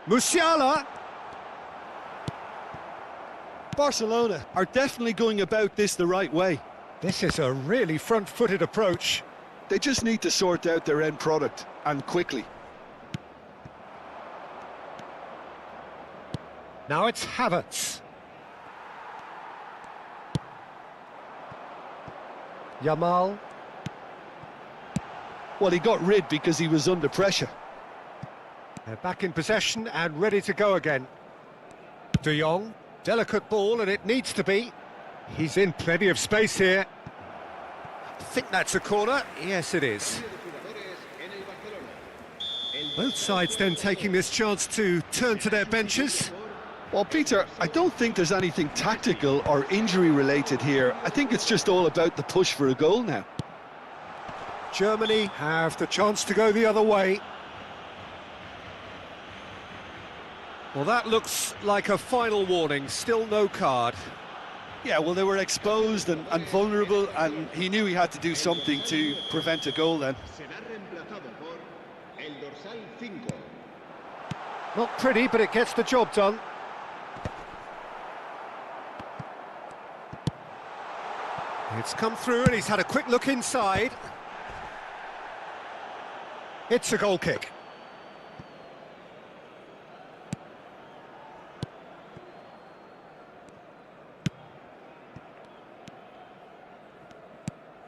Musiala. Barcelona are definitely going about this the right way. This is a really front-footed approach. They just need to sort out their end product, and quickly. Now it's Havertz. Yamal. Well, he got rid because he was under pressure. They're back in possession and ready to go again. De Jong, delicate ball, and it needs to be. He's in plenty of space here. I think that's a corner. Yes, it is. Both sides then taking this chance to turn to their benches. Well, Peter, I don't think there's anything tactical or injury-related here. I think it's just all about the push for a goal now. Germany have the chance to go the other way. Well, that looks like a final warning, still no card. Yeah, well, they were exposed and vulnerable, and he knew he had to do something to prevent a goal then. Not pretty, but it gets the job done. It's come through and he's had a quick look inside. It's a goal kick.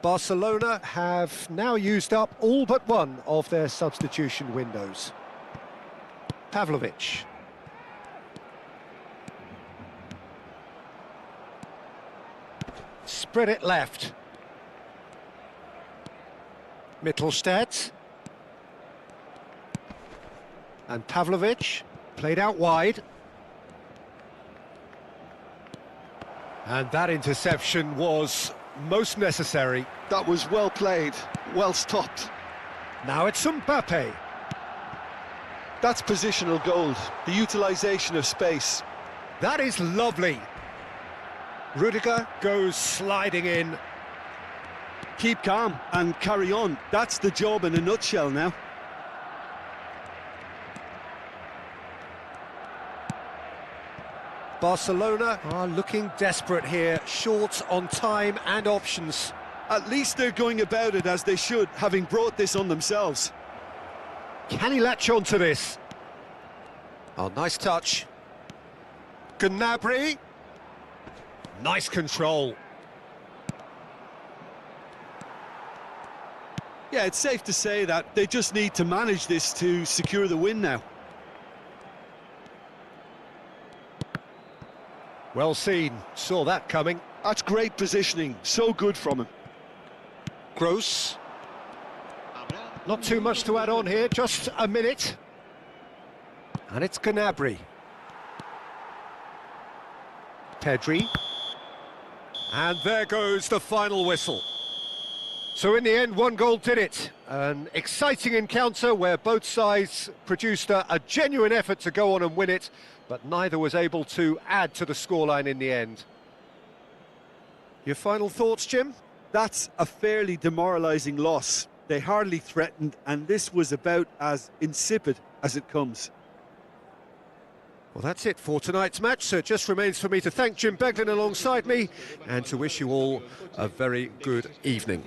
Barcelona have now used up all but one of their substitution windows. Pavlovic. Spread it left. Mittelstadt. And Pavlovic played out wide. And that interception was most necessary. That was well played, well stopped. Now it's Mbappe. That's positional gold, the utilisation of space. That is lovely. Rudiger goes sliding in. Keep calm and carry on. That's the job in a nutshell now. Barcelona are looking desperate here, short on time and options. At least they're going about it as they should, having brought this on themselves. Can he latch on to this? Oh, nice touch. Gnabry. Nice control. Yeah, it's safe to say that they just need to manage this to secure the win now. Well seen, saw that coming. That's great positioning, so good from him. Gross. Not too much to add on here, just a minute. And it's Gnabry. Pedri. And there goes the final whistle. So in the end, one goal did it. An exciting encounter where both sides produced a genuine effort to go on and win it, but neither was able to add to the scoreline in the end. Your final thoughts, Jim? That's a fairly demoralising loss. They hardly threatened, and this was about as insipid as it comes. Well, that's it for tonight's match, so it just remains for me to thank Jim Beglin alongside me and to wish you all a very good evening.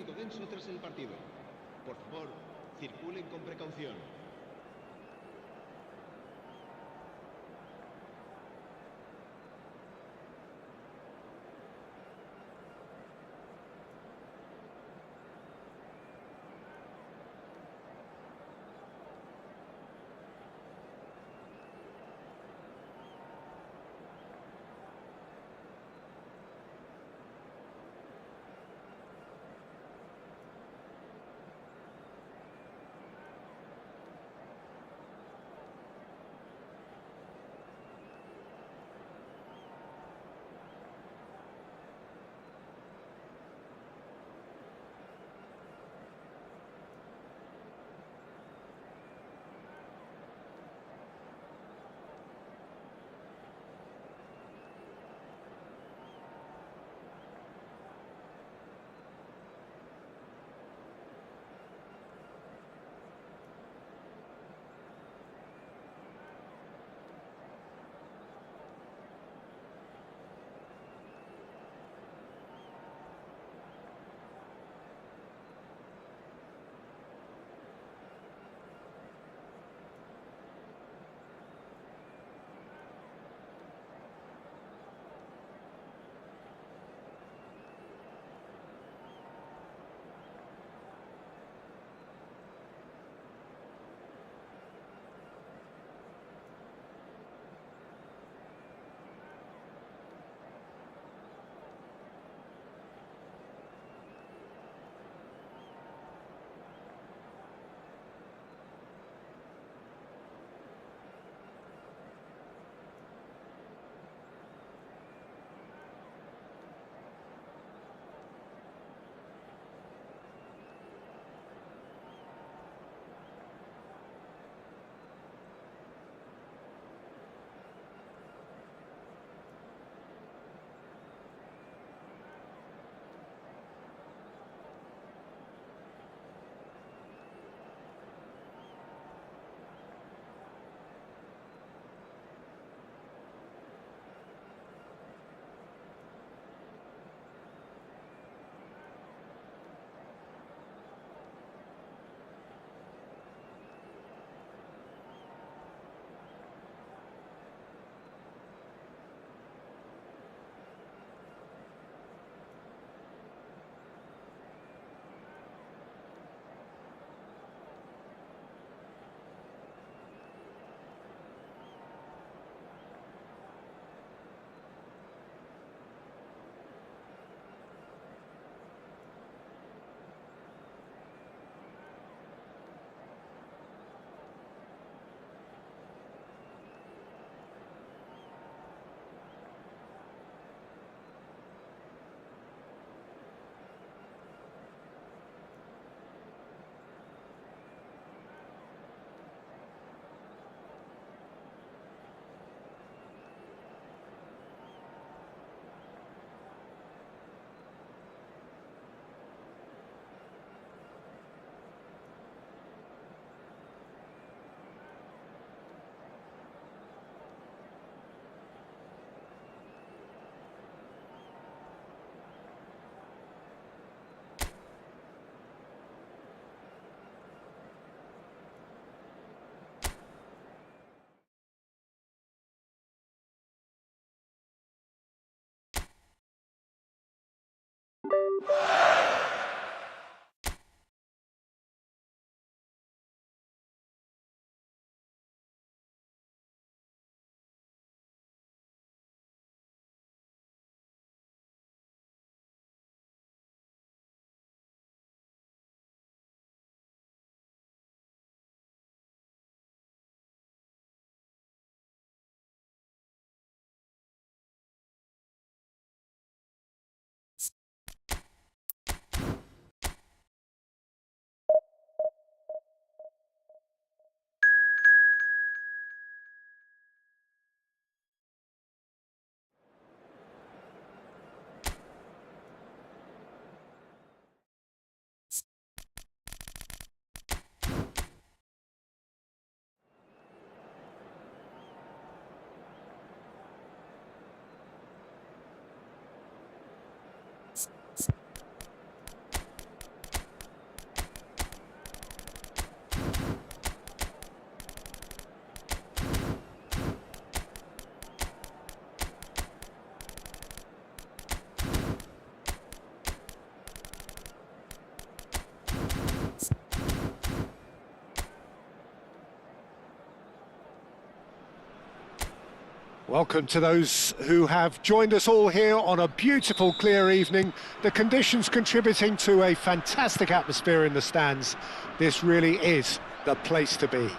Welcome to those who have joined us all here on a beautiful, clear evening. The conditions contributing to a fantastic atmosphere in the stands. This really is the place to be.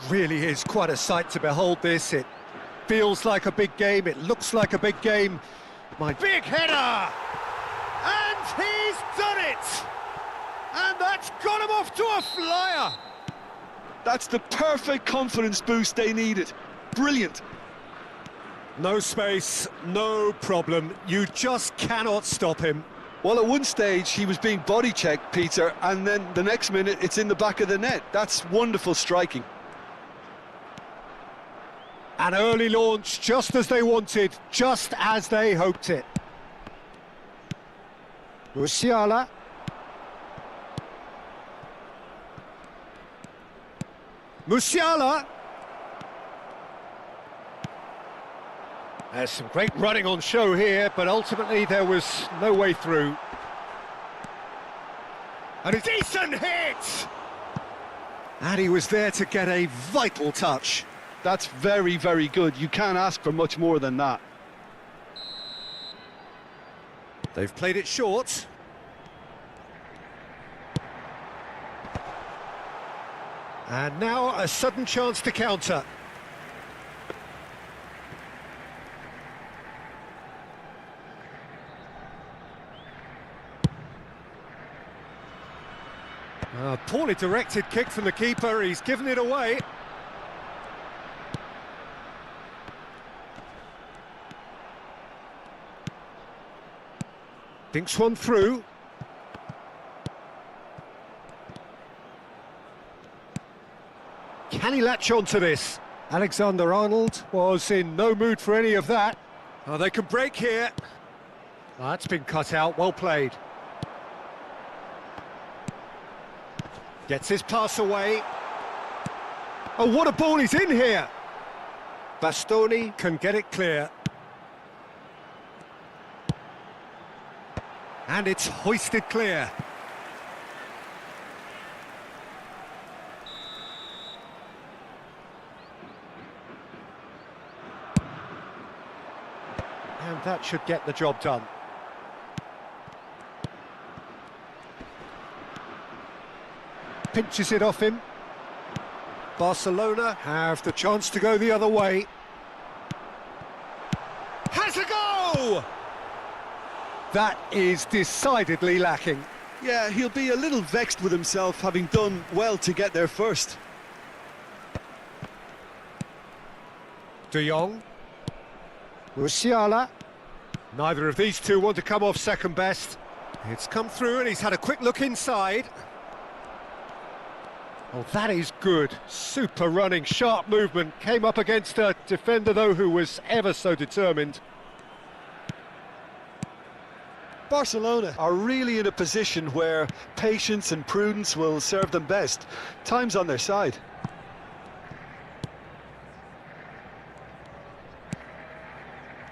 Really is quite a sight to behold this. It feels like a big game, it looks like a big game. My big header! And he's done it! And that's got him off to a flyer! That's the perfect confidence boost they needed. Brilliant. No space, no problem. You just cannot stop him. Well, at one stage, he was being body-checked, Peter, and then the next minute, it's in the back of the net. That's wonderful striking. An early launch, just as they wanted, just as they hoped it. Musiala. Musiala! There's some great running on show here, but ultimately there was no way through. And a decent hit! And he was there to get a vital touch. That's very, very good. You can't ask for much more than that. They've played it short. And now a sudden chance to counter. A poorly directed kick from the keeper, he's given it away. Thinks one through. Can he latch on to this? Alexander-Arnold was in no mood for any of that. Oh, they can break here. Oh, that's been cut out, well played. Gets his pass away. Oh, what a ball he's in here! Bastoni can get it clear. And it's hoisted clear. And that should get the job done. Pinches it off him. Barcelona have the chance to go the other way. Has a go! That is decidedly lacking. Yeah, he'll be a little vexed with himself, having done well to get there first. De Jong. Musiala. Neither of these two want to come off second best. It's come through and he's had a quick look inside. Oh, that is good. Super running, sharp movement. Came up against a defender, though, who was ever so determined. Barcelona are really in a position where patience and prudence will serve them best. Time's on their side.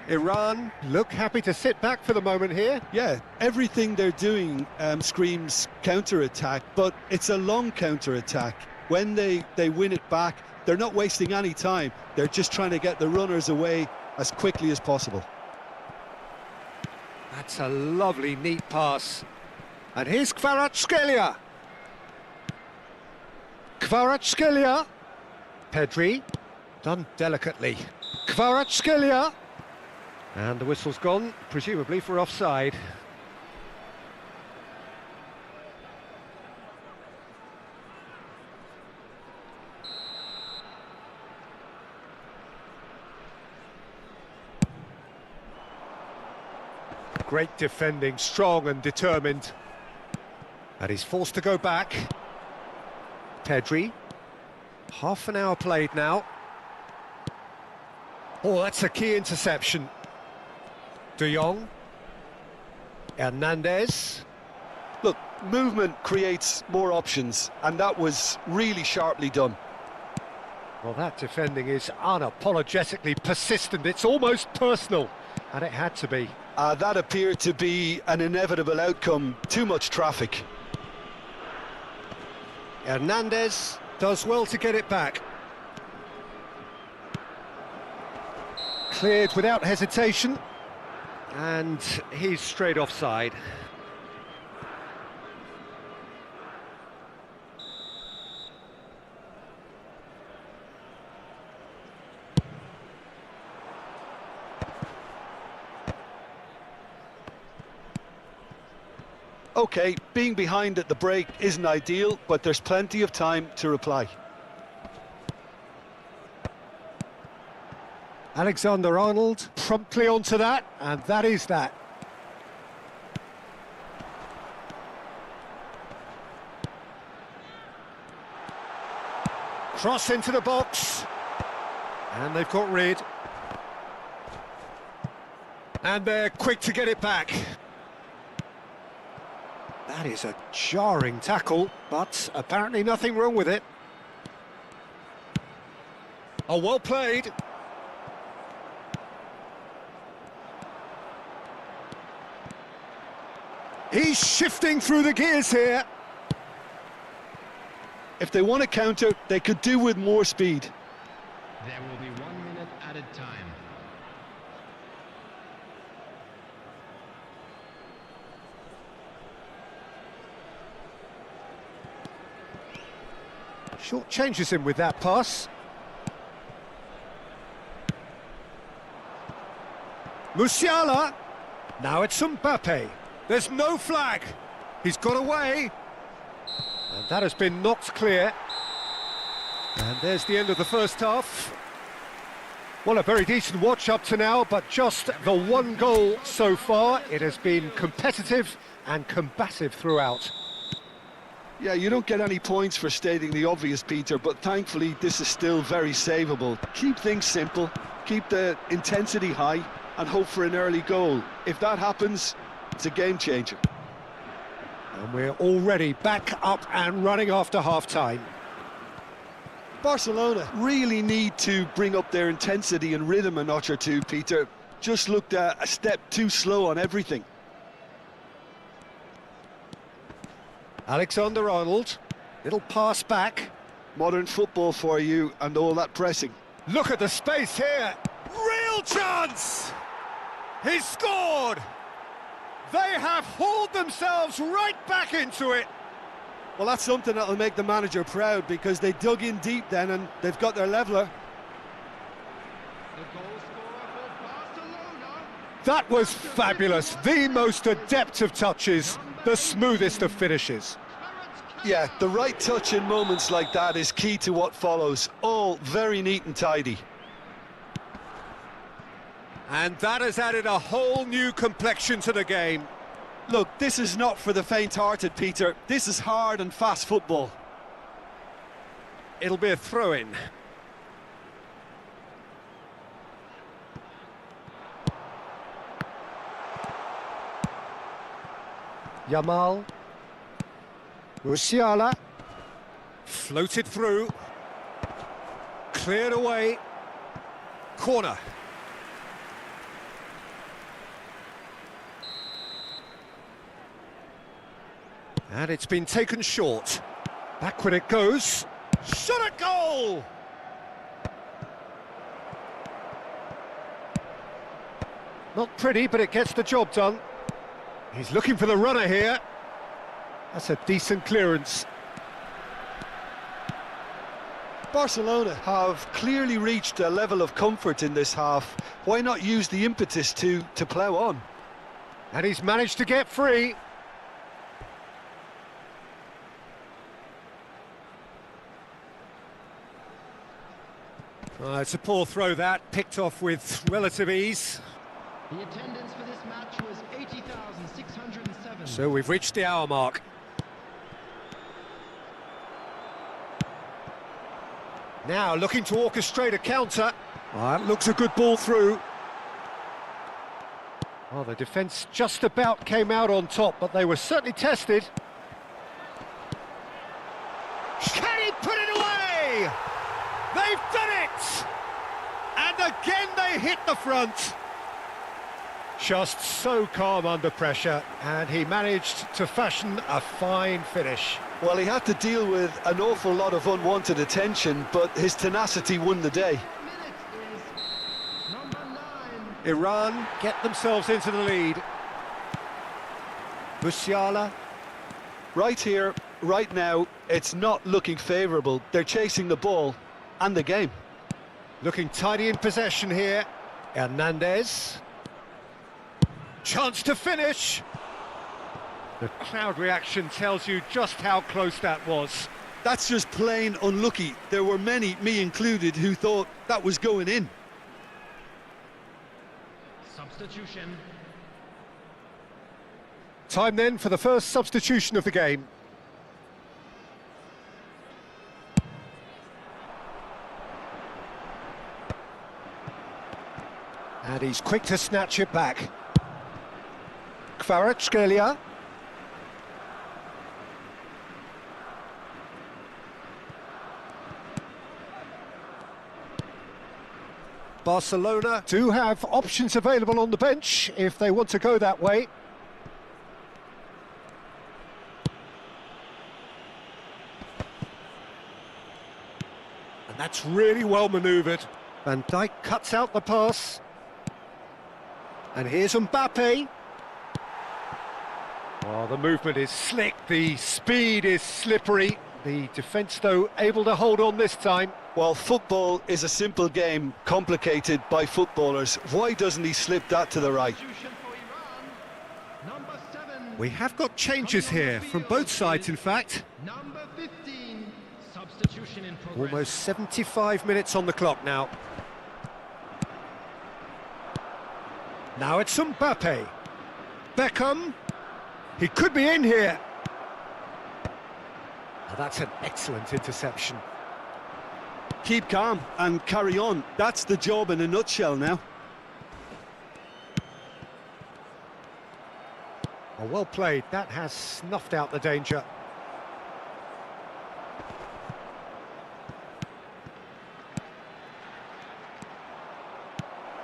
Iran look happy to sit back for the moment here. Yeah, everything they're doing screams counter-attack, but it's a long counter-attack. When they win it back, they're not wasting any time. They're just trying to get the runners away as quickly as possible. That's a lovely, neat pass. And here's Kvaratskhelia. Kvaratskhelia. Pedri. Done delicately. Kvaratskhelia. And the whistle's gone, presumably for offside. Great defending, strong and determined. And he's forced to go back. Pedri. Half an hour played now. Oh, that's a key interception. De Jong. Hernandez. Look, movement creates more options, and that was really sharply done. Well, that defending is unapologetically persistent. It's almost personal, and it had to be. That appeared to be an inevitable outcome. Too much traffic. Hernandez does well to get it back. Cleared without hesitation. And he's straight offside. Okay, being behind at the break isn't ideal, but there's plenty of time to reply. Alexander-Arnold promptly onto that, and that is that. Cross into the box. And they've got rid. And they're quick to get it back. That is a jarring tackle, but apparently nothing wrong with it. Oh, well played. He's shifting through the gears here. If they want to counter, they could do with more speed. There will be 1 minute added time. Short changes him with that pass. Musiala. Now it's Mbappe. There's no flag. He's got away. And that has been knocked clear. And there's the end of the first half. Well, a very decent watch up to now, but just the one goal so far. It has been competitive and combative throughout. Yeah, you don't get any points for stating the obvious, Peter, but thankfully this is still very savable. Keep things simple, keep the intensity high, and hope for an early goal. If that happens, it's a game changer. And we're already back up and running after half-time. Barcelona really need to bring up their intensity and rhythm a notch or two, Peter. Just looked a step too slow on everything. Alexander-Arnold, little pass back. Modern football for you and all that pressing. Look at the space here. Real chance! He's scored! They have hauled themselves right back into it. Well, that's something that'll make the manager proud, because they dug in deep then and they've got their leveller. The goal scorer for Barcelona. That was fabulous. The most adept of touches, the smoothest of finishes. Yeah, the right touch in moments like that is key to what follows. All very neat and tidy. And that has added a whole new complexion to the game. Look, this is not for the faint-hearted, Peter. This is hard and fast football. It'll be a throw-in. Yamal. Musiala. Floated through. Cleared away. Corner. And it's been taken short. Back when it goes. Shot at goal! Not pretty, but it gets the job done. He's looking for the runner here. That's a decent clearance. Barcelona have clearly reached a level of comfort in this half. Why not use the impetus to plough on? And he's managed to get free. It's a poor throw that, picked off with relative ease. The attendance for this match was 80,607. So we've reached the hour mark. Now looking to orchestrate a counter. That looks a good ball through. Well, the defence just about came out on top, but they were certainly tested. Can he put it away? They've done it! And again they hit the front. Just so calm under pressure, and he managed to fashion a fine finish. Well, he had to deal with an awful lot of unwanted attention, but his tenacity won the day. Number 9. Iran get themselves into the lead. Musiala. Right here, right now, it's not looking favourable. They're chasing the ball and the game. Looking tidy in possession here. Hernandez. Chance to finish. The crowd reaction tells you just how close that was. That's just plain unlucky. There were many, me included, who thought that was going in. Substitution. Time then for the first substitution of the game. And he's quick to snatch it back. Kvaratskhelia. Barcelona do have options available on the bench if they want to go that way. And that's really well manoeuvred. Van Dijk cuts out the pass. And here's Mbappe. Oh, the movement is slick, the speed is slippery. The defence, though, able to hold on this time. Well, football is a simple game, complicated by footballers. Why doesn't he slip that to the right? Substitution for Iran. Number 7. We have got changes here, from both sides, in fact. Number 15. Substitution in progress. Almost 75 minutes on the clock now. Now it's Mbappe. Beckham. He could be in here. Oh, that's an excellent interception. Keep calm and carry on. That's the job in a nutshell now. Oh, well played. That has snuffed out the danger.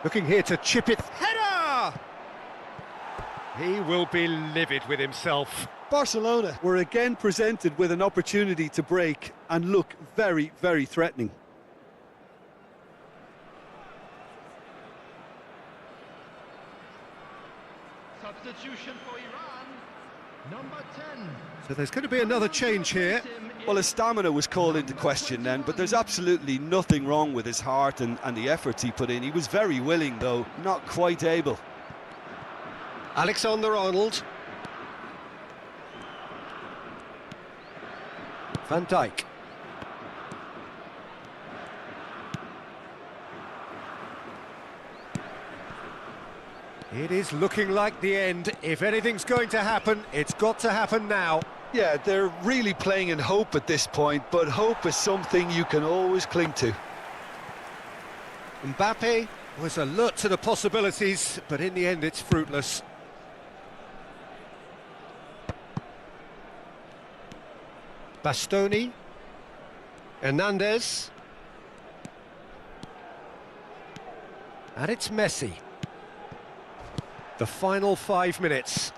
Looking here to chip it. Header! He will be livid with himself. Barcelona were again presented with an opportunity to break and look very, very threatening. Substitution for Iran. Number 10. So there's going to be another change here. Well, his stamina was called into question then, but there's absolutely nothing wrong with his heart and the efforts he put in. He was very willing, though, not quite able. Alexander-Arnold. Van Dijk. It is looking like the end. If anything's going to happen, it's got to happen now. Yeah, they're really playing in hope at this point, but hope is something you can always cling to. Mbappe was alert to the possibilities, but in the end it's fruitless. Bastoni. Hernandez. And it's Messi. The final 5 minutes.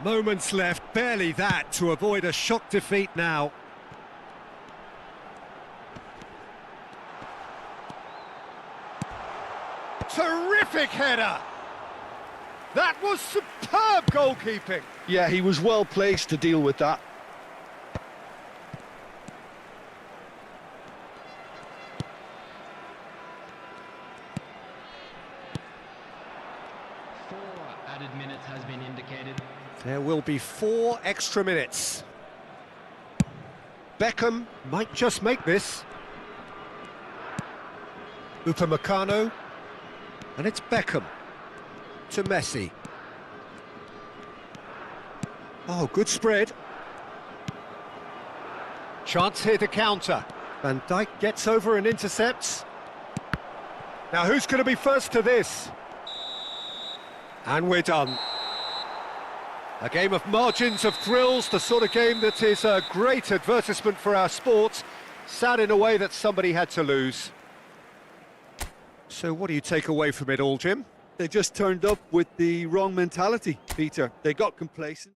Moments left, barely that, to avoid a shock defeat now. Terrific header! That was superb goalkeeping! Yeah, he was well placed to deal with that. Added minutes has been indicated. There will be 4 extra minutes. Beckham might just make this. Upamecano. And it's Beckham to Messi. Oh, good spread. Chance here to counter. Van Dijk gets over and intercepts. Now who's going to be first to this? And we're done. A game of margins, of thrills, the sort of game that is a great advertisement for our sport. Sad in a way that somebody had to lose. So what do you take away from it all, Jim? They just turned up with the wrong mentality, Peter. They got complacent.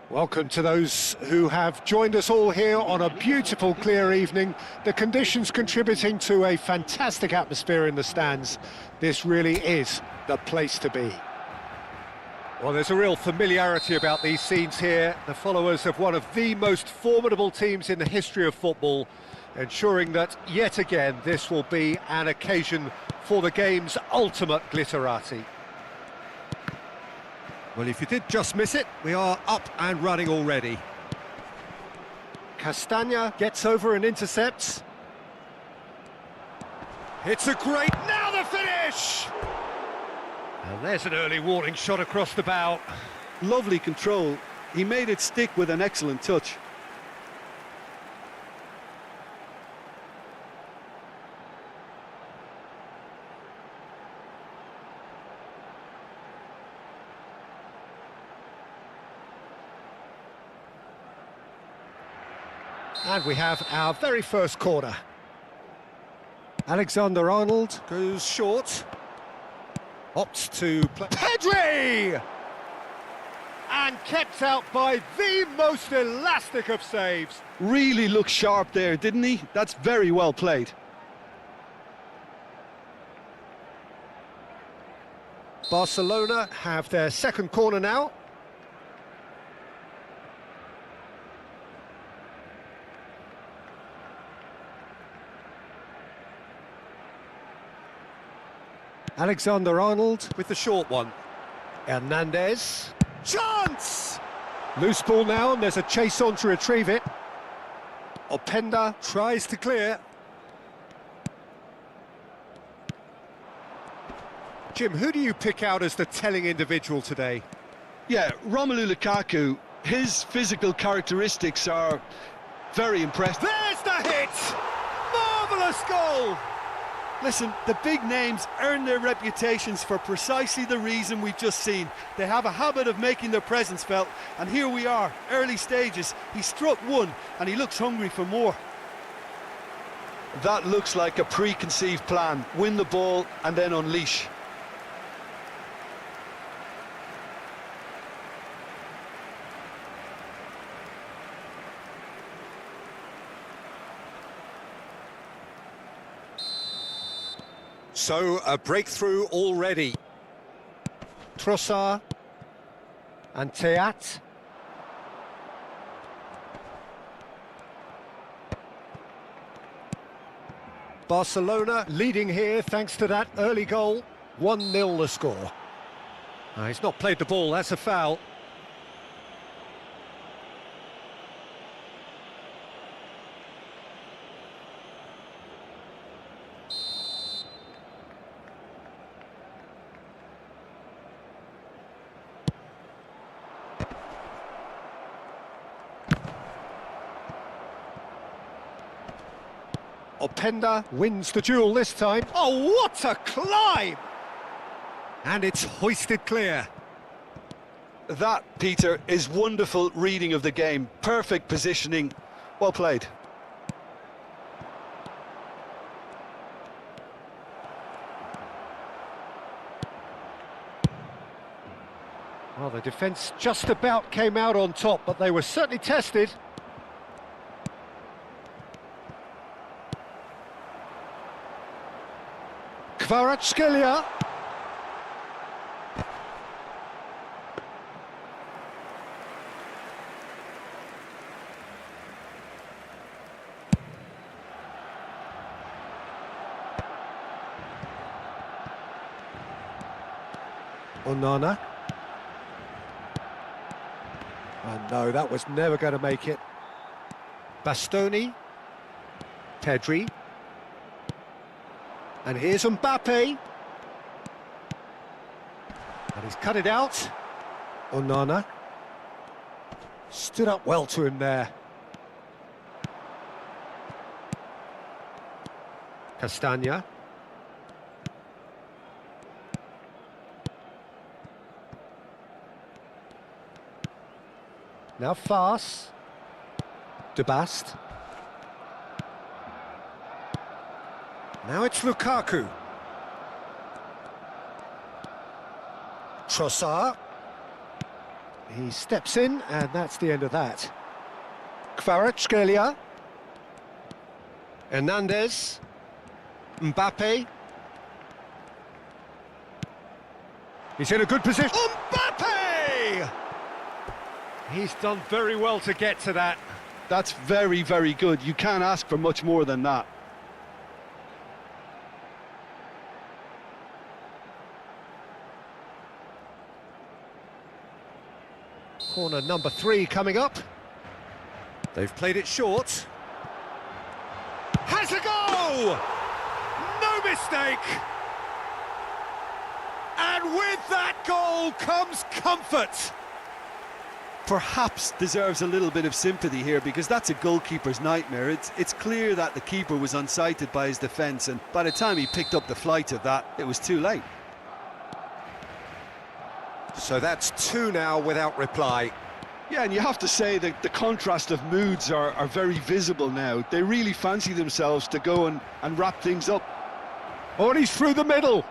Welcome to those who have joined us all here on a beautiful, clear evening. The conditions contributing to a fantastic atmosphere in the stands. This really is the place to be. Well, there's a real familiarity about these scenes here. The followers of one of the most formidable teams in the history of football, ensuring that, yet again, this will be an occasion for the game's ultimate glitterati. Well, if you did just miss it, we are up and running already. Castagna gets over and intercepts. It's a great... Now the finish! And there's an early warning shot across the bow. Lovely control. He made it stick with an excellent touch. And we have our very first corner. Alexander-Arnold goes short. Opts to play. Pedri! And kept out by the most elastic of saves. Really looked sharp there, didn't he? That's very well played. Barcelona have their second corner now. Alexander-Arnold with the short one. Hernandez. Chance! Loose ball now, and there's a chase on to retrieve it. Openda tries to clear. Jim, who do you pick out as the telling individual today? Yeah, Romelu Lukaku, his physical characteristics are very impressive. There's the hit! Marvellous goal! Listen, the big names earn their reputations for precisely the reason we've just seen. They have a habit of making their presence felt, and here we are, early stages. He struck one, and he looks hungry for more. That looks like a preconceived plan. Win the ball and then unleash. So, a breakthrough already. Trossard and Teat. Barcelona leading here thanks to that early goal. 1-0 the score. He's not played the ball, that's a foul. Openda wins the duel this time. Oh, what a climb! And it's hoisted clear. That, Peter, is wonderful reading of the game. Perfect positioning. Well played. Well, the defence just about came out on top, but they were certainly tested. Kvaratskhelia. Onana. Oh no, that was never going to make it. Bastoni. Pedri. And here's Mbappe. And he's cut it out. Onana. Stood up well to him there. Castagna. Now Fas. De Bast. Now it's Lukaku. Trossard. He steps in, and that's the end of that. Kvaratskhelia. Hernandez. Mbappe. He's in a good position. Mbappe! He's done very well to get to that. That's very, very good. You can't ask for much more than that. Corner number 3 coming up. They've played it short. Has a go! No mistake! And with that goal comes comfort. Perhaps deserves a little bit of sympathy here, because that's a goalkeeper's nightmare. It's clear that the keeper was unsighted by his defence, and by the time he picked up the flight of that, it was too late. So that's 2 now without reply. Yeah, and you have to say that the contrast of moods are very visible now. They really fancy themselves to go and wrap things up. Oh, and he's through the middle.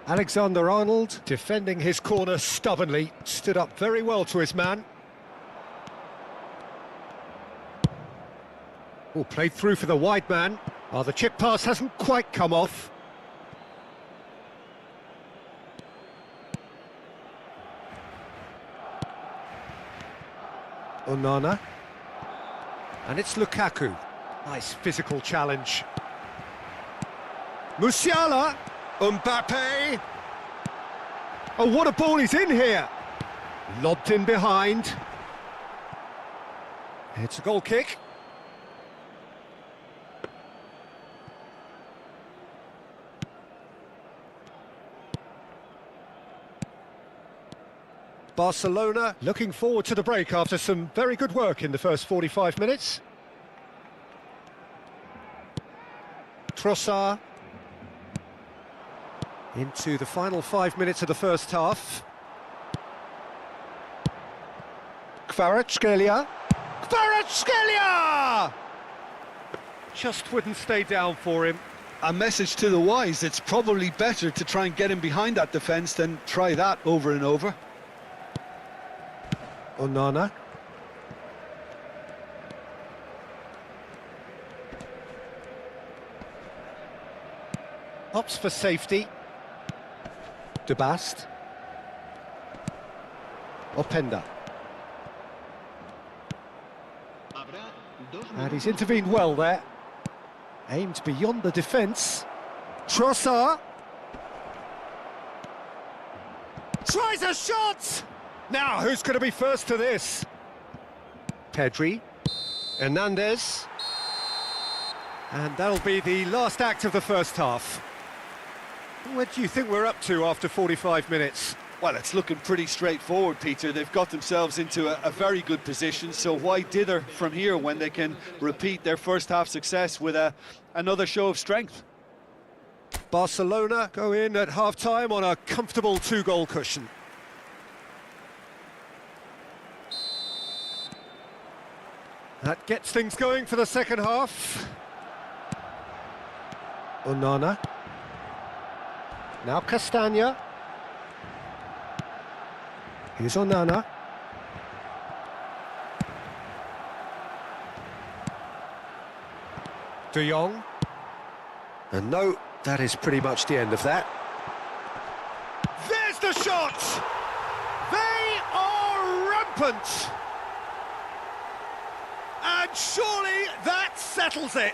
Alexander-Arnold defending his corner stubbornly, stood up very well to his man. Oh, played through for the wide man. Oh, the chip pass hasn't quite come off. Onana. And it's Lukaku. Nice physical challenge. Musiala. Mbappe. Oh, what a ball he's in here. Lobbed in behind. It's a goal kick. Barcelona looking forward to the break after some very good work in the first 45 minutes. Trossard. Into the final 5 minutes of the first half. Kvaratskhelia. Kvaratskhelia! Just wouldn't stay down for him. A message to the wise, it's probably better to try and get him behind that defence than try that over and over. Onana. Opts for safety. De Bast. Openda. And he's intervened well there. Aimed beyond the defence. Trossard. Tries a shot! Now, who's going to be first to this? Pedri. Hernandez. And that'll be the last act of the first half. What do you think we're up to after 45 minutes? Well, it's looking pretty straightforward, Peter. They've got themselves into a very good position, so why dither from here when they can repeat their first half success with another show of strength? Barcelona go in at half-time on a comfortable 2-goal cushion. That gets things going for the second half. Onana. Now Castagna. Here's Onana. De Jong. And no, that is pretty much the end of that. There's the shot! They are rampant! And surely that settles it.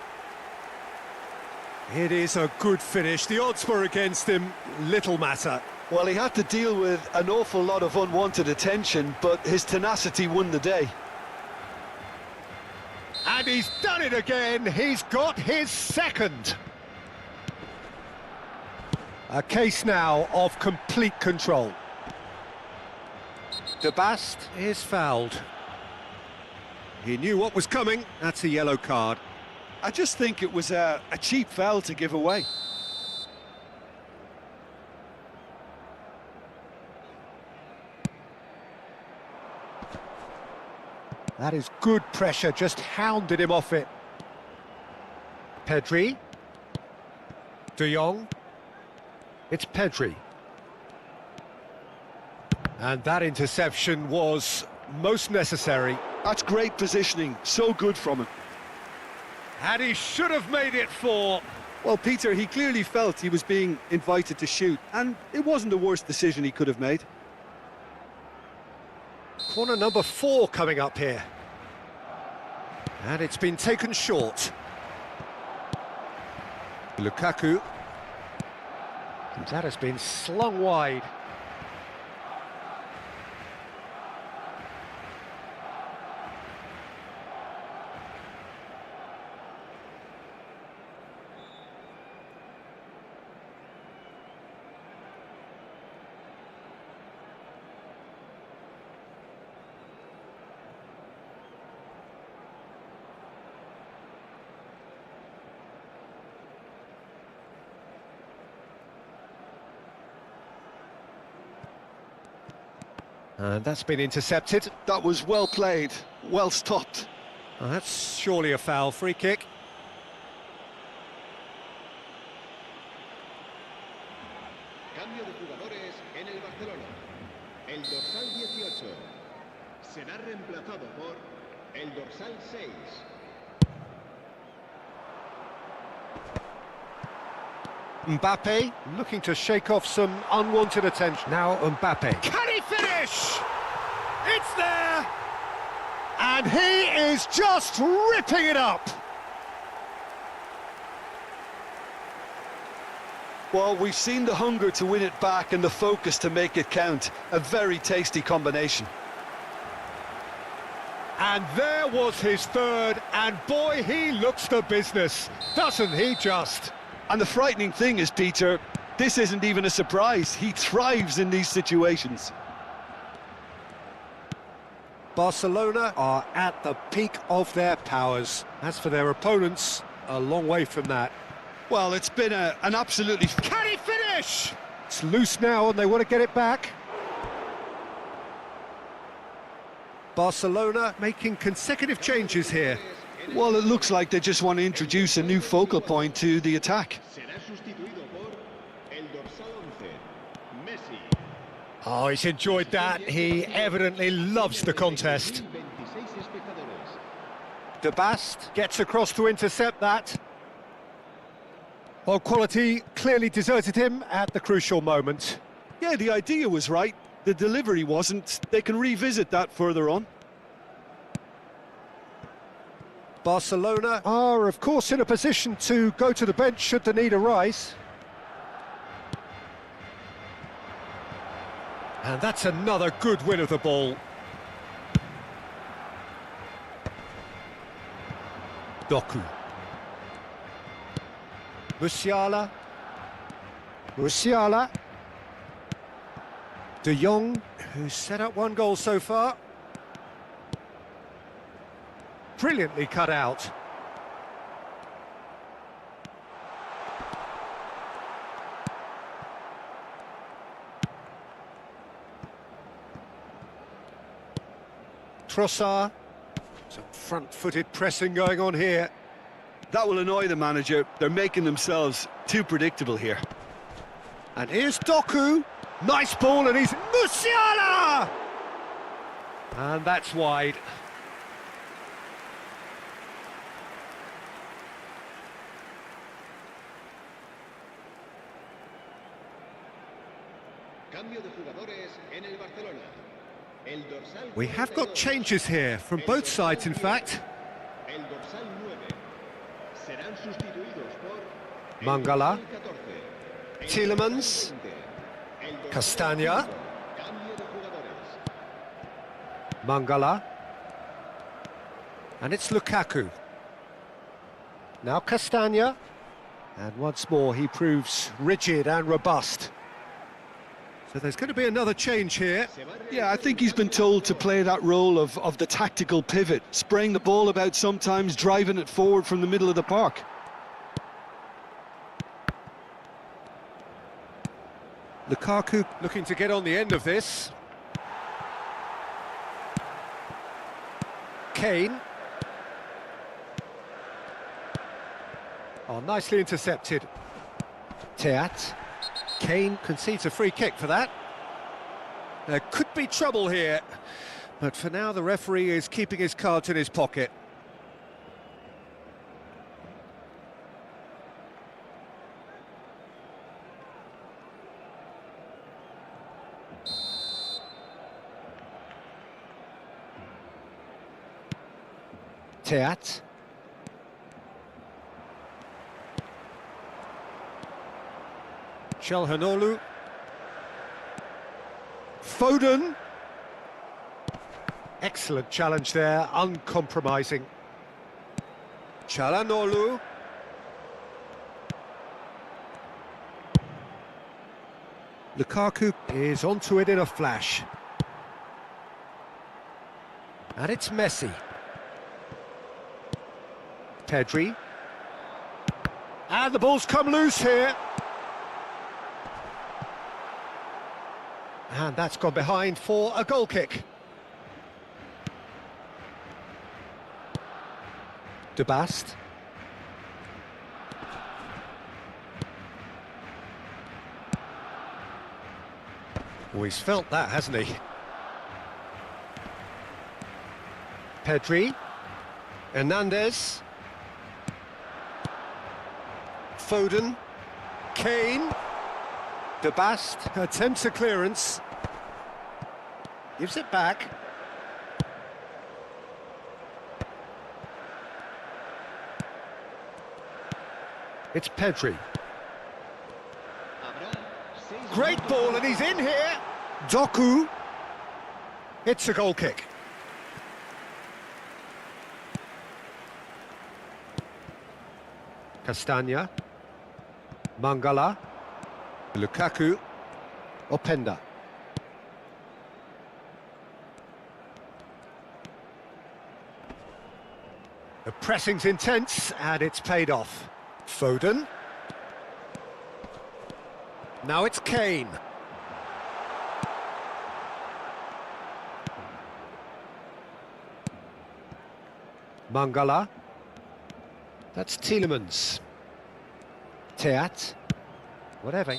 It is a good finish. The odds were against him, little matter. Well, he had to deal with an awful lot of unwanted attention, but his tenacity won the day. And he's done it again. He's got his second. A case now of complete control. De Bast is fouled. He knew what was coming. That's a yellow card. I just think it was a cheap foul to give away. That is good pressure, just hounded him off it. Pedri. De Jong. It's Pedri. And that interception was most necessary. That's great positioning, so good from him. And he should have made it 4. Well, Peter, he clearly felt he was being invited to shoot, and it wasn't the worst decision he could have made. Corner number 4 coming up here. And it's been taken short. Lukaku. And that has been slung wide. And that's been intercepted. That was well played, well stopped. Oh, that's surely a foul. Free kick. Cambio de jugadores en el Barcelona. El dorsal 18 será reemplazado por el dorsal 6. Mbappe looking to shake off some unwanted attention. Now Mbappe. Can he finish? It's there! And he is just ripping it up! Well, we've seen the hunger to win it back and the focus to make it count. A very tasty combination. And there was his third, and boy, he looks the business, doesn't he just? And the frightening thing is, Peter, this isn't even a surprise. He thrives in these situations. Barcelona are at the peak of their powers. As for their opponents, a long way from that. Well, it's been an absolutely... Can he finish? It's loose now and they want to get it back. Barcelona making consecutive changes here. Well, it looks like they just want to introduce a new focal point to the attack. Será sustituido por el dorsal 11, Messi. Oh, he's enjoyed that. He evidently loves the contest. 26 espectadores. De Bast gets across to intercept that. Well, quality clearly deserted him at the crucial moment. Yeah, the idea was right. The delivery wasn't. They can revisit that further on. Barcelona are, of course, in a position to go to the bench should the need arise. And that's another good win of the ball. Doku. Musiala. Musiala. De Jong, who's set up one goal so far. Brilliantly cut out. Trossard. Some front-footed pressing going on here. That will annoy the manager. They're making themselves too predictable here. And here's Doku. Nice ball, and he's Musiala! And that's wide. Cambio de jugadores en el Barcelona. El dorsal We have got 42, changes here, from both sides, in fact. el dorsal 9. Serán sustituidos por el Mangala. dorsal 14, el Tielemans. dorsal 20, el dorsal Castagna. 5. Cambio de jugadores. Mangala. And it's Lukaku. Now Castagna. And once more he proves rigid and robust. So there's going to be another change here. Yeah, I think he's been told to play that role of the tactical pivot, spraying the ball about sometimes, driving it forward from the middle of the park. Lukaku looking to get on the end of this. Kane. Oh, nicely intercepted. Teat. Kane concedes a free kick for that. There could be trouble here, but for now the referee is keeping his cards in his pocket. Teat. Çalhanoğlu. Foden. Excellent challenge there, uncompromising. Çalhanoğlu. Lukaku is onto it in a flash. And it's Messi. Pedri. And the ball's come loose here. And that's gone behind for a goal kick. De Bast. Oh, he's felt that, hasn't he? Pedri. Hernandez. Foden. Kane. De Bast attempts a clearance. Gives it back. It's Pedri. Great ball, and he's in here. Doku. It's a goal kick. Castagna. Mangala. Lukaku. Openda. The pressing's intense, and it's paid off. Foden. Now it's Kane. Mangala. That's Tielemans. Teat. Whatever.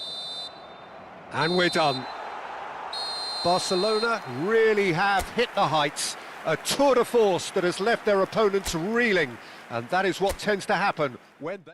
And we're done. Barcelona really have hit the heights. A tour de force that has left their opponents reeling. And that is what tends to happen when they...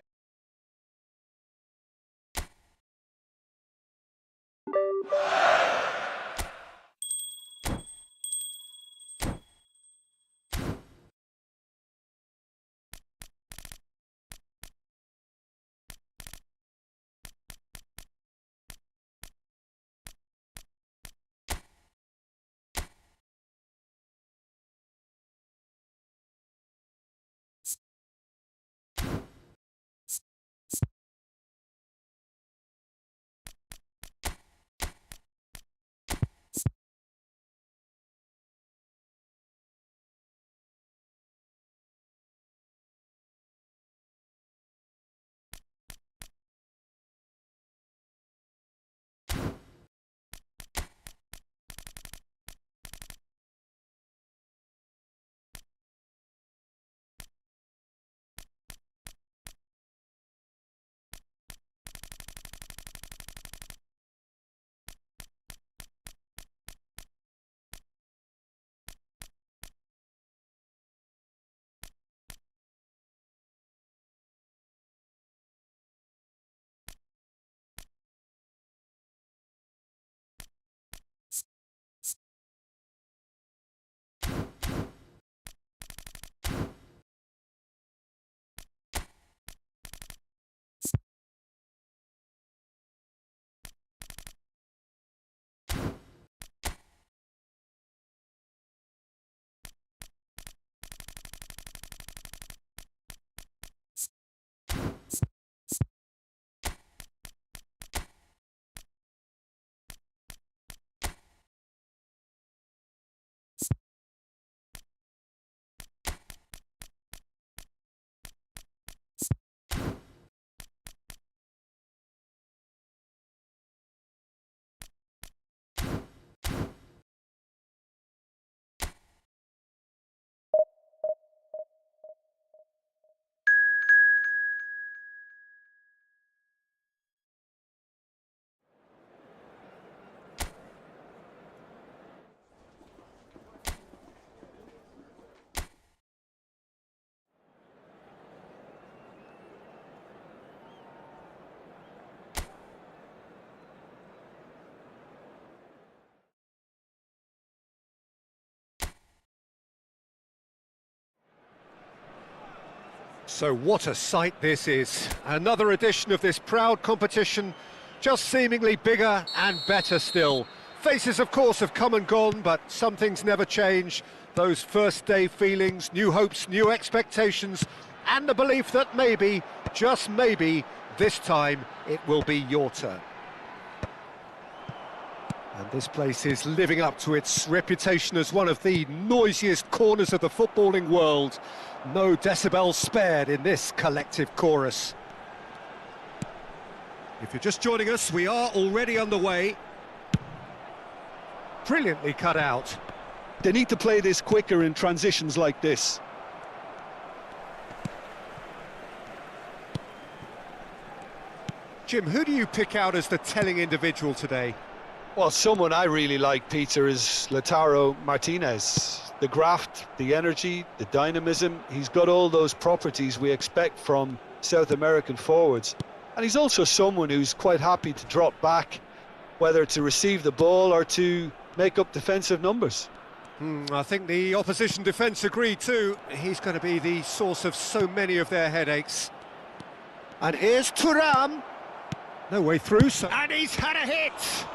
So what a sight this is. Another edition of this proud competition, just seemingly bigger and better still. Faces, of course, have come and gone, but some things never change. Those first day feelings, new hopes, new expectations, and the belief that maybe, just maybe, this time it will be your turn. And this place is living up to its reputation as one of the noisiest corners of the footballing world. No decibels spared in this collective chorus. If you're just joining us, we are already underway. Brilliantly cut out. They need to play this quicker in transitions like this. Jim, who do you pick out as the telling individual today? Well, someone I really like, Peter, is Lautaro Martinez. The graft, the energy, the dynamism, he's got all those properties we expect from South American forwards. And he's also someone who's quite happy to drop back, whether to receive the ball or to make up defensive numbers. I think the opposition defence agree too. He's going to be the source of so many of their headaches. And here's Thuram. No way through, and he's had a hit!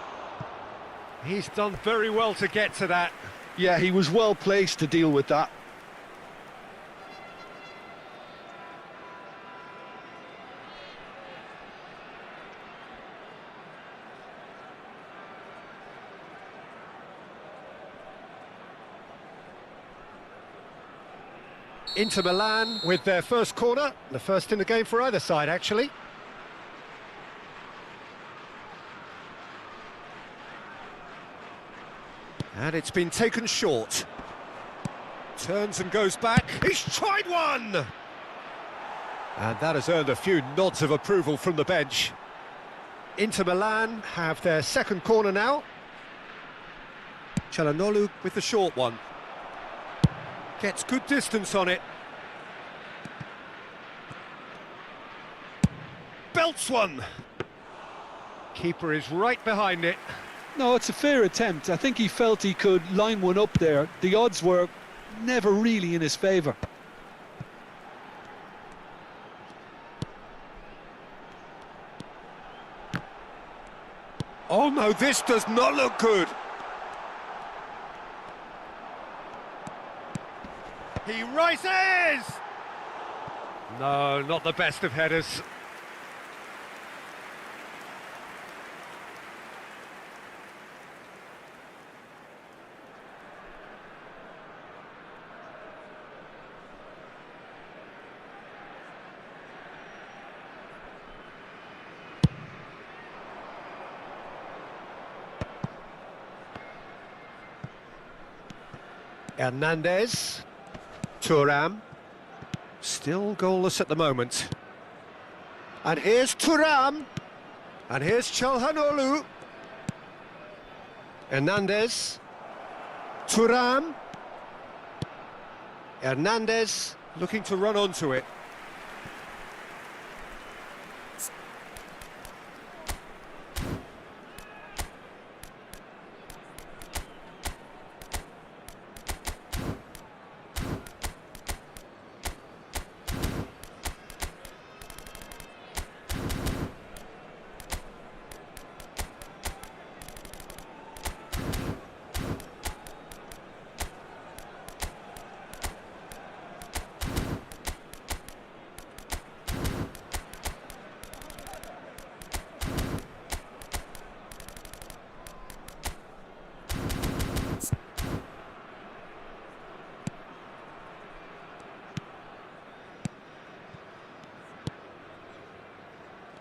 He's done very well to get to that. Yeah, he was well placed to deal with that. Inter Milan with their first corner, the first in the game for either side, actually. And it's been taken short. Turns and goes back. He's tried one! And that has earned a few nods of approval from the bench. Inter Milan have their second corner now. Çalhanoğlu with the short one. Gets good distance on it. Belts one. Keeper is right behind it. No, it's a fair attempt. I think he felt he could line one up there. The odds were never really in his favour. Oh no, this does not look good. He rises! No, not the best of headers. Hernandez, Thuram, still goalless at the moment. And here's Thuram, and here's Çalhanoğlu. Hernandez, Thuram, Hernandez looking to run onto it.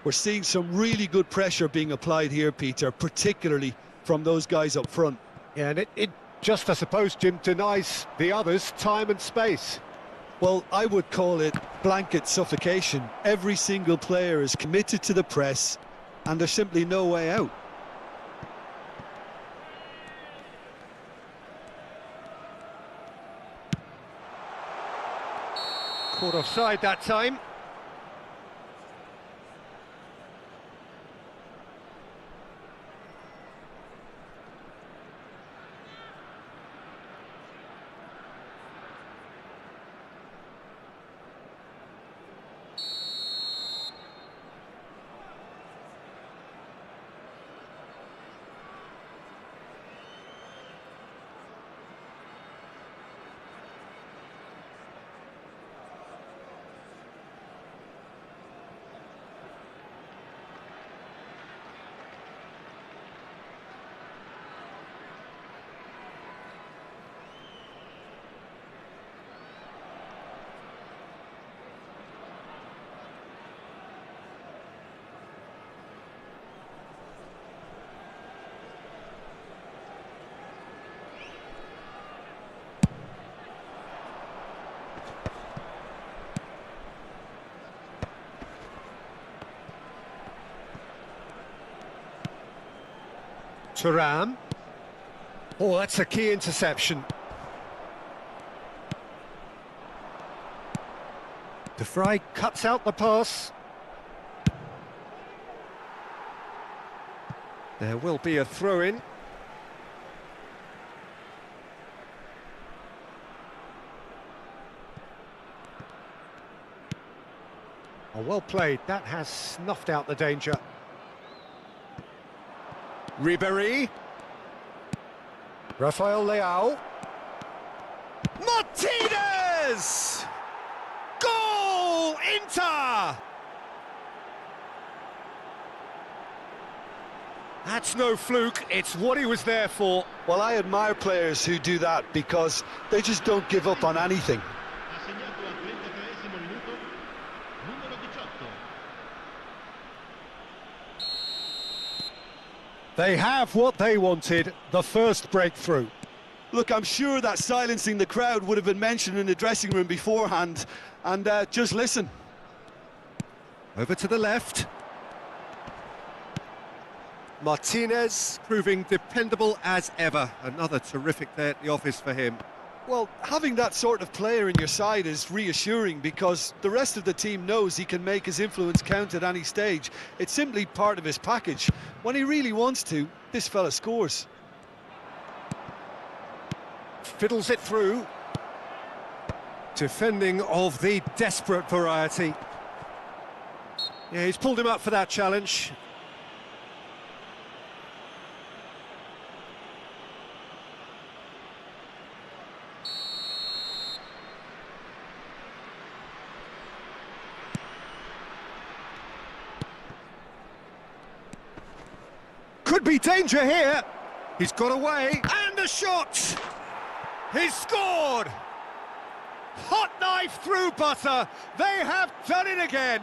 We're seeing some really good pressure being applied here, Peter, particularly from those guys up front. Yeah, and it just, I suppose, Jim, denies the others time and space. Well, I would call it blanket suffocation. Every single player is committed to the press, and there's simply no way out. Caught offside that time. Thuram. Oh, that's a key interception. De Vrij cuts out the pass. There will be a throw-in. Oh, well played. That has snuffed out the danger. Ribéry. Rafael Leao. Martinez! Goal! Inter! That's no fluke, it's what he was there for. Well, I admire players who do that because they just don't give up on anything. Ha segnato al 33esimo minuto, numero 18. They have what they wanted, the first breakthrough. Look, I'm sure that silencing the crowd would have been mentioned in the dressing room beforehand, and just listen. Over to the left. Martinez proving dependable as ever. Another terrific day at the office for him. Well, having that sort of player in your side is reassuring because the rest of the team knows he can make his influence count at any stage. It's simply part of his package. When he really wants to, this fella scores. Fiddles it through. Defending of the desperate variety. Yeah, he's pulled him up for that challenge. Could be danger here. He's got away, and the shot! He's scored! Hot knife through butter. They have done it again.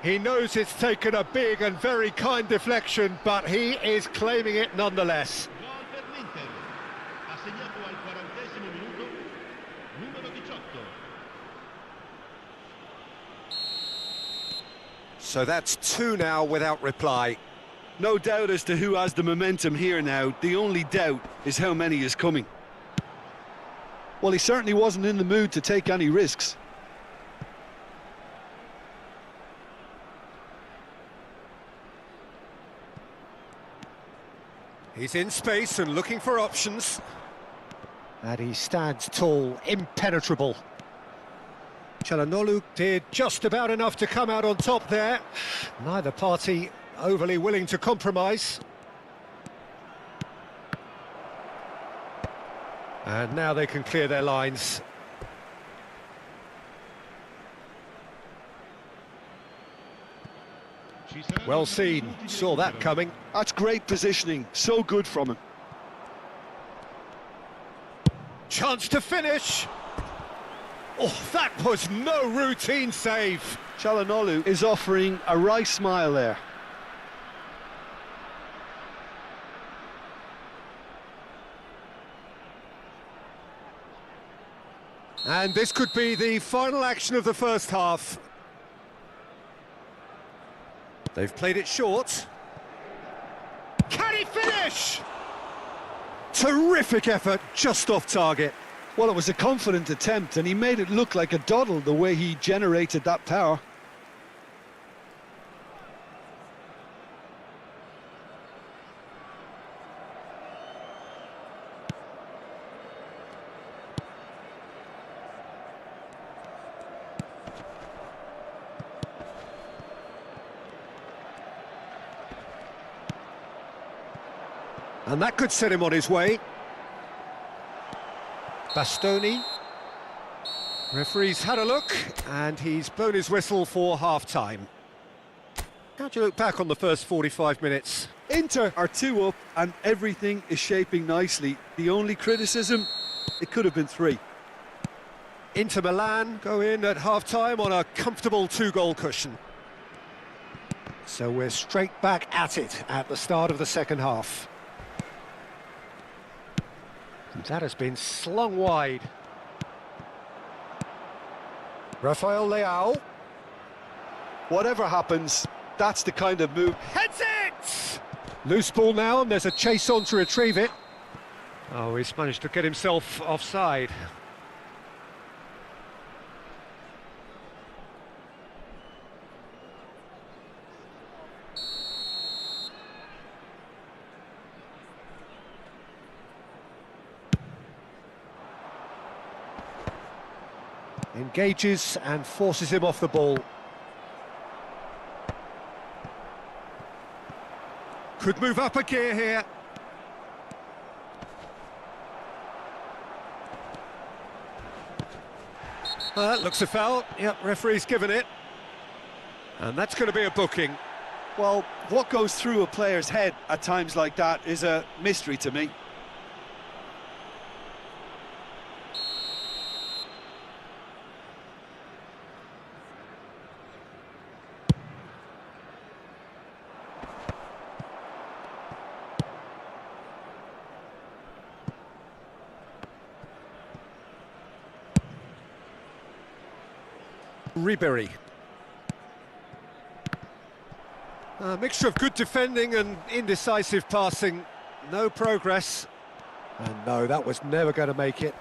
He knows it's taken a big and very kind deflection, but he is claiming it nonetheless. Gol per l'Inter. Ha segnato al 40° minuto, numero 18. So that's two now without reply. No doubt as to who has the momentum here now. The only doubt is how many is coming. Well, he certainly wasn't in the mood to take any risks. He's in space and looking for options. And he stands tall, impenetrable. Çalhanoğlu did just about enough to come out on top there. Neither party overly willing to compromise. And now they can clear their lines. Well seen, saw that coming. That's great positioning, so good from him. Chance to finish. Oh, that was no routine save. Çalhanoğlu is offering a wry smile there. And this could be the final action of the first half. They've played it short. Can he finish? Terrific effort, just off target. Well, it was a confident attempt, and he made it look like a doddle the way he generated that power. And that could set him on his way. Bastoni. Referee's had a look, and he's blown his whistle for half-time. How'd you look back on the first 45 minutes? Inter are 2 up, and everything is shaping nicely. The only criticism, it could have been 3. Inter Milan go in at half-time on a comfortable 2-goal cushion. So we're straight back at it at the start of the second half. That has been slung wide. Rafael Leao. Whatever happens, that's the kind of move. Heads it! Loose ball now, and there's a chase on to retrieve it. Oh, he's managed to get himself offside. Engages and forces him off the ball. Could move up a gear here. That looks a foul. Yep, referee's given it. And that's going to be a booking. Well, what goes through a player's head at times like that is a mystery to me. Ribery. A mixture of good defending and indecisive passing. No progress. And no, that was never going to make it.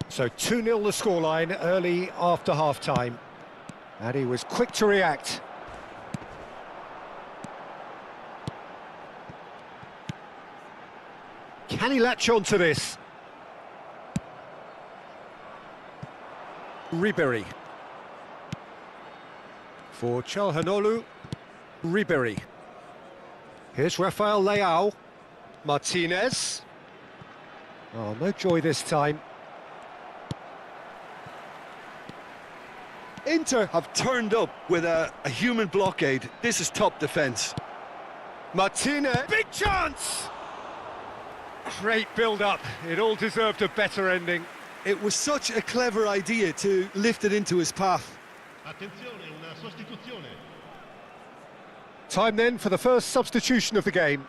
So 2-0 the scoreline early after half-time. And he was quick to react. Can he latch on to this? Ribery. For Çalhanoğlu. Ribery. Here's Rafael Leao. Martinez. Oh, no joy this time. Inter have turned up with a human blockade. This is top defence. Martinez. Big chance! Great build-up. It all deserved a better ending. It was such a clever idea to lift it into his path. Attenzione, una sostituzione. Time then for the first substitution of the game.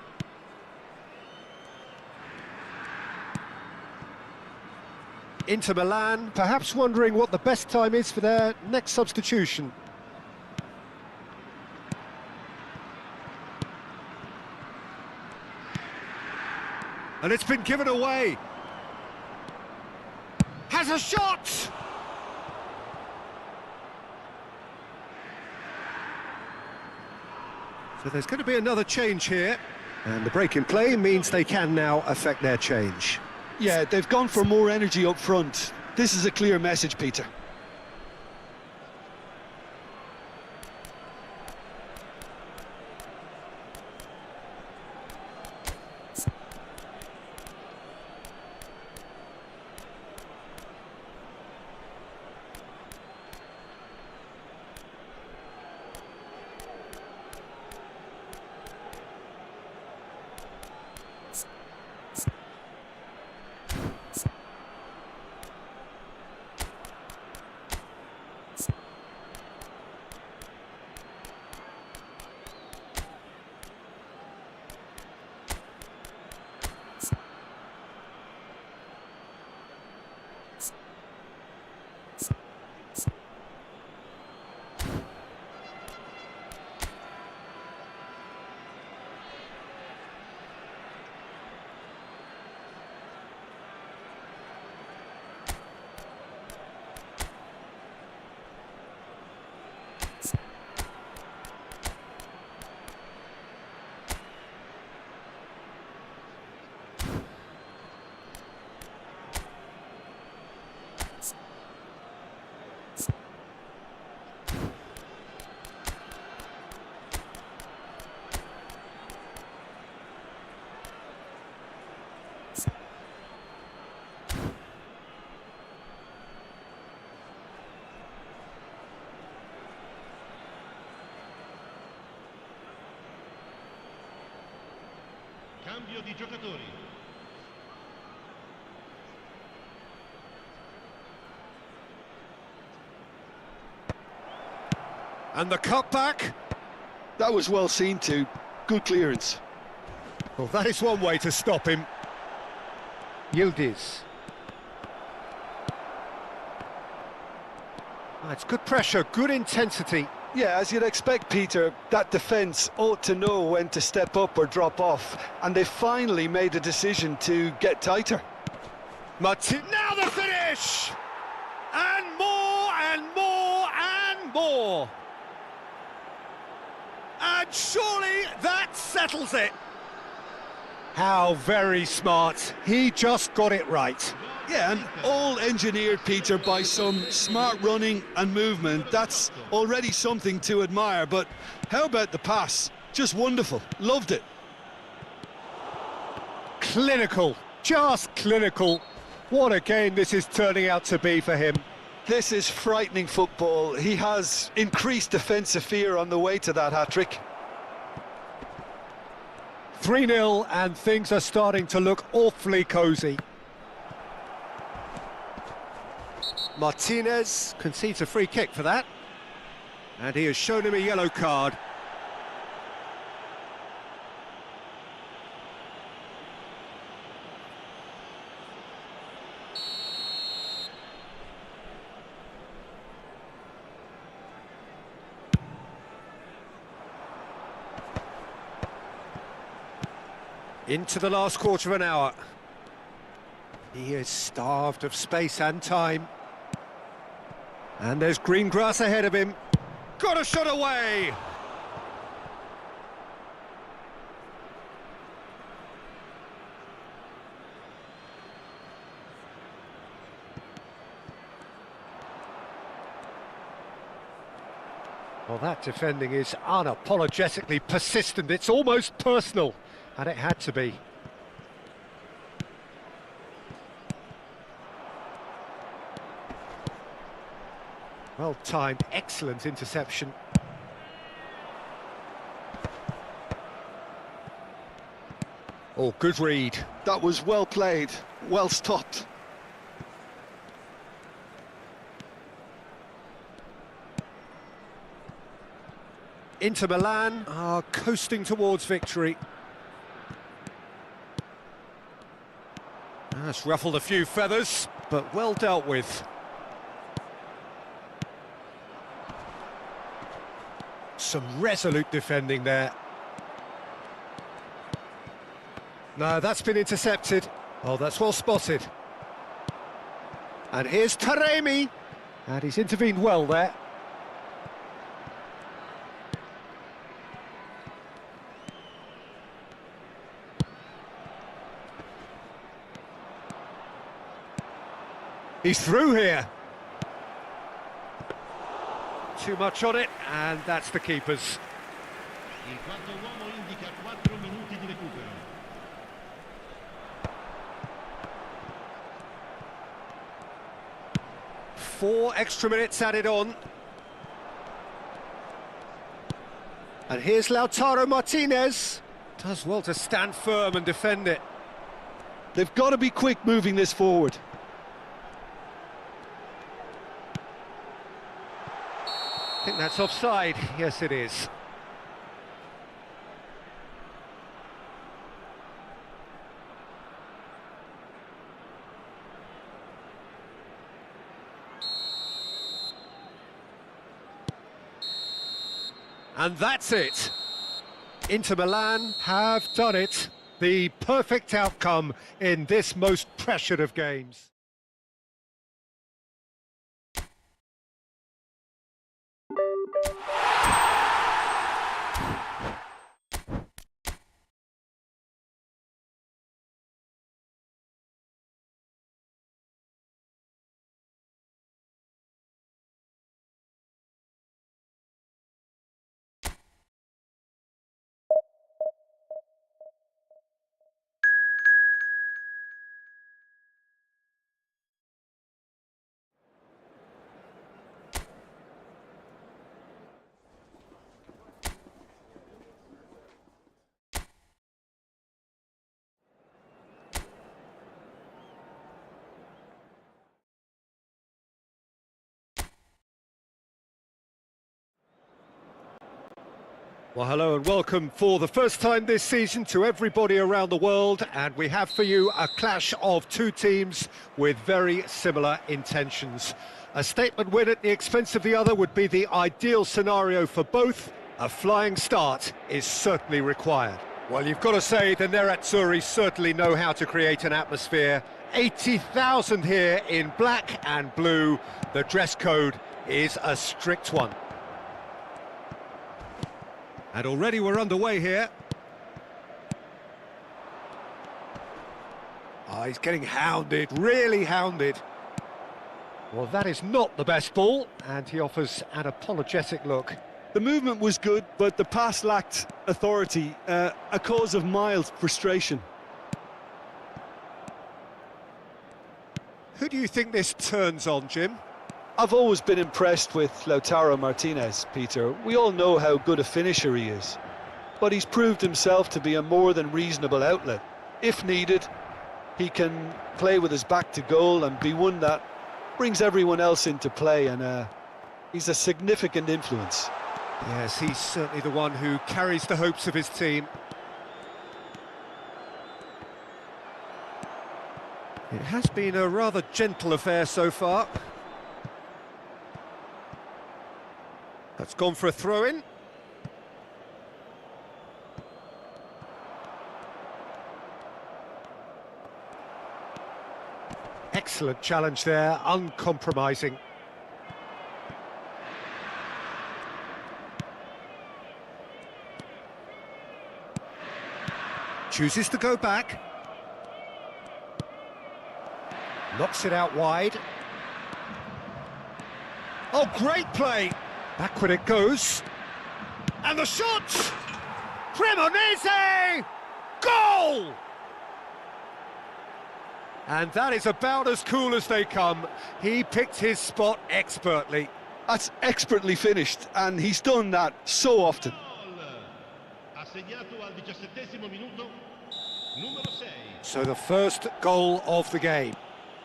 Inter Milan, perhaps wondering what the best time is for their next substitution. And it's been given away. Has a shot! So there's going to be another change here. And the break in play means they can now affect their change. Yeah, they've gone for more energy up front. This is a clear message, Peter. Cambio di giocatori. And the cutback. That was well seen too. Good clearance. Well, that is one way to stop him. Yildiz. Oh, it's good pressure, good intensity. Yeah, as you'd expect, Peter, that defence ought to know when to step up or drop off, and they finally made a decision to get tighter. Martin, now the finish! And more, and more, and more! And surely that settles it! How very smart. He just got it right. Yeah, and all engineered, Peter, by some smart running and movement. That's already something to admire, but how about the pass? Just wonderful. Loved it. Clinical, just clinical. What a game this is turning out to be for him. This is frightening football. He has increased defensive fear on the way to that hat-trick. 3-0 and things are starting to look awfully cosy. Martinez concedes a free kick for that. And he has shown him a yellow card. Into the last quarter of an hour. He is starved of space and time. And there's green grass ahead of him. Got a shot away! Well, that defending is unapologetically persistent. It's almost personal, and it had to be. Well-timed, excellent interception. Oh, good read. That was well played, well stopped. Inter Milan are coasting towards victory. That's ruffled a few feathers, but well dealt with. Some resolute defending there. No, that's been intercepted. Oh, that's well spotted. And here's Taremi. And he's intervened well there. He's through here. Too much on it, and that's the keeper's. Il quarto uomo indica 4 minuti di recupero. Four extra minutes added on. And here's Lautaro Martinez. Does well to stand firm and defend it. They've got to be quick moving this forward. I think that's offside. Yes, it is. And that's it. Inter Milan have done it. The perfect outcome in this most pressured of games. Well, hello and welcome for the first time this season to everybody around the world, and we have for you a clash of two teams with very similar intentions. A statement win at the expense of the other would be the ideal scenario for both. A flying start is certainly required. Well, you've got to say the Nerazzurri certainly know how to create an atmosphere. 80,000 here in black and blue. The dress code is a strict one. And already we're underway here. Oh, he's getting hounded, really hounded. Well, that is not the best ball, and he offers an apologetic look. The movement was good, but the pass lacked authority, a cause of mild frustration. Who do you think this turns on, Jim? I've always been impressed with Lautaro Martinez, Peter. We all know how good a finisher he is, but he's proved himself to be a more than reasonable outlet. If needed, he can play with his back to goal and be one that brings everyone else into play, and he's a significant influence. Yes, he's certainly the one who carries the hopes of his team. It has been a rather gentle affair so far. That's gone for a throw-in. Excellent challenge there, uncompromising. Chooses to go back. Knocks it out wide. Oh, great play! Backward it goes. And the shot! Cremonese! Goal! And that is about as cool as they come. He picked his spot expertly. That's expertly finished, and he's done that so often. Assegnato al 17° minuto, numero 6. So the first goal of the game.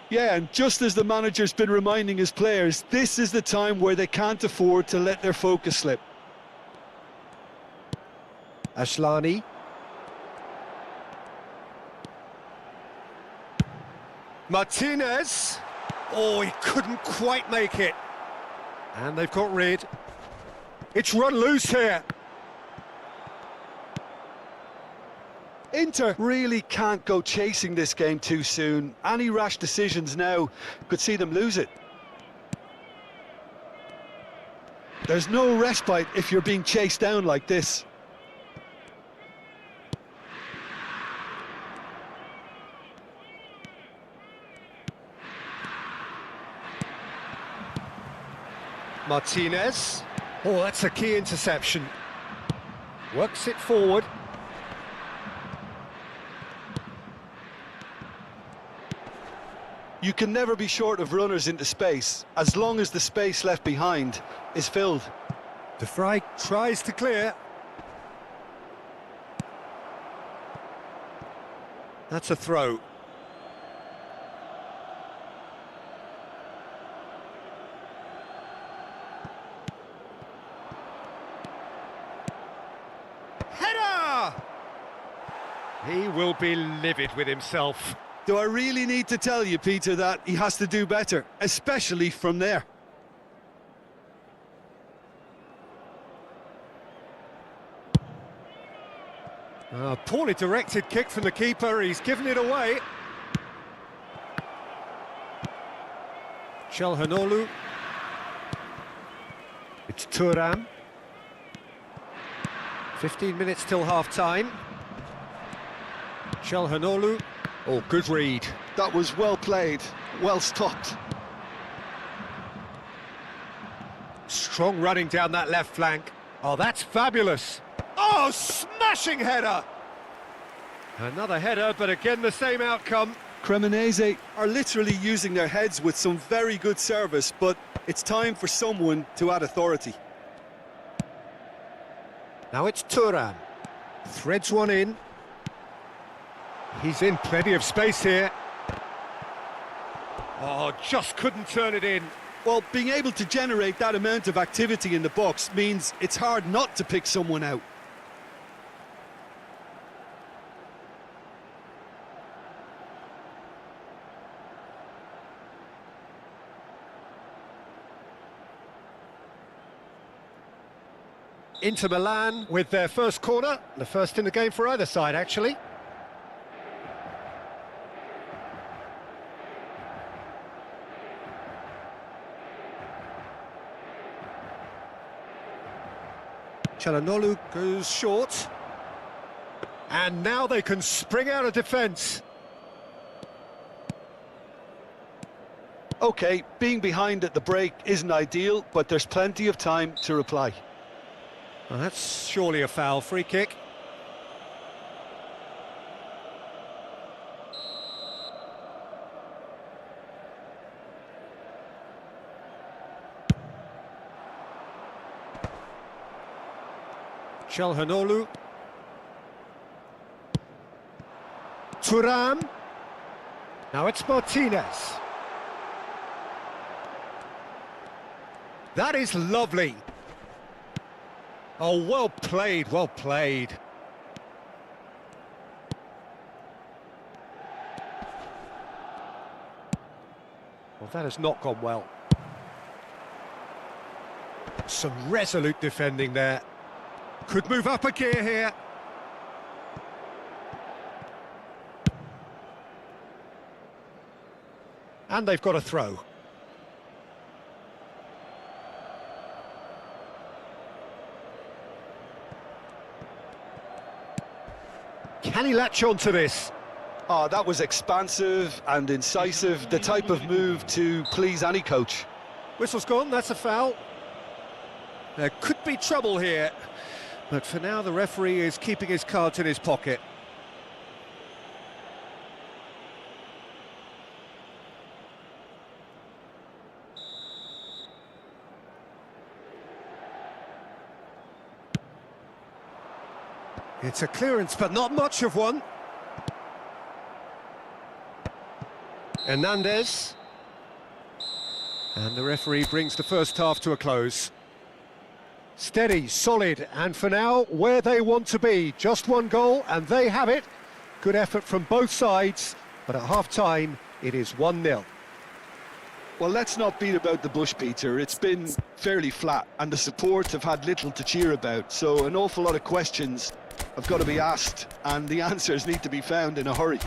Yeah, and just as the manager's been reminding his players, this is the time where they can't afford to let their focus slip. Ashlani. Martinez. Oh, he couldn't quite make it. And they've got rid. It's run loose here. Inter really can't go chasing this game too soon. Any rash decisions now could see them lose it. There's no respite if you're being chased down like this. Martinez. Oh, that's a key interception. Works it forward. You can never be short of runners into space, as long as the space left behind is filled. De Vrij tries to clear. That's a throw. Header! He will be livid with himself. Do I really need to tell you, Peter, that he has to do better, especially from there? Poorly directed kick from the keeper, he's given it away. Çalhanoğlu. It's Thuram. 15 minutes till half-time. Çalhanoğlu. Oh, good read. That was well played, well stopped. Strong running down that left flank. Oh, that's fabulous. Oh, smashing header! Another header, but again the same outcome. Cremonese are literally using their heads with some very good service, but it's time for someone to add authority. Now it's Thuram. Threads one in. He's in plenty of space here. Oh, just couldn't turn it in. Well, being able to generate that amount of activity in the box means it's hard not to pick someone out. Inter Milan with their first corner, the first in the game for either side, actually. Çalhanoğlu goes short. And now they can spring out of defence. OK, being behind at the break isn't ideal, but there's plenty of time to reply. Well, that's surely a foul. Free kick. Çalhanoğlu. Thuram. Now it's Martinez. That is lovely. Oh, well played, well played. Well, that has not gone well. Some resolute defending there. Could move up a gear here. And they've got a throw. Can he latch on to this? Oh, that was expansive and incisive, the type of move to please any coach. Whistle's gone, that's a foul. There could be trouble here, but for now the referee is keeping his cards in his pocket. It's a clearance, but not much of one. Hernandez. And the referee brings the first half to a close. Steady, solid, and for now, where they want to be. Just one goal, and they have it. Good effort from both sides, but at half-time, it is 1-0. Well, let's not beat about the bush, Peter. It's been fairly flat, and the support have had little to cheer about, so an awful lot of questions have got to be asked, and the answers need to be found in a hurry.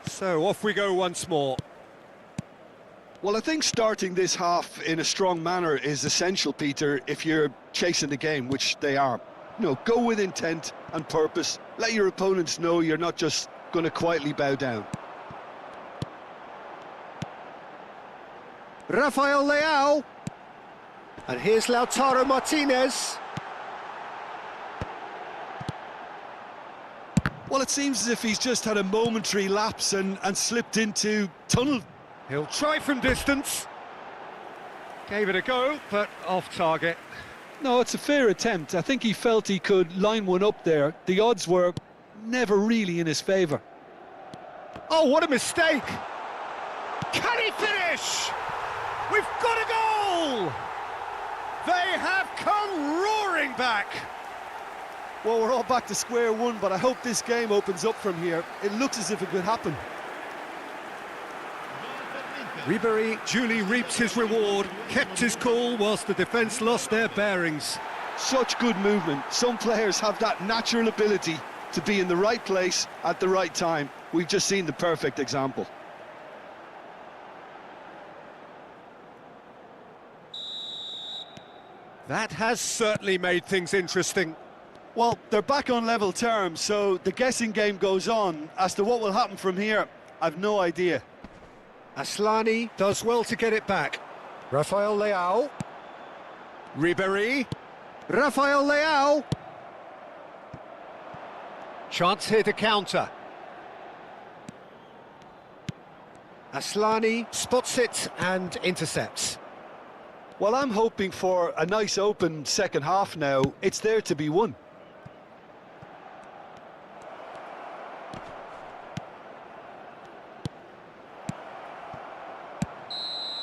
So off we go once more. Well, I think starting this half in a strong manner is essential, Peter, if you're chasing the game, which they are. You know, go with intent and purpose. Let your opponents know you're not just going to quietly bow down. Rafael Leao. And here's Lautaro Martinez. Well, it seems as if he's just had a momentary lapse and slipped into tunnel. He'll try from distance. Gave it a go, but off target. No, it's a fair attempt. I think he felt he could line one up there. The odds were never really in his favour. Oh, what a mistake! Can he finish? We've got a goal! They have come roaring back! Well, we're all back to square one, but I hope this game opens up from here. It looks as if it could happen. Ribery duly reaps his reward, kept his cool whilst the defence lost their bearings. Such good movement. Some players have that natural ability to be in the right place at the right time. We've just seen the perfect example. That has certainly made things interesting. Well, they're back on level terms, so the guessing game goes on. As to what will happen from here, I've no idea. Aslani does well to get it back. Rafael Leao. Ribery. Rafael Leao. Chance here to counter. Aslani spots it and intercepts. Well, I'm hoping for a nice open second half now. It's there to be won.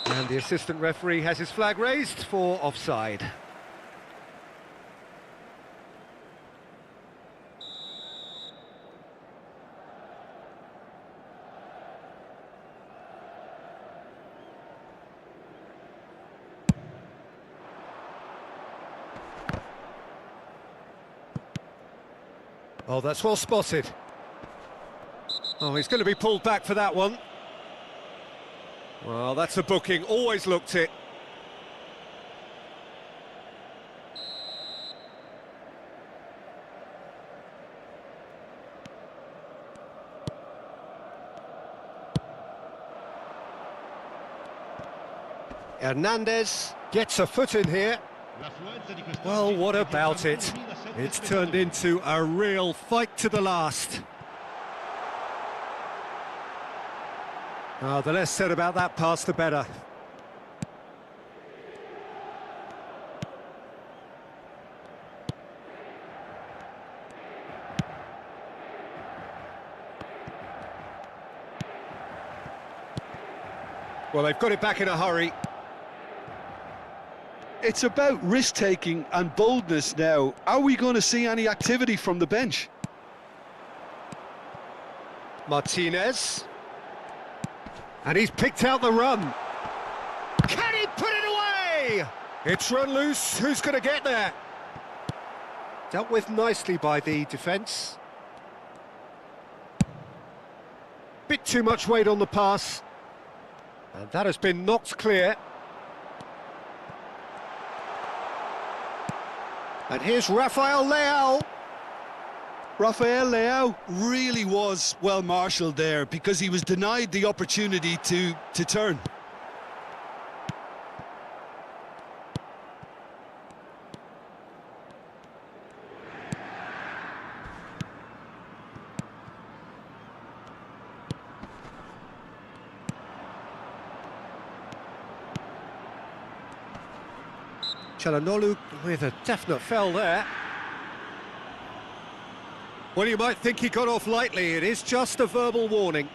And the assistant referee has his flag raised for offside. Oh, that's well spotted. Oh, he's going to be pulled back for that one. Well, that's a booking, always looked it. Hernandez gets a foot in here. Well, what about it? It's turned into a real fight to the last. The less said about that pass, the better. Well, they've got it back in a hurry. It's about risk-taking and boldness now. Are we going to see any activity from the bench? Martinez. And he's picked out the run. Can he put it away? It's run loose. Who's going to get there? Dealt with nicely by the defence. Bit too much weight on the pass. And that has been knocked clear. And here's Rafael Leao. Rafael Leao really was well marshalled there because he was denied the opportunity to turn. Çalhanoğlu with a definite foul there. Well, you might think he got off lightly. It is just a verbal warning.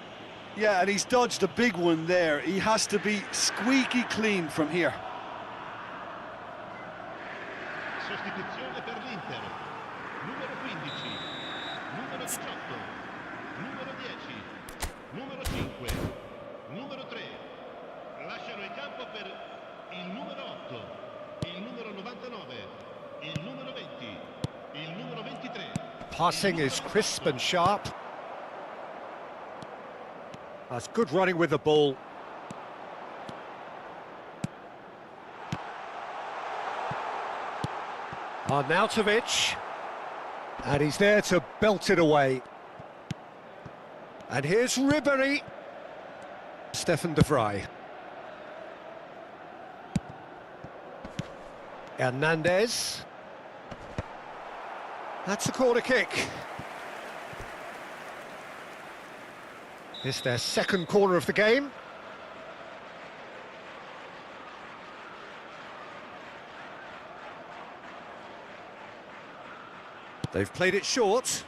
Yeah, and he's dodged a big one there. He has to be squeaky clean from here. Sostituzione per l'Inter. Numero 15, numero 18, numero 10, numero 5, numero 3. Lasciano il campo per il numero 8, il numero 99, il numero 20, il numero 23. Passing is crisp and sharp. That's good running with the ball. Arnautovic. And he's there to belt it away. And here's Ribéry. Stefan de Vrij. Hernandez. That's a corner kick. It's their second corner of the game. They've played it short.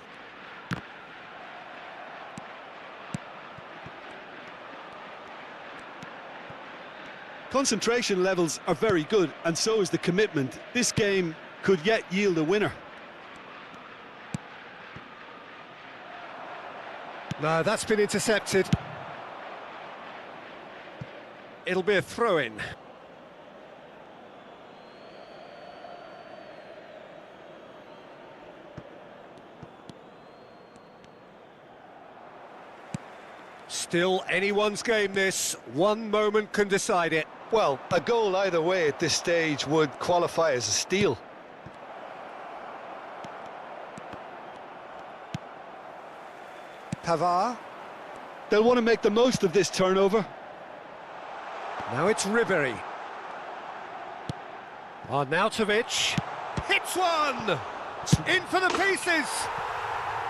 Concentration levels are very good, and so is the commitment. This game could yet yield a winner. No, that's been intercepted. It'll be a throw-in. Still anyone's game, this. One moment can decide it. Well, a goal either way at this stage would qualify as a steal. Pavard. They'll want to make the most of this turnover. Now it's Ribéry. Arnautovic. Hits one! In for the pieces!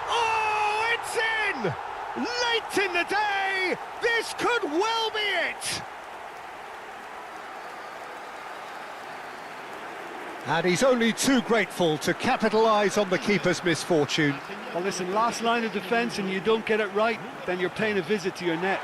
Oh, it's in! Late in the day! This could well be it! And he's only too grateful to capitalise on the keeper's misfortune. Well, listen, last line of defence and you don't get it right, then you're paying a visit to your net.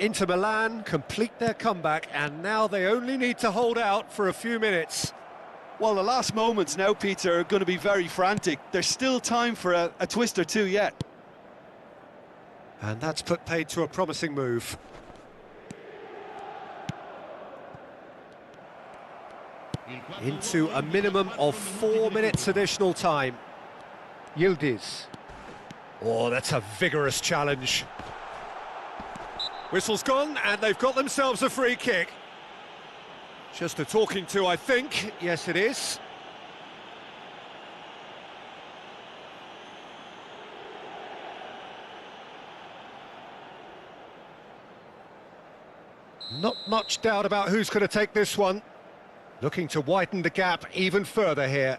Inter Milan complete their comeback, and now they only need to hold out for a few minutes. Well, the last moments now, Peter, are going to be very frantic. There's still time for a twist or two yet. And that's put paid to a promising move. Into a minimum of 4 minutes additional time. Yildiz. Oh, that's a vigorous challenge. Whistle's gone, and they've got themselves a free kick. Just a talking to, I think. Yes, it is. Not much doubt about who's going to take this one. Looking to widen the gap even further here.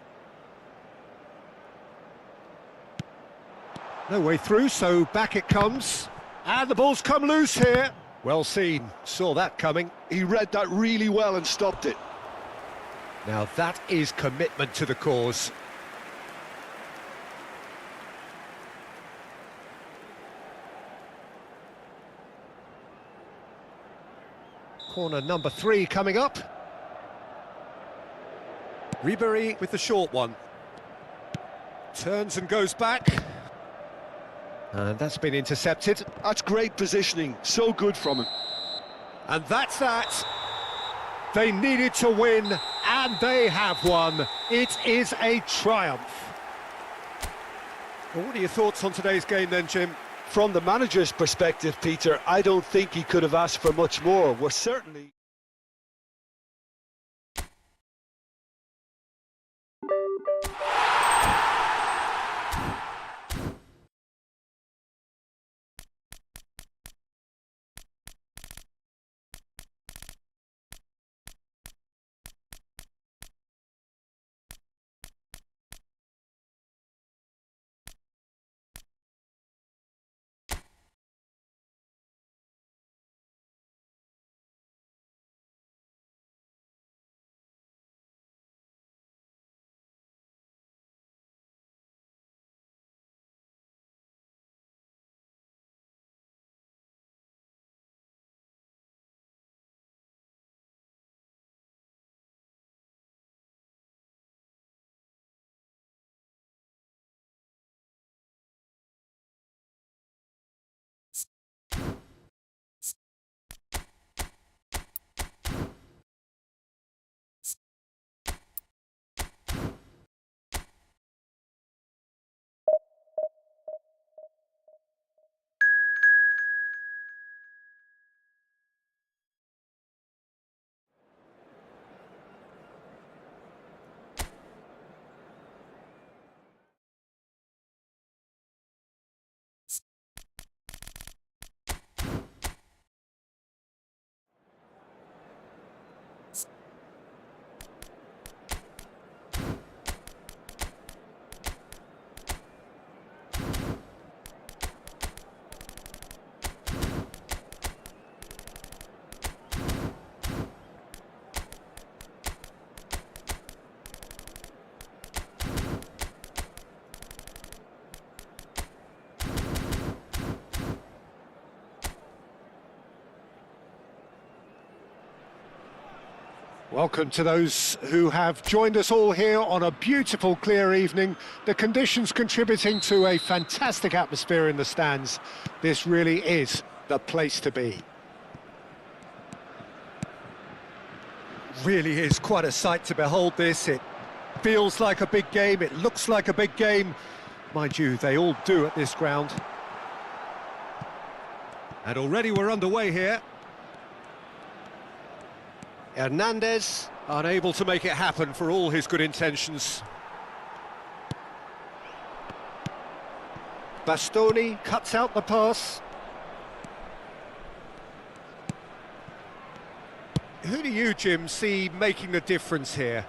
No way through, so back it comes. And the ball's come loose here. Well seen, saw that coming. He read that really well and stopped it. Now that is commitment to the cause. Corner number 3 coming up. Ribery with the short one. Turns and goes back. And that's been intercepted. That's great positioning, so good from him. And that's that. They needed to win, and they have won. It is a triumph. Well, what are your thoughts on today's game then, Jim? From the manager's perspective, Peter, I don't think he could have asked for much more. We're certainly... Welcome to those who have joined us all here on a beautiful, clear evening. The conditions contributing to a fantastic atmosphere in the stands. This really is the place to be. Really is quite a sight to behold this. It feels like a big game, it looks like a big game. Mind you, they all do at this ground. And already we're underway here. Hernandez, unable to make it happen for all his good intentions. Bastoni cuts out the pass. Who do you, Jim, see making the difference here?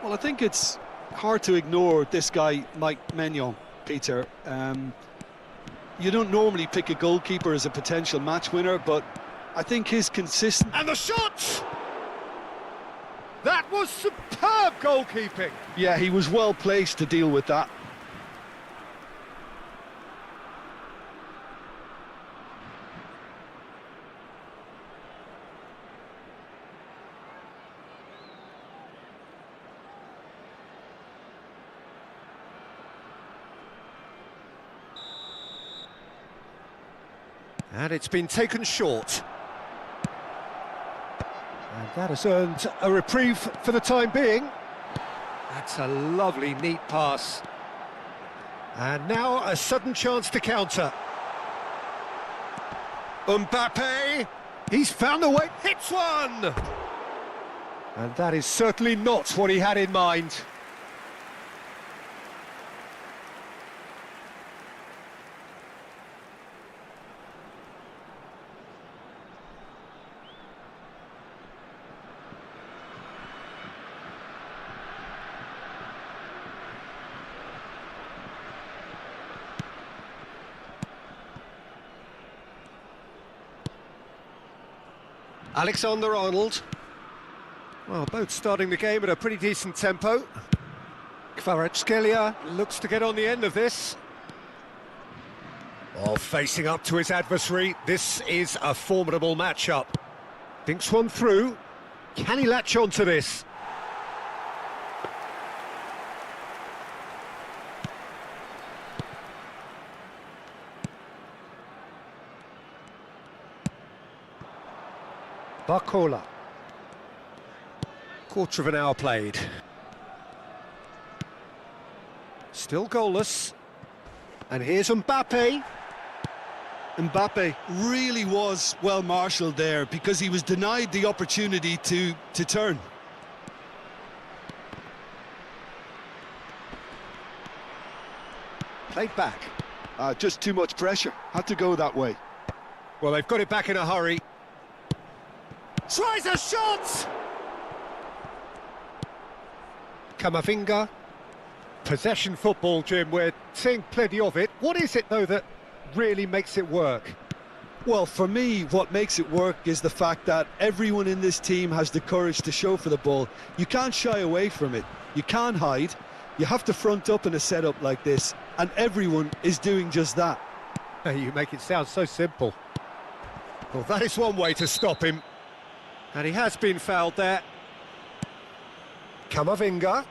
Well, I think it's hard to ignore this guy, Mike Maignan, Peter. You don't normally pick a goalkeeper as a potential match winner, but I think his consistent... And the shot! That was superb goalkeeping. Yeah, he was well placed to deal with that. And it's been taken short. And that has earned a reprieve for the time being. That's a lovely, neat pass. And now a sudden chance to counter. Mbappe, he's found a way, hits one! And that is certainly not what he had in mind. Alexander-Arnold. Well, both starting the game at a pretty decent tempo. Kvaratskhelia looks to get on the end of this. Oh, facing up to his adversary, this is a formidable matchup. Thinks one through. Can he latch on to this? Barcola. Quarter of an hour played. Still goalless. And here's Mbappe. Mbappe really was well marshalled there because he was denied the opportunity to turn. Played back. Just too much pressure. Had to go that way. Well, they've got it back in a hurry. Tries a shot! Camavinga. Possession football, Jim, we're seeing plenty of it. What is it, though, that really makes it work? Well, for me, what makes it work is the fact that everyone in this team has the courage to show for the ball. You can't shy away from it. You can't hide. You have to front up in a setup like this, and everyone is doing just that. You make it sound so simple. Well, that is one way to stop him. And he has been fouled there. Camavinga.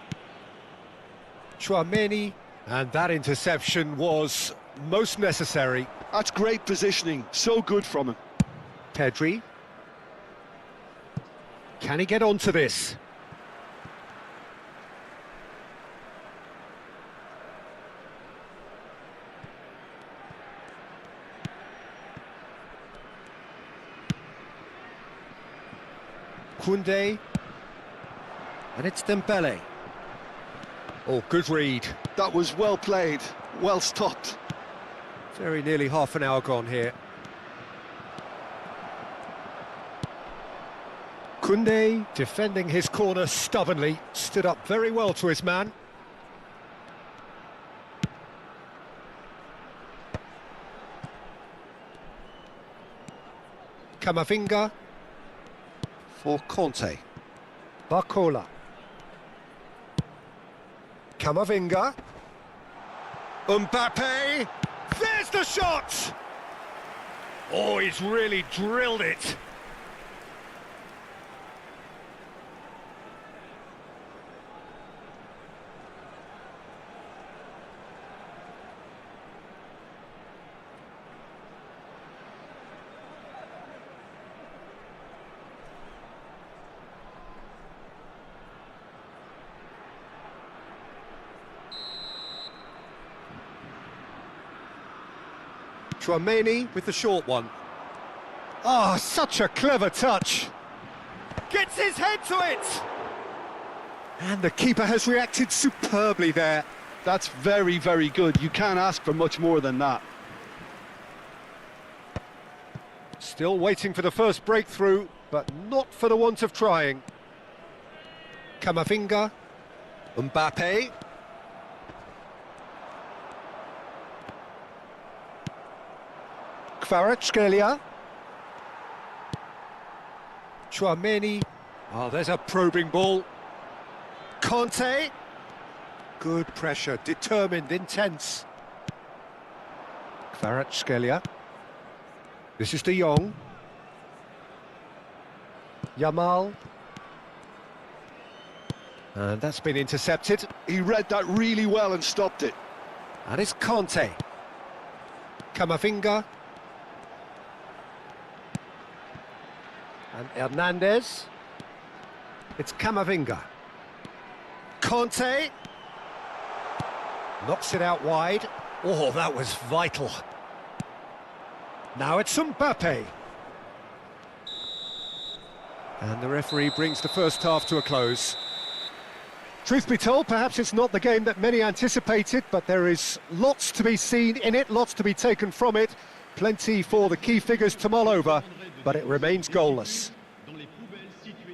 Tchouaméni. And that interception was most necessary. That's great positioning. So good from him. Pedri. Can he get onto this? Koundé, and it's Dembele. Oh, good read. That was well played, well stopped. Very nearly half an hour gone here. Koundé, defending his corner stubbornly, stood up very well to his man. Camavinga. For Conte. Barcola. Camavinga. Mbappe. There's the shot! Oh, he's really drilled it. Tchouaméni with the short one. Oh, such a clever touch. Gets his head to it! And the keeper has reacted superbly there. That's very, very good. You can't ask for much more than that. Still waiting for the first breakthrough, but not for the want of trying. Camavinga. Mbappe. Kvaratskhelia. Tchouaméni. Oh, there's a probing ball. Conte. Good pressure, determined, intense. Kvaratskhelia. This is De Jong. Yamal. And that's been intercepted. He read that really well and stopped it. And it's Conte. Camavinga. And Hernandez. It's Camavinga. Conte. Knocks it out wide. Oh, that was vital. Now it's Mbappe. And the referee brings the first half to a close. Truth be told, perhaps it's not the game that many anticipated, but there is lots to be seen in it, lots to be taken from it. Plenty for the key figures to mull over, but it remains goalless.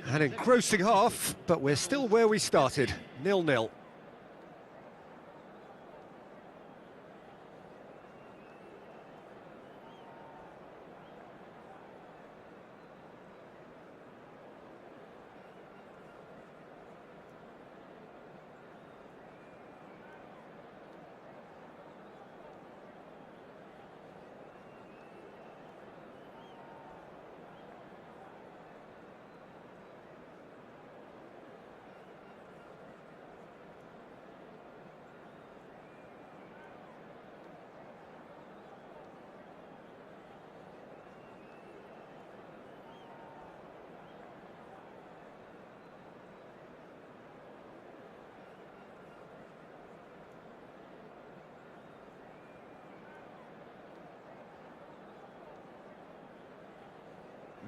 An engrossing half, but we're still where we started, 0-0.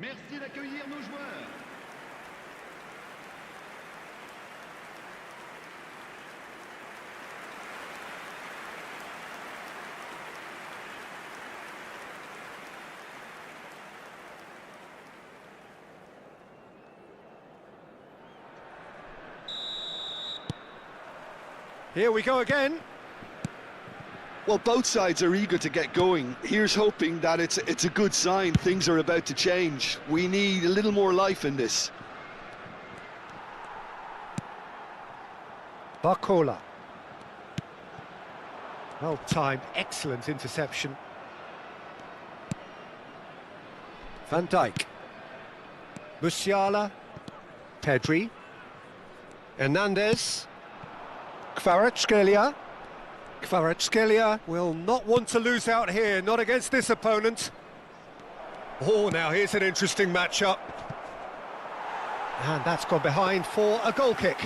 Merci d'accueillir nos joueurs. Here we go again. Well, both sides are eager to get going. Here's hoping that it's a good sign. Things are about to change. We need a little more life in this. Barcola. Well timed, excellent interception. Van Dijk. Musiala. Pedri. Hernandez. Kvaratskhelia. Kvaratskhelia will not want to lose out here, not against this opponent. Oh, now here's an interesting matchup. And that's gone behind for a goal kick.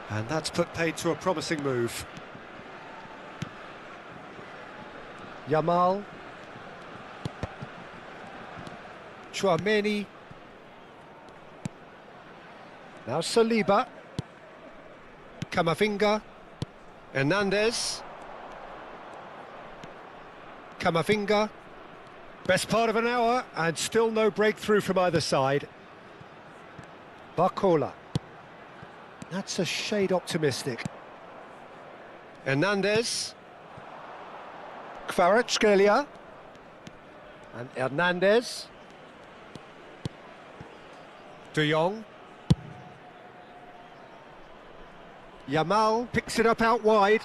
And that's put paid to a promising move. Yamal. Chouameni. Now Saliba. Camavinga. Hernandez. Camavinga. Best part of an hour and still no breakthrough from either side. Barcola. That's a shade optimistic. Hernandez. Kvaratskhelia. And Hernandez. De Jong. Yamal picks it up out wide.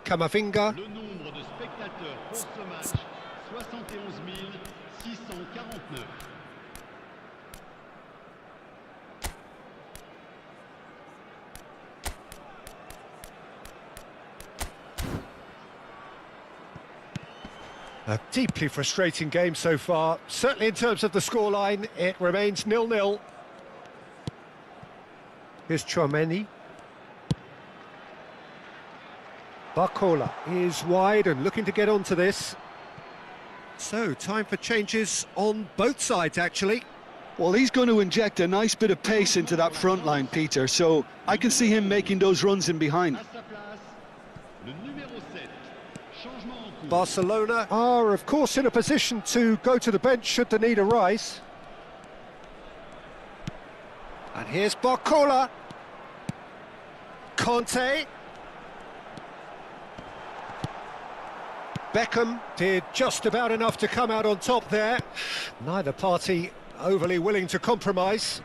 Camavinga. Le nombre de spectateurs pour ce match, 71 649. A deeply frustrating game so far. Certainly in terms of the scoreline, it remains 0-0. Here's Chouameni. Barcola is wide and looking to get onto this. So, time for changes on both sides, actually. Well, he's going to inject a nice bit of pace into that front line, Peter, so I can see him making those runs in behind. À sa place, le numéro 7. Changement en cours. Barcelona are, of course, in a position to go to the bench should the need arise. And here's Barcola. Conte. Beckham did just about enough to come out on top there. Neither party overly willing to compromise.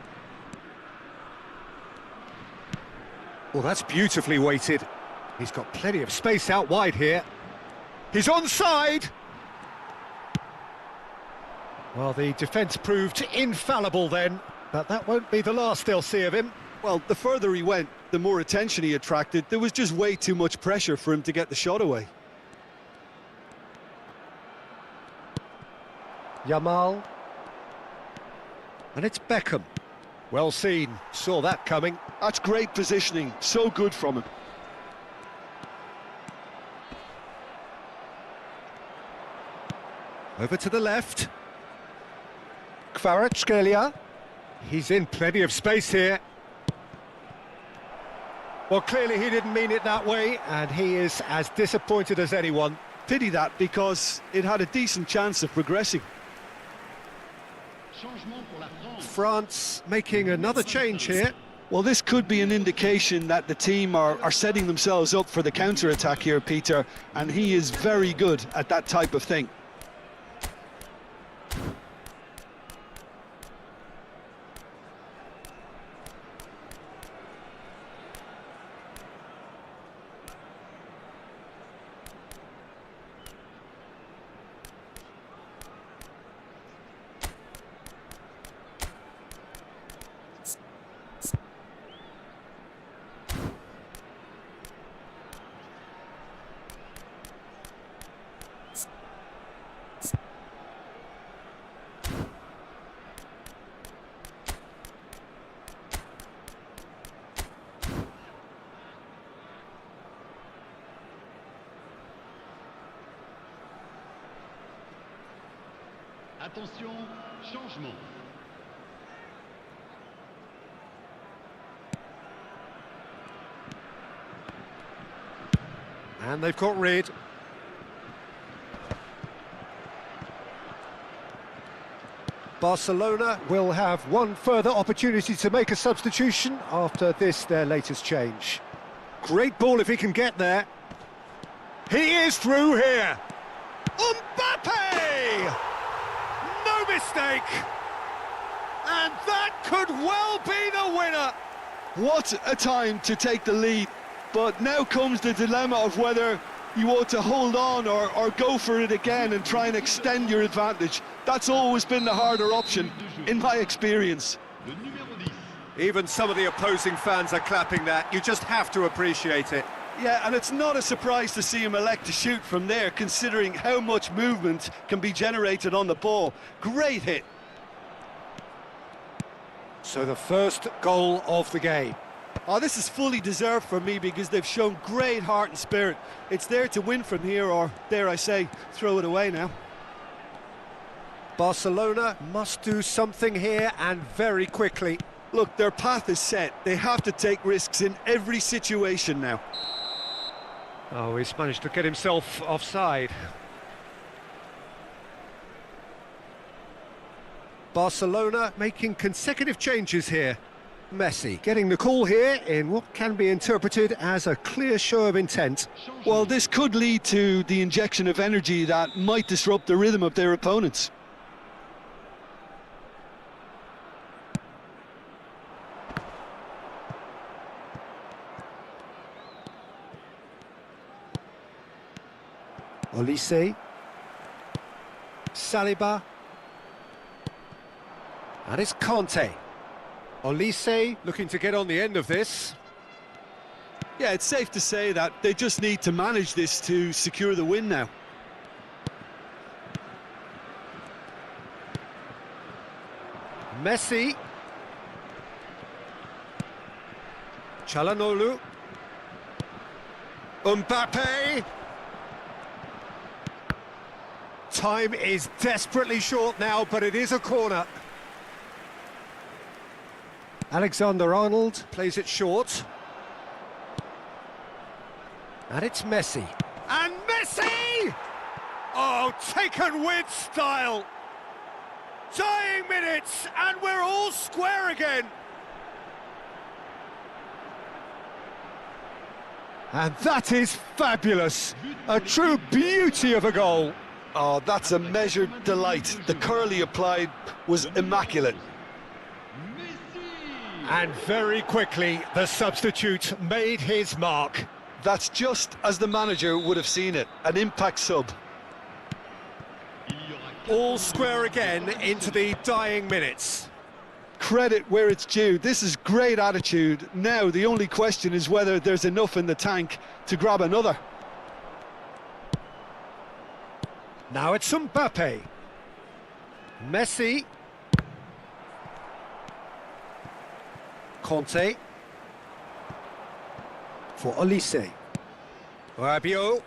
Well, that's beautifully weighted. He's got plenty of space out wide here. He's onside! Well, the defence proved infallible then, but that won't be the last they'll see of him. Well, the further he went, the more attention he attracted. There was just way too much pressure for him to get the shot away. Yamal. And it's Beckham. Well seen, saw that coming. That's great positioning, so good from him. Over to the left. Kvaratskhelia. He's in plenty of space here. Well, clearly he didn't mean it that way, and he is as disappointed as anyone. Pity that, because it had a decent chance of progressing. Changement pour la France. France making another change here. Well, this could be an indication that the team are setting themselves up for the counter-attack here, Peter, and he is very good at that type of thing. Attention, changement. And they've got rid. Barcelona will have one further opportunity to make a substitution after this, their latest change. Great ball if he can get there. He is through here. Mbappe! No mistake! And that could well be the winner! What a time to take the lead. But now comes the dilemma of whether you ought to hold on or go for it again and try and extend your advantage. That's always been the harder option, in my experience. Le numéro 10. Even some of the opposing fans are clapping that. You just have to appreciate it. Yeah, and it's not a surprise to see him elect to shoot from there, considering how much movement can be generated on the ball. Great hit. So the first goal of the game. Oh, this is fully deserved for me because they've shown great heart and spirit. It's there to win from here, or, dare I say, throw it away now. Barcelona must do something here, and very quickly. Look, their path is set. They have to take risks in every situation now. Oh, he's managed to get himself offside. Barcelona making consecutive changes here. Messi getting the call here in what can be interpreted as a clear show of intent. Well, this could lead to the injection of energy that might disrupt the rhythm of their opponents. Olise, Saliba, and it's Conte. Olise looking to get on the end of this. Yeah, it's safe to say that they just need to manage this to secure the win now. Messi. Çalhanoğlu. Mbappe. Time is desperately short now, but it is a corner. Alexander-Arnold plays it short. And it's Messi. And Messi! Oh, taken with style! Dying minutes, and we're all square again! And that is fabulous! A true beauty of a goal! Oh, that's a measured delight. The curl he applied was immaculate. And very quickly, the substitute made his mark. That's just as the manager would have seen it, an impact sub. All square again into the dying minutes. Credit where it's due. This is great attitude. Now, the only question is whether there's enough in the tank to grab another. Now it's Mbappe. Messi. Conte. For Olise. Rabiot.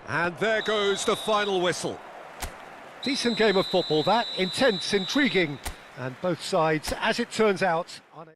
And there goes the final whistle. Decent game of football that, intense, intriguing, and both sides, as it turns out, on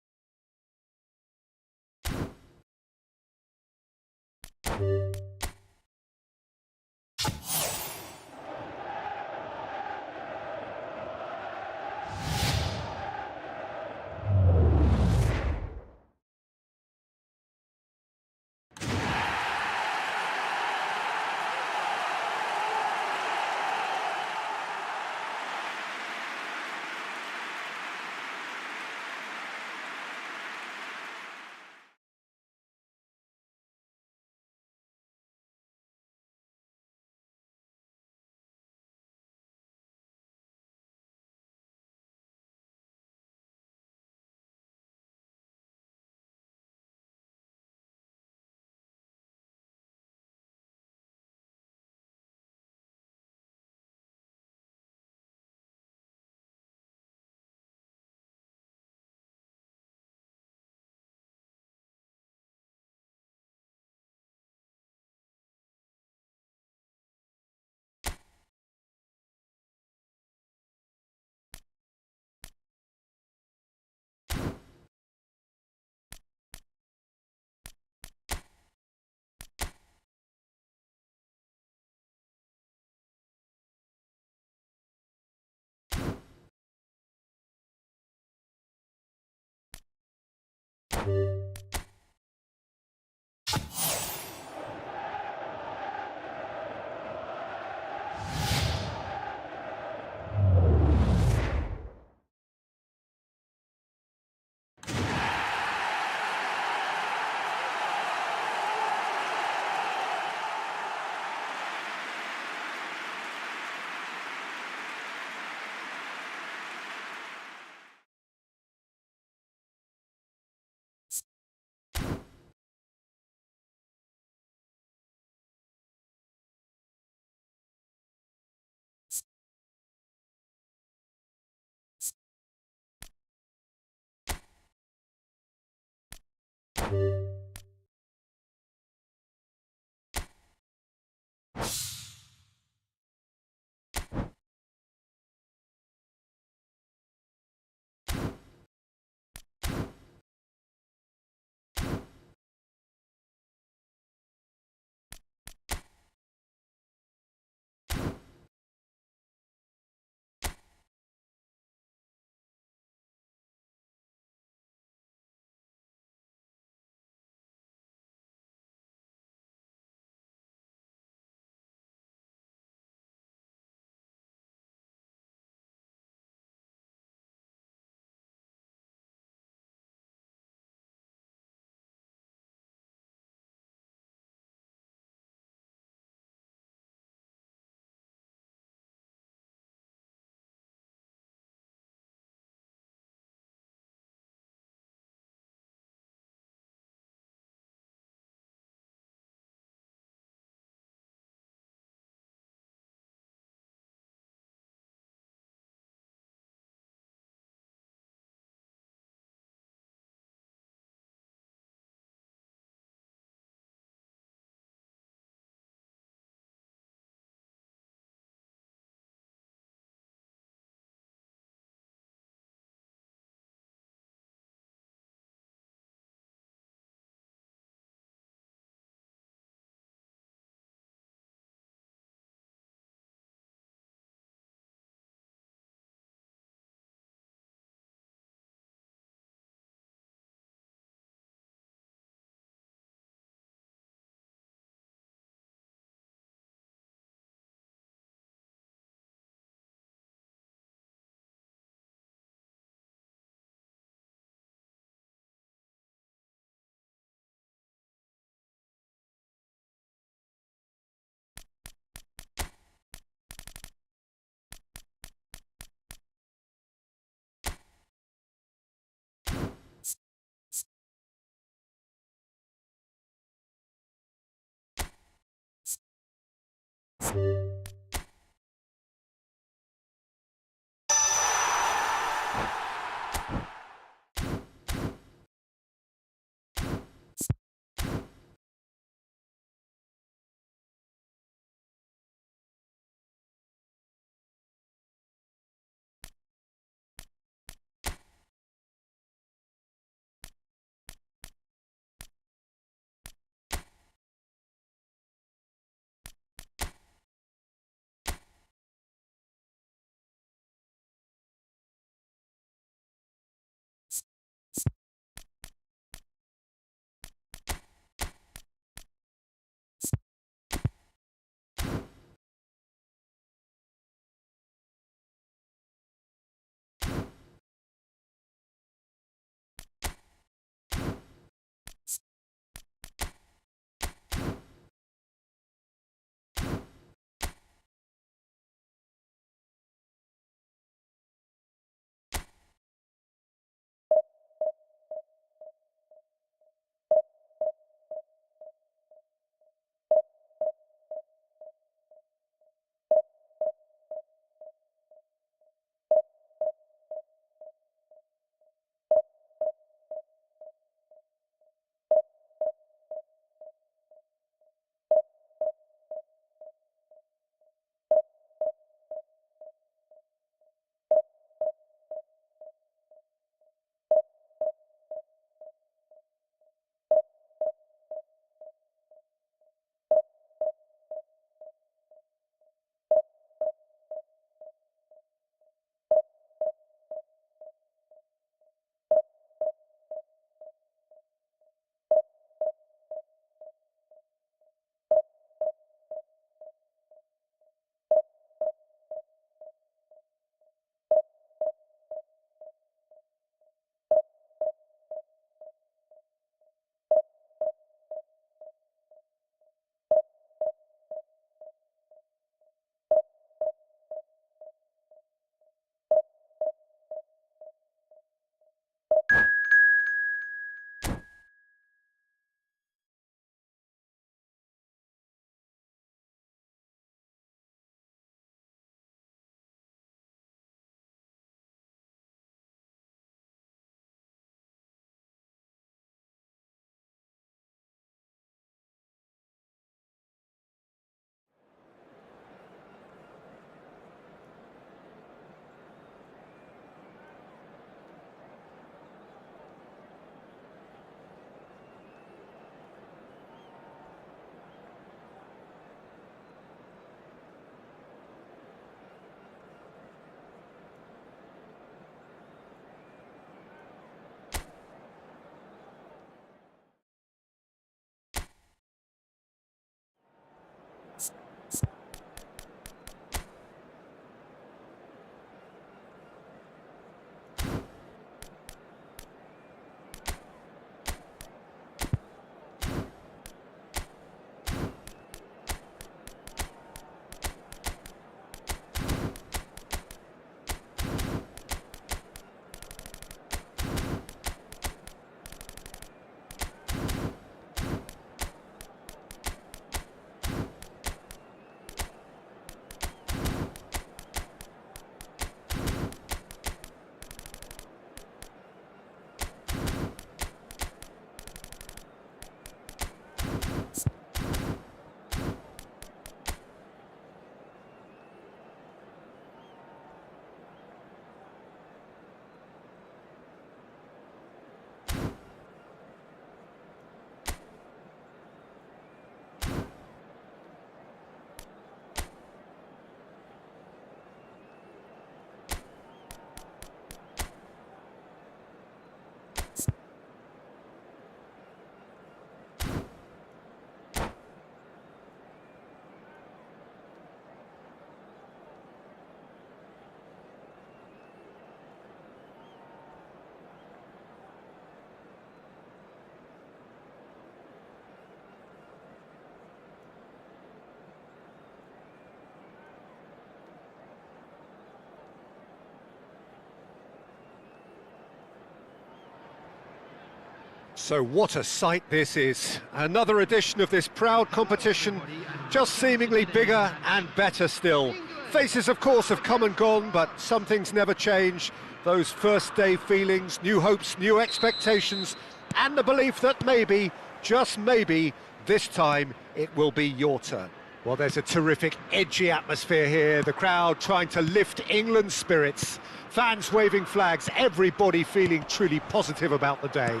So what a sight this is. Another edition of this proud competition, just seemingly bigger and better still. Faces, of course, have come and gone, but some things never change. Those first day feelings, new hopes, new expectations, and the belief that maybe, just maybe, this time it will be your turn. Well, there's a terrific, edgy atmosphere here. The crowd trying to lift England's spirits. Fans waving flags, everybody feeling truly positive about the day.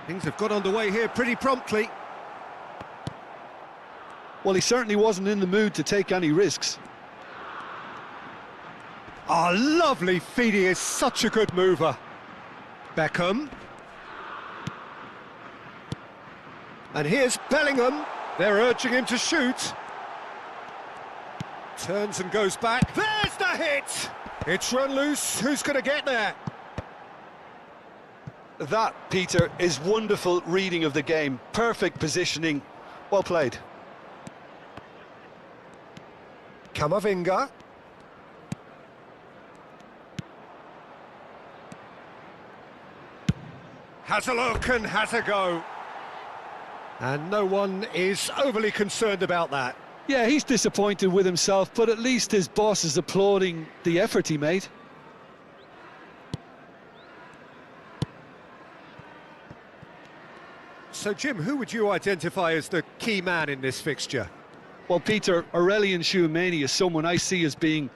Things have got underway here pretty promptly. Well, he certainly wasn't in the mood to take any risks. Oh, lovely feed, he is such a good mover. Beckham. And here's Bellingham. They're urging him to shoot. Turns and goes back. There's the hit! It's run loose. Who's going to get there? That, Peter, is wonderful reading of the game. Perfect positioning. Well played. Camavinga. Has a look and has a go. And no one is overly concerned about that. Yeah, he's disappointed with himself, but at least his boss is applauding the effort he made. So, Jim, who would you identify as the key man in this fixture? Well, Peter, Aurelian Tchouameni is someone I see as being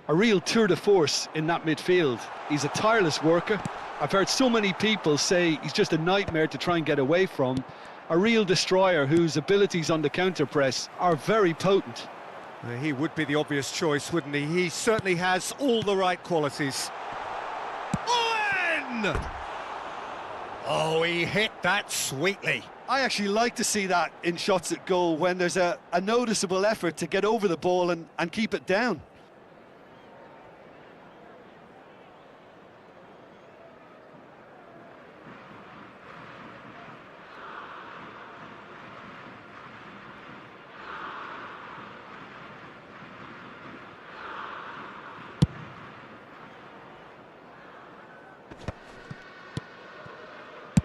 a real tour de force in that midfield. He's a tireless worker. I've heard so many people say he's just a nightmare to try and get away from. A real destroyer whose abilities on the counter-press are very potent. He would be the obvious choice, wouldn't he? He certainly has all the right qualities. Owen! Oh, he hit that sweetly. I actually like to see that in shots at goal when there's a noticeable effort to get over the ball and keep it down.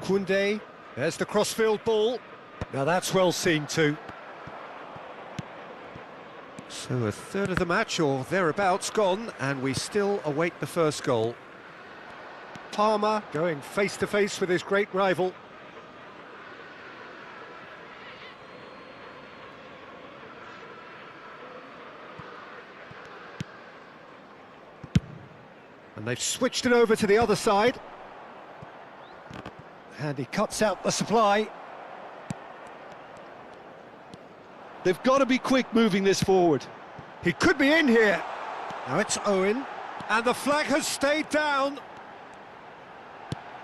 Koundé, there's the crossfield ball. Now that's well seen too. So a third of the match or thereabouts gone, and we still await the first goal. Palmer going face to face with his great rival. And they've switched it over to the other side. And he cuts out the supply. They've got to be quick moving this forward. He could be in here. Now it's Owen. And the flag has stayed down.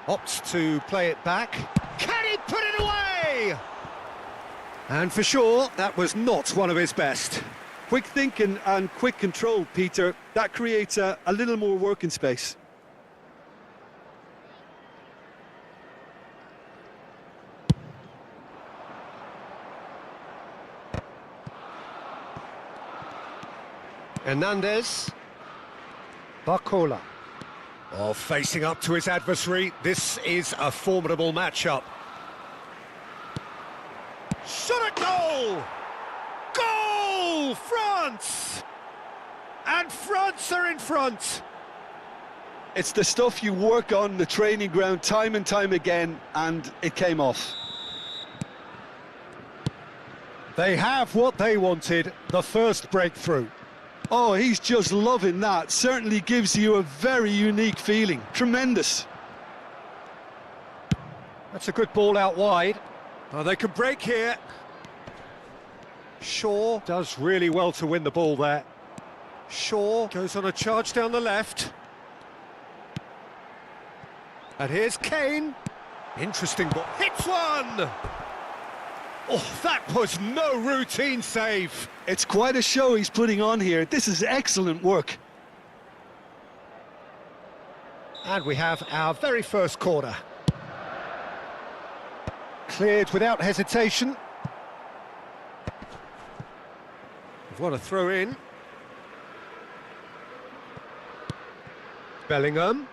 Opts to play it back. Can he put it away? And for sure, that was not one of his best. Quick thinking and quick control, Peter. That creates a little more working space. Hernandez. Barcola. Oh, facing up to his adversary. This is a formidable matchup. Shot at goal! Goal! France! And France are in front. It's the stuff you work on the training ground time and time again, and it came off. They have what they wanted, the first breakthrough. Oh, he's just loving that. Certainly gives you a very unique feeling. Tremendous. That's a good ball out wide. Oh, they can break here. Shaw does really well to win the ball there. Shaw goes on a charge down the left. And here's Kane. Interesting ball. Hits one! Oh, that was no routine save. It's quite a show he's putting on here. This is excellent work. And we have our very first corner. Cleared without hesitation. What a throw in. Bellingham.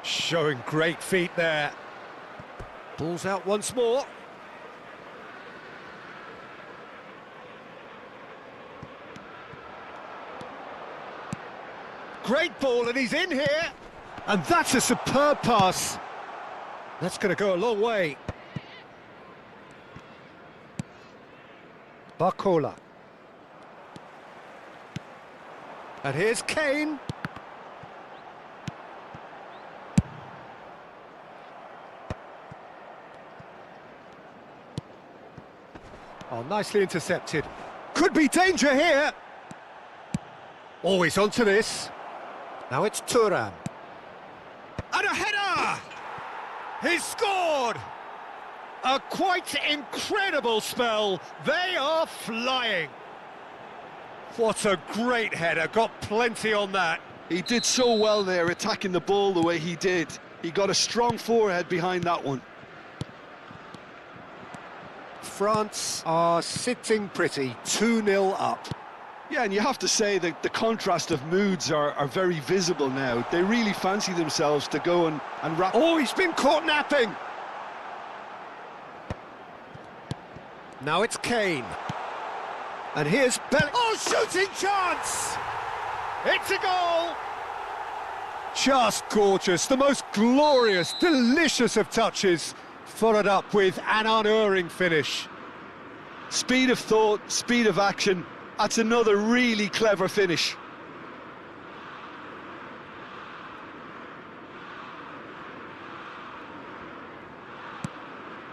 Showing great feet there. Ball's out once more. Great ball, and he's in here. And that's a superb pass. That's going to go a long way. Barcola. And here's Kane. Oh, nicely intercepted. Could be danger here. Always onto this. Now it's Thuram. And a header! He's scored! A quite incredible spell. They are flying. What a great header. Got plenty on that. He did so well there, attacking the ball the way he did. He got a strong forehead behind that one. France are sitting pretty, 2-0 up. Yeah, and you have to say that the contrast of moods are very visible now. They really fancy themselves to go and wrap... Oh, he's been caught napping! Now it's Kane. And here's Oh, shooting chance! It's a goal! Just gorgeous, the most glorious, delicious of touches, followed up with an unerring finish. Speed of thought, speed of action. That's another really clever finish.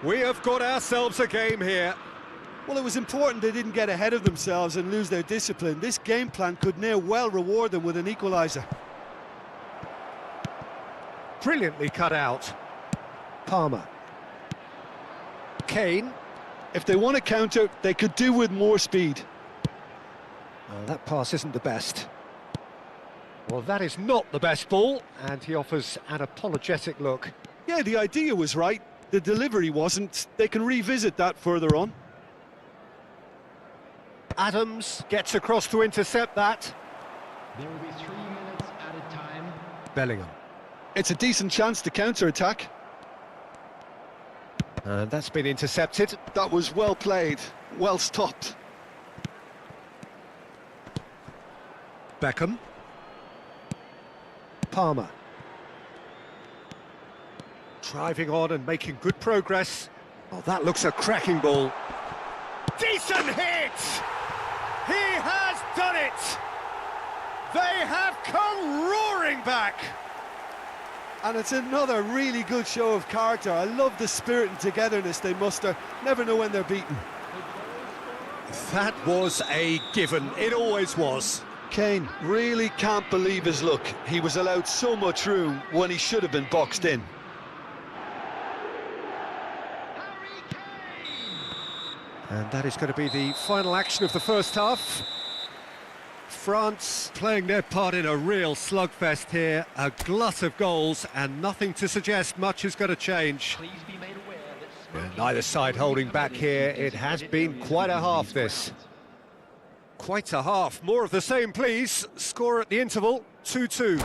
We have got ourselves a game here. Well, it was important they didn't get ahead of themselves and lose their discipline. This game plan could near well reward them with an equaliser. Brilliantly cut out. Palmer. Kane. If they want to counter, they could do with more speed. Oh, that pass isn't the best. Well, that is not the best ball, and he offers an apologetic look. Yeah, the idea was right. The delivery wasn't. They can revisit that further on. Adams gets across to intercept that. There will be 3 minutes added time. Bellingham. It's a decent chance to counter-attack. And that's been intercepted. That was well played, well stopped. Beckham. Palmer. Driving on and making good progress. Oh, that looks a cracking ball. Decent hit! He has done it! They have come roaring back! And it's another really good show of character. I love the spirit and togetherness they muster. Never know when they're beaten. That was a given. It always was. Kane really can't believe his luck. He was allowed so much room when he should have been boxed in. And that is going to be the final action of the first half. France playing their part in a real slugfest here. A glut of goals and nothing to suggest much is going to change. Please be made aware that And neither side holding back here. It has been quite a half, this. Quite a half. More of the same, please. Score at the interval, 2-2.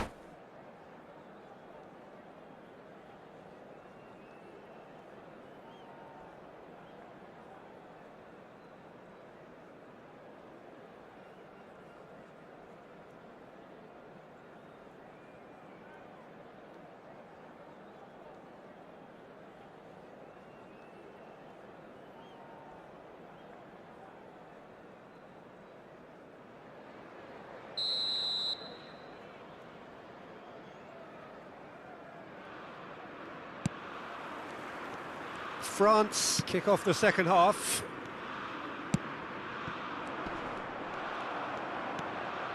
France kick off the second half.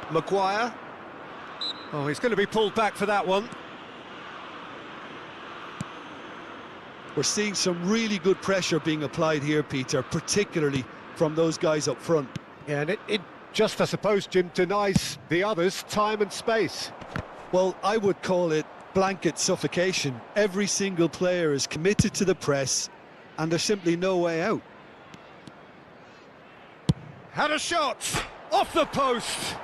Maguire. Oh, he's going to be pulled back for that one. We're seeing some really good pressure being applied here, Peter, particularly from those guys up front. Yeah, and it just, I suppose, Jim, denies the others time and space. Well, I would call it blanket suffocation. Every single player is committed to the press, and there's simply no way out. Had a shot! Off the post!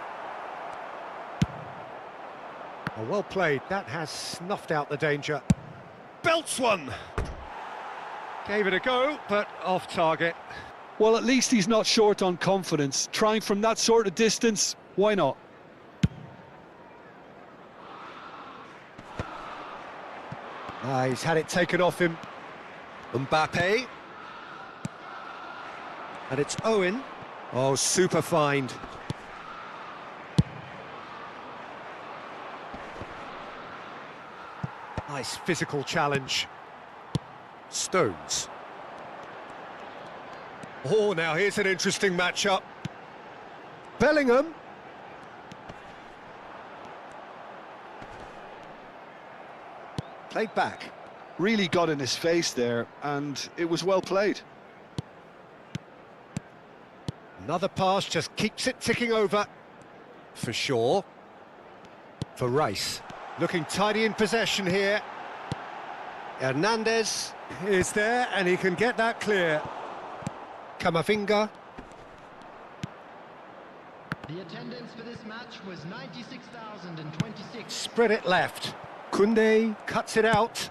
Oh, well played. That has snuffed out the danger. Belts one! Gave it a go, but off target. Well, at least he's not short on confidence. Trying from that sort of distance, why not? He's had it taken off him. Mbappe. And it's Owen. Oh, super find. Nice physical challenge. Stones. Oh, now here's an interesting matchup. Bellingham. Played back. Really got in his face there, and it was well played. Another pass just keeps it ticking over. For sure. For Rice. Looking tidy in possession here. Hernandez is there, and he can get that clear. Camavinga. The attendance for this match was 96,026. Spread it left. Koundé cuts it out.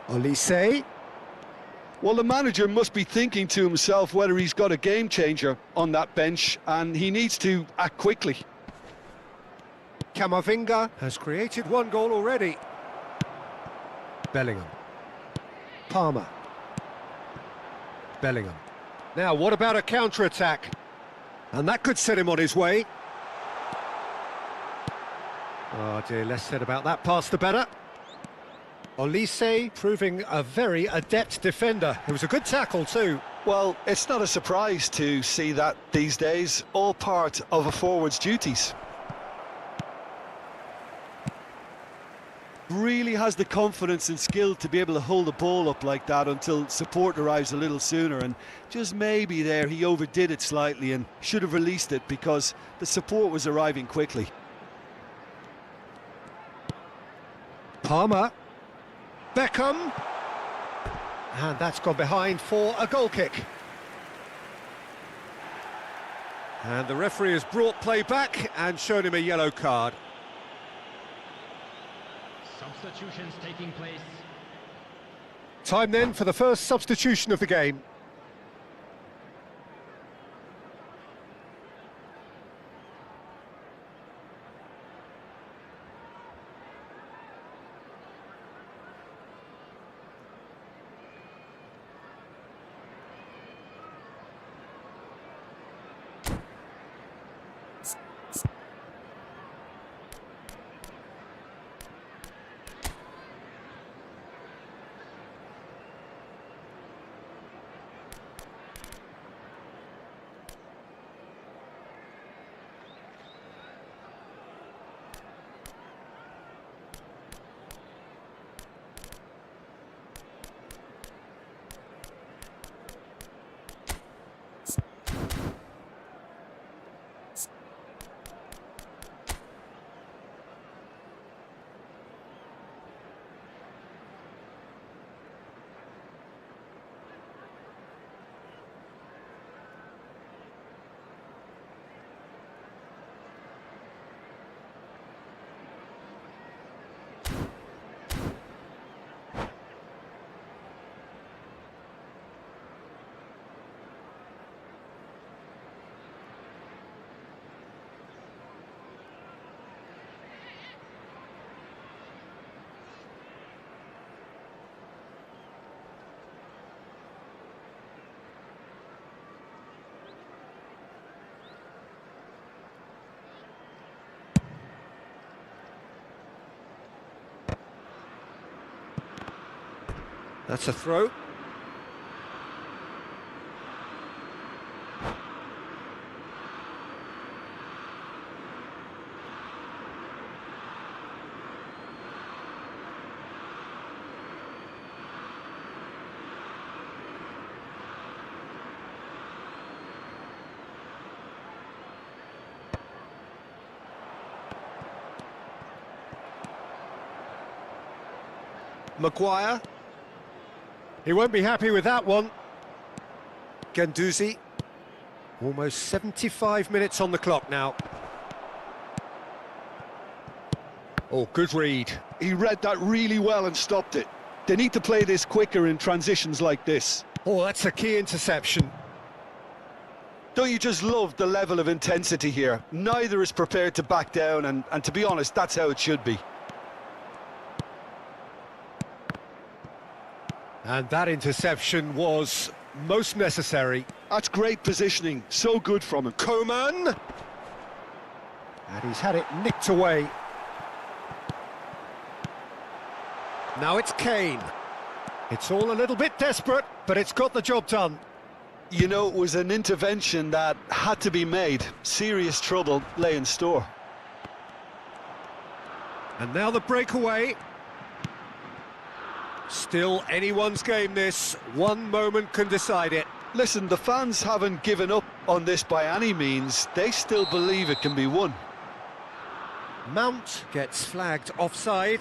Olise. Well, the manager must be thinking to himself whether he's got a game changer on that bench, and he needs to act quickly. Camavinga has created one goal already. Bellingham. Palmer. Bellingham. Now, what about a counter-attack? And that could set him on his way. Oh dear, less said about that pass the better. Olise proving a very adept defender. It was a good tackle too. Well, it's not a surprise to see that these days, all part of a forward's duties. Really has the confidence and skill to be able to hold the ball up like that until support arrives a little sooner, and just maybe there he overdid it slightly and should have released it because the support was arriving quickly. Palmer. Beckham. And that's gone behind for a goal kick. And the referee has brought play back and shown him a yellow card. Substitutions taking place. Time then for the first substitution of the game. That's a throw. Maguire. He won't be happy with that one. Guendouzi. Almost 75 minutes on the clock now. Oh, good read. He read that really well and stopped it. They need to play this quicker in transitions like this. Oh, that's a key interception. Don't you just love the level of intensity here? Neither is prepared to back down, and to be honest, that's how it should be. And that interception was most necessary. That's great positioning, so good from him. Coman! And he's had it nicked away. Now it's Kane. It's all a little bit desperate, but it's got the job done. You know, it was an intervention that had to be made. Serious trouble lay in store. And now the breakaway. Still anyone's game this. One moment can decide it. Listen, the fans haven't given up on this by any means. They still believe it can be won. Mount gets flagged offside.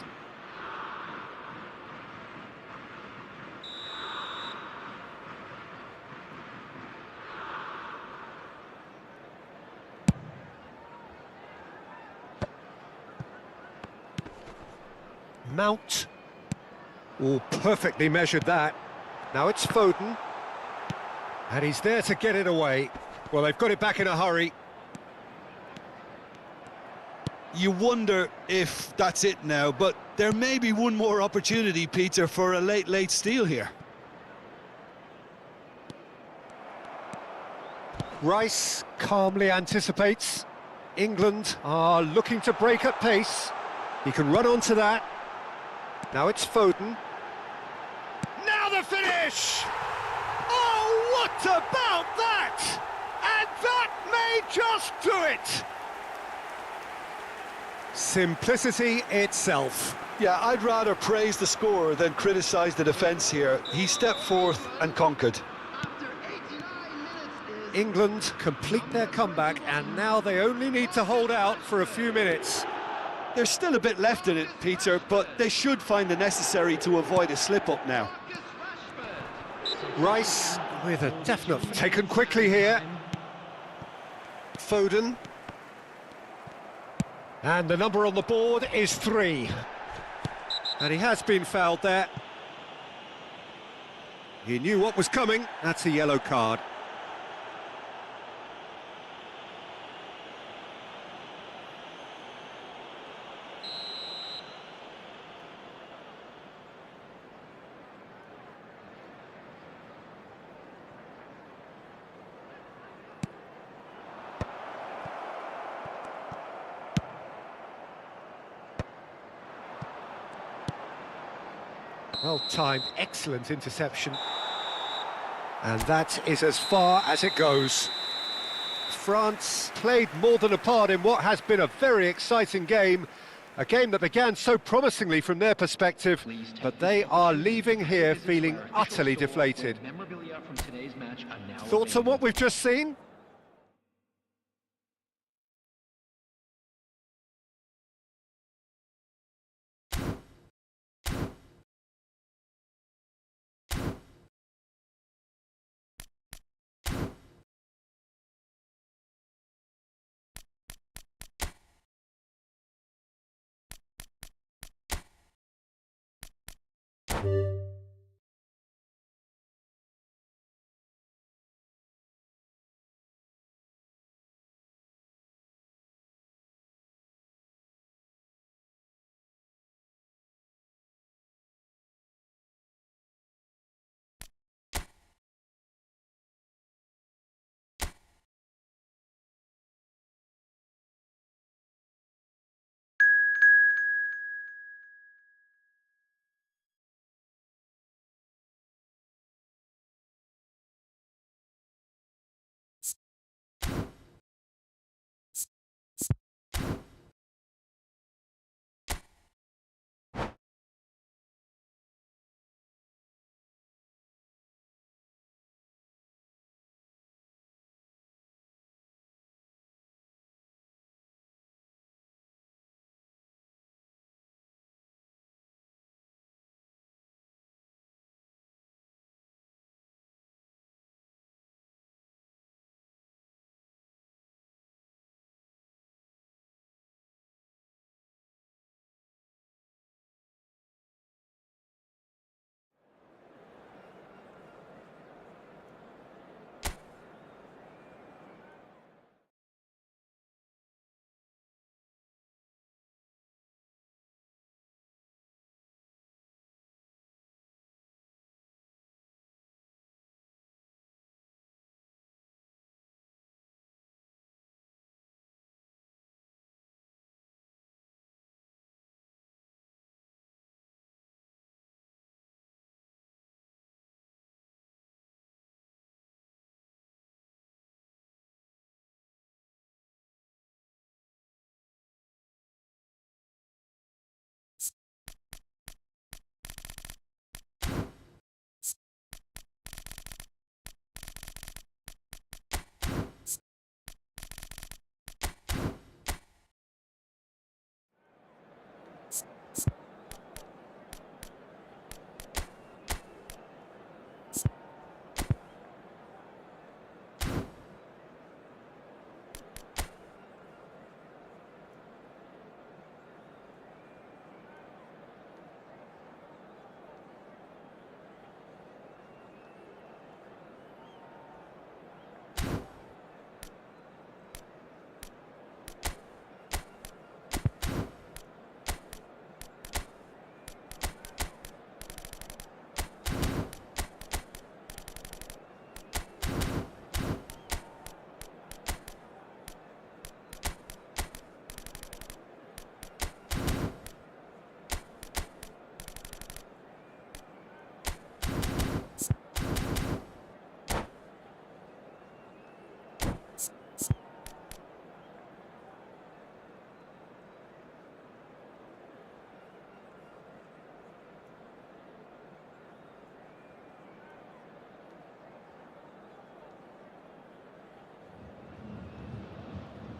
Mount. Oh, perfectly measured that. Now it's Foden. And he's there to get it away. Well, they've got it back in a hurry. You wonder if that's it now, but there may be one more opportunity, Peter, for a late steal here. Rice calmly anticipates. England are looking to break at pace. He can run onto that. Now it's Foden. Now the finish! Oh, what about that? And that may just do it! Simplicity itself. Yeah, I'd rather praise the scorer than criticise the defence here. He stepped forth and conquered. After 89 minutes is... England complete their comeback, and now they only need to hold out for a few minutes. There's still a bit left in it, Peter, but they should find the necessary to avoid a slip-up now. Rice with a definite taken quickly here. Foden. And the number on the board is 3. And he has been fouled there. He knew what was coming. That's a yellow card. Well timed, excellent interception. And that is as far as it goes. France played more than a part in what has been a very exciting game. A game that began so promisingly from their perspective, but they are leaving here feeling utterly deflated. Thoughts on what we've just seen?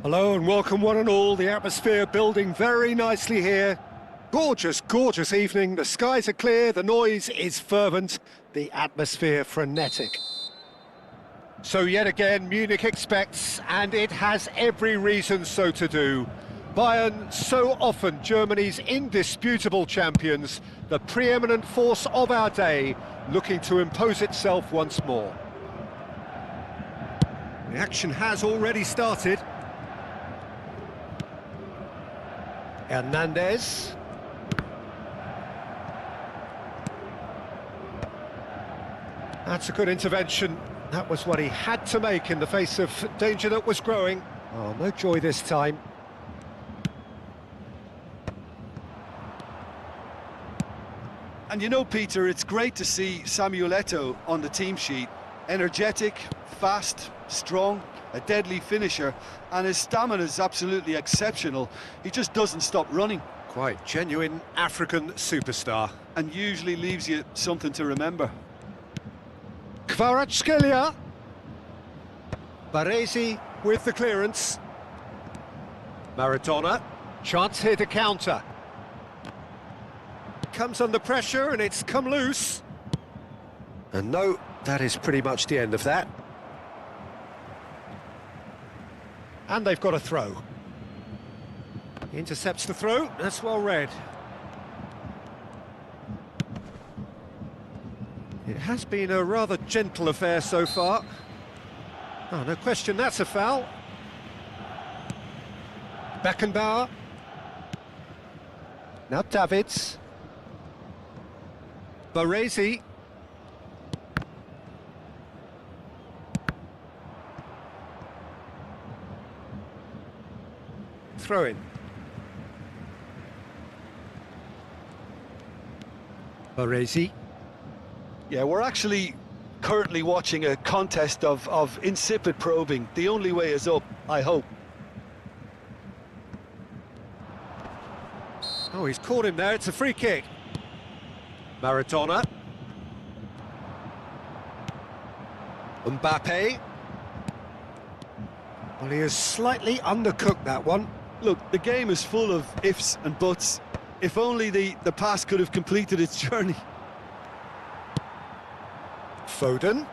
Hello and welcome one and all. The atmosphere building very nicely here. Gorgeous, gorgeous evening. The skies are clear, the noise is fervent, the atmosphere frenetic. So yet again, Munich expects, and it has every reason so to do. Bayern, so often Germany's indisputable champions, the preeminent force of our day, looking to impose itself once more. The action has already started. Hernandez. That's a good intervention. That was what he had to make in the face of danger that was growing. Oh, no joy this time. And you know, Peter, it's great to see Samuel Eto'o on the team sheet. Energetic, fast, strong, a deadly finisher, and his stamina is absolutely exceptional. He just doesn't stop running. Quite genuine African superstar. And usually leaves you something to remember. Kvaratskhelia. Baresi with the clearance. Maradona, chance here to counter. Comes under pressure and it's come loose. And no, that is pretty much the end of that. And they've got a throw. He intercepts the throw, that's well read. It has been a rather gentle affair so far. Oh, no question, that's a foul. Beckenbauer. Now Davids. Baresi. Throw in. Baresi. Yeah, we're actually currently watching a contest of insipid probing. The only way is up, I hope. Oh, he's caught him there, it's a free kick. Maradona. Mbappe. Well, he has slightly undercooked that one. Look, the game is full of ifs and buts. If only the pass could have completed its journey. Foden.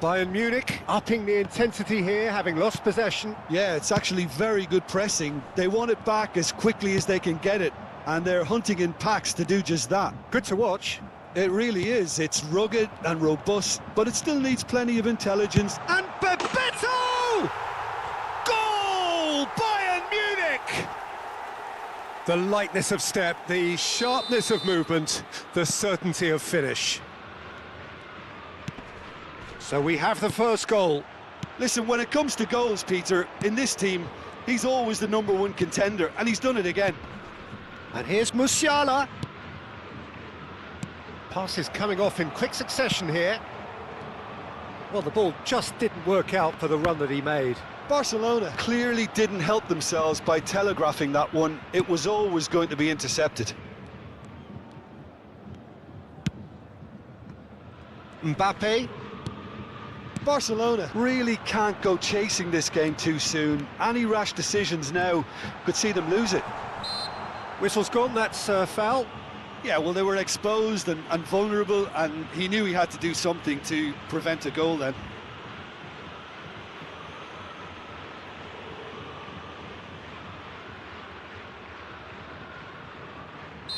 Bayern Munich upping the intensity here, having lost possession. Yeah, it's actually very good pressing. They want it back as quickly as they can get it, and they're hunting in packs to do just that. Good to watch. It really is. It's rugged and robust, but it still needs plenty of intelligence. And Bebeto! Goal! Bayern Munich! The lightness of step, the sharpness of movement, the certainty of finish. So we have the first goal. Listen, when it comes to goals, Peter, in this team, he's always the #1 contender, and he's done it again. And here's Musiala. Passes coming off in quick succession here. Well, the ball just didn't work out for the run that he made. Barcelona clearly didn't help themselves by telegraphing that one. It was always going to be intercepted. Mbappe. Barcelona really can't go chasing this game too soon. Any rash decisions now could see them lose it. Whistle's gone, that's a foul. Yeah, well, they were exposed and vulnerable, and he knew he had to do something to prevent a goal then.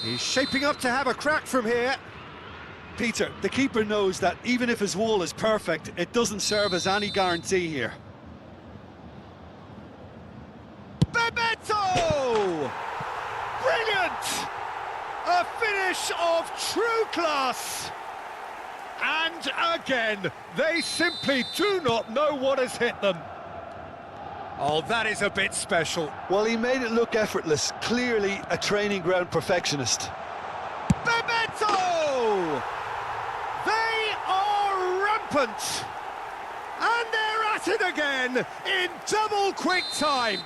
He's shaping up to have a crack from here. Peter, the keeper knows that even if his wall is perfect, it doesn't serve as any guarantee here. Bebeto! Brilliant! A finish of true class! And again, they simply do not know what has hit them. Oh, that is a bit special. Well, he made it look effortless. Clearly a training ground perfectionist. Bebeto! They are rampant! And they're at it again in double quick time.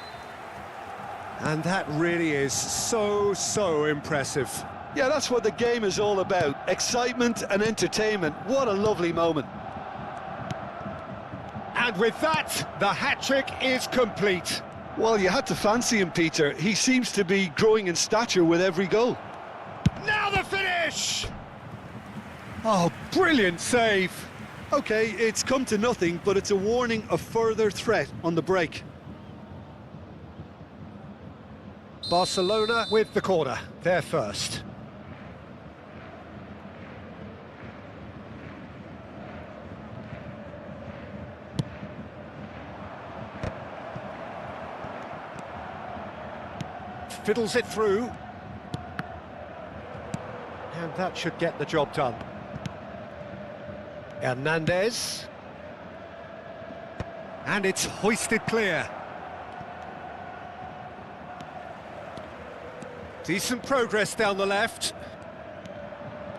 And that really is so impressive. Yeah, that's what the game is all about. Excitement and entertainment. What a lovely moment. And with that, the hat-trick is complete. Well, you had to fancy him, Peter. He seems to be growing in stature with every goal. Now the finish! Oh, brilliant save. OK, it's come to nothing, but it's a warning of further threat on the break. Barcelona with the corner, they're first. Fiddles it through. And that should get the job done. Hernandez. And it's hoisted clear. Decent progress down the left.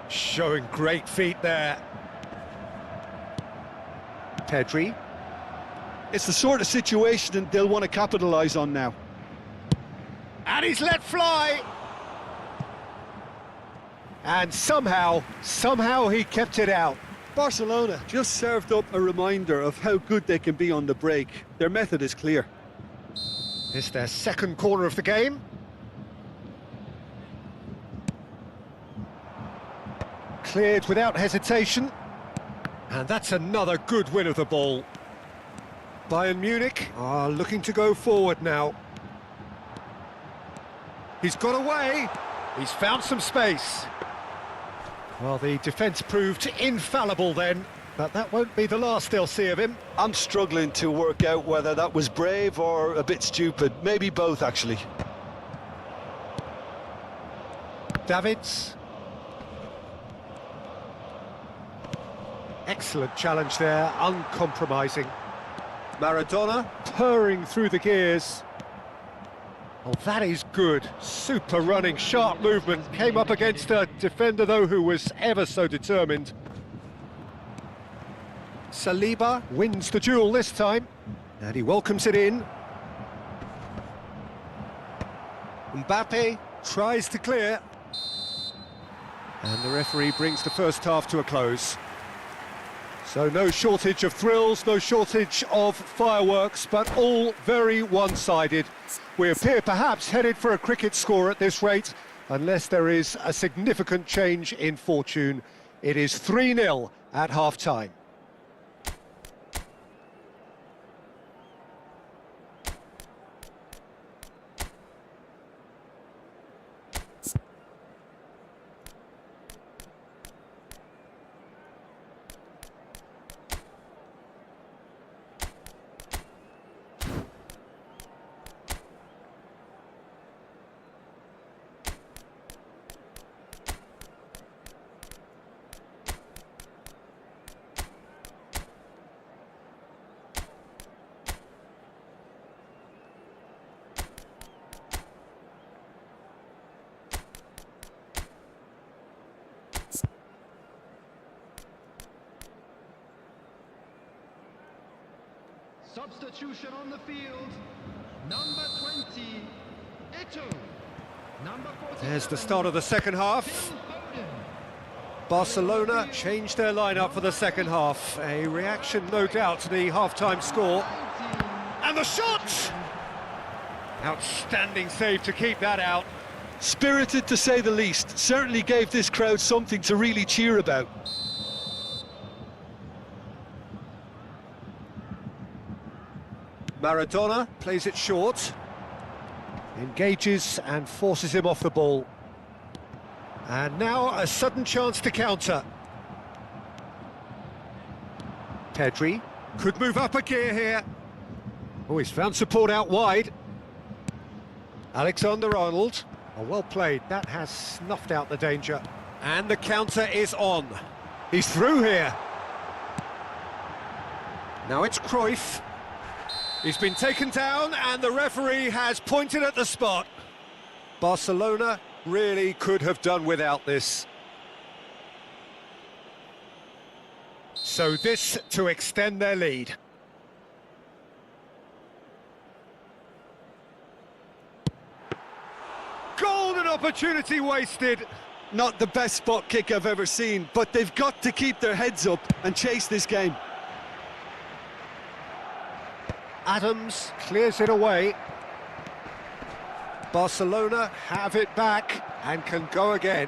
Showing great feet there. Pedri. It's the sort of situation they'll want to capitalise on now. And he's let fly. And somehow he kept it out. Barcelona just served up a reminder of how good they can be on the break. Their method is clear. It's their second corner of the game. Cleared without hesitation. And that's another good win of the ball. Bayern Munich are looking to go forward now. He's got away. He's found some space. Well, the defence proved infallible then, but that won't be the last they'll see of him. I'm struggling to work out whether that was brave or a bit stupid. Maybe both, actually. Davids. Excellent challenge there, uncompromising. Maradona purring through the gears. Oh, that is good. Super running, sharp movement. Came up against a defender, though, who was ever so determined. Saliba wins the duel this time, and he welcomes it in. Mbappe tries to clear. And the referee brings the first half to a close. So no shortage of thrills, no shortage of fireworks, but all very one-sided. We appear perhaps headed for a cricket score at this rate, unless there is a significant change in fortune. It is 3-0 at half-time. Substitution on the field. Number 20, Eto'o. Number 47. There's the start of the second half. Barcelona changed their lineup for the second half. A reaction, no doubt, to the half-time score. And the shot! Outstanding save to keep that out. Spirited, to say the least. Certainly gave this crowd something to really cheer about. Maradona plays it short. Engages and forces him off the ball. And now a sudden chance to counter. Pedri could move up a gear here. Oh, he's found support out wide. Alexander-Arnold. Oh, well played. That has snuffed out the danger. And the counter is on. He's through here. Now it's Cruyff. He's been taken down and the referee has pointed at the spot. Barcelona really could have done without this. So this to extend their lead. Golden opportunity wasted. Not the best spot kick I've ever seen, but they've got to keep their heads up and chase this game. Adams clears it away. Barcelona have it back and can go again.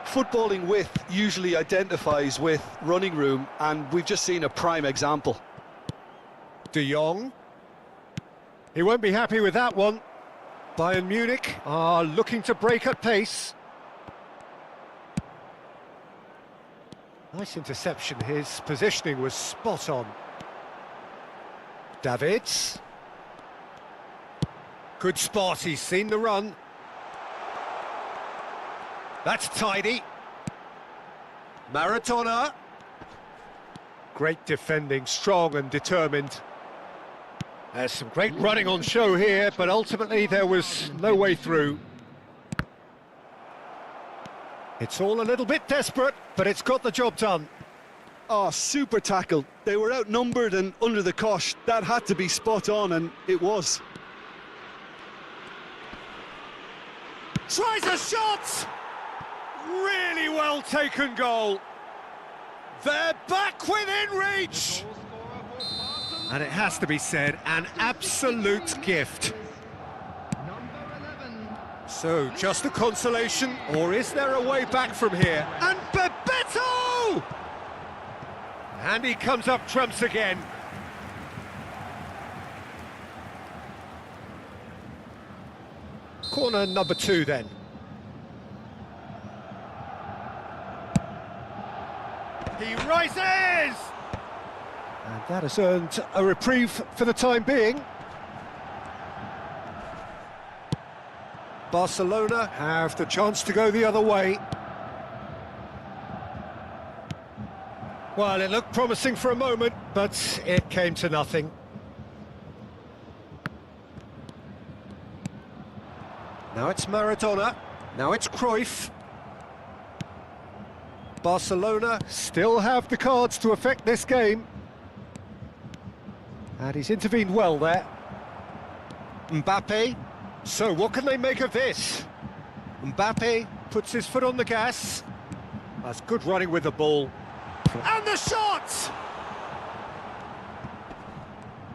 Footballing width usually identifies with running room, and we've just seen a prime example. De Jong. He won't be happy with that one. Bayern Munich are looking to break at pace. Nice interception, his positioning was spot on. Davids. Good spot, he's seen the run. That's tidy. Maradona. Great defending, strong and determined. There's some great running on show here, but ultimately there was no way through. It's all a little bit desperate, but it's got the job done. Oh, super tackle. They were outnumbered and under the cosh. That had to be spot on, and it was. Tries a shot! Really well taken goal. They're back within reach! And it has to be said, an absolute gift. So, just a consolation, or is there a way back from here? And Bebeto! And he comes up trumps again. Corner number 2 then. He rises! And that has earned a reprieve for the time being. Barcelona have the chance to go the other way. Well, it looked promising for a moment, but it came to nothing. Now it's Maradona, now it's Cruyff. Barcelona still have the cards to affect this game. And he's intervened well there. Mbappe. So what can they make of this? Mbappe puts his foot on the gas. That's good running with the ball. And the shot!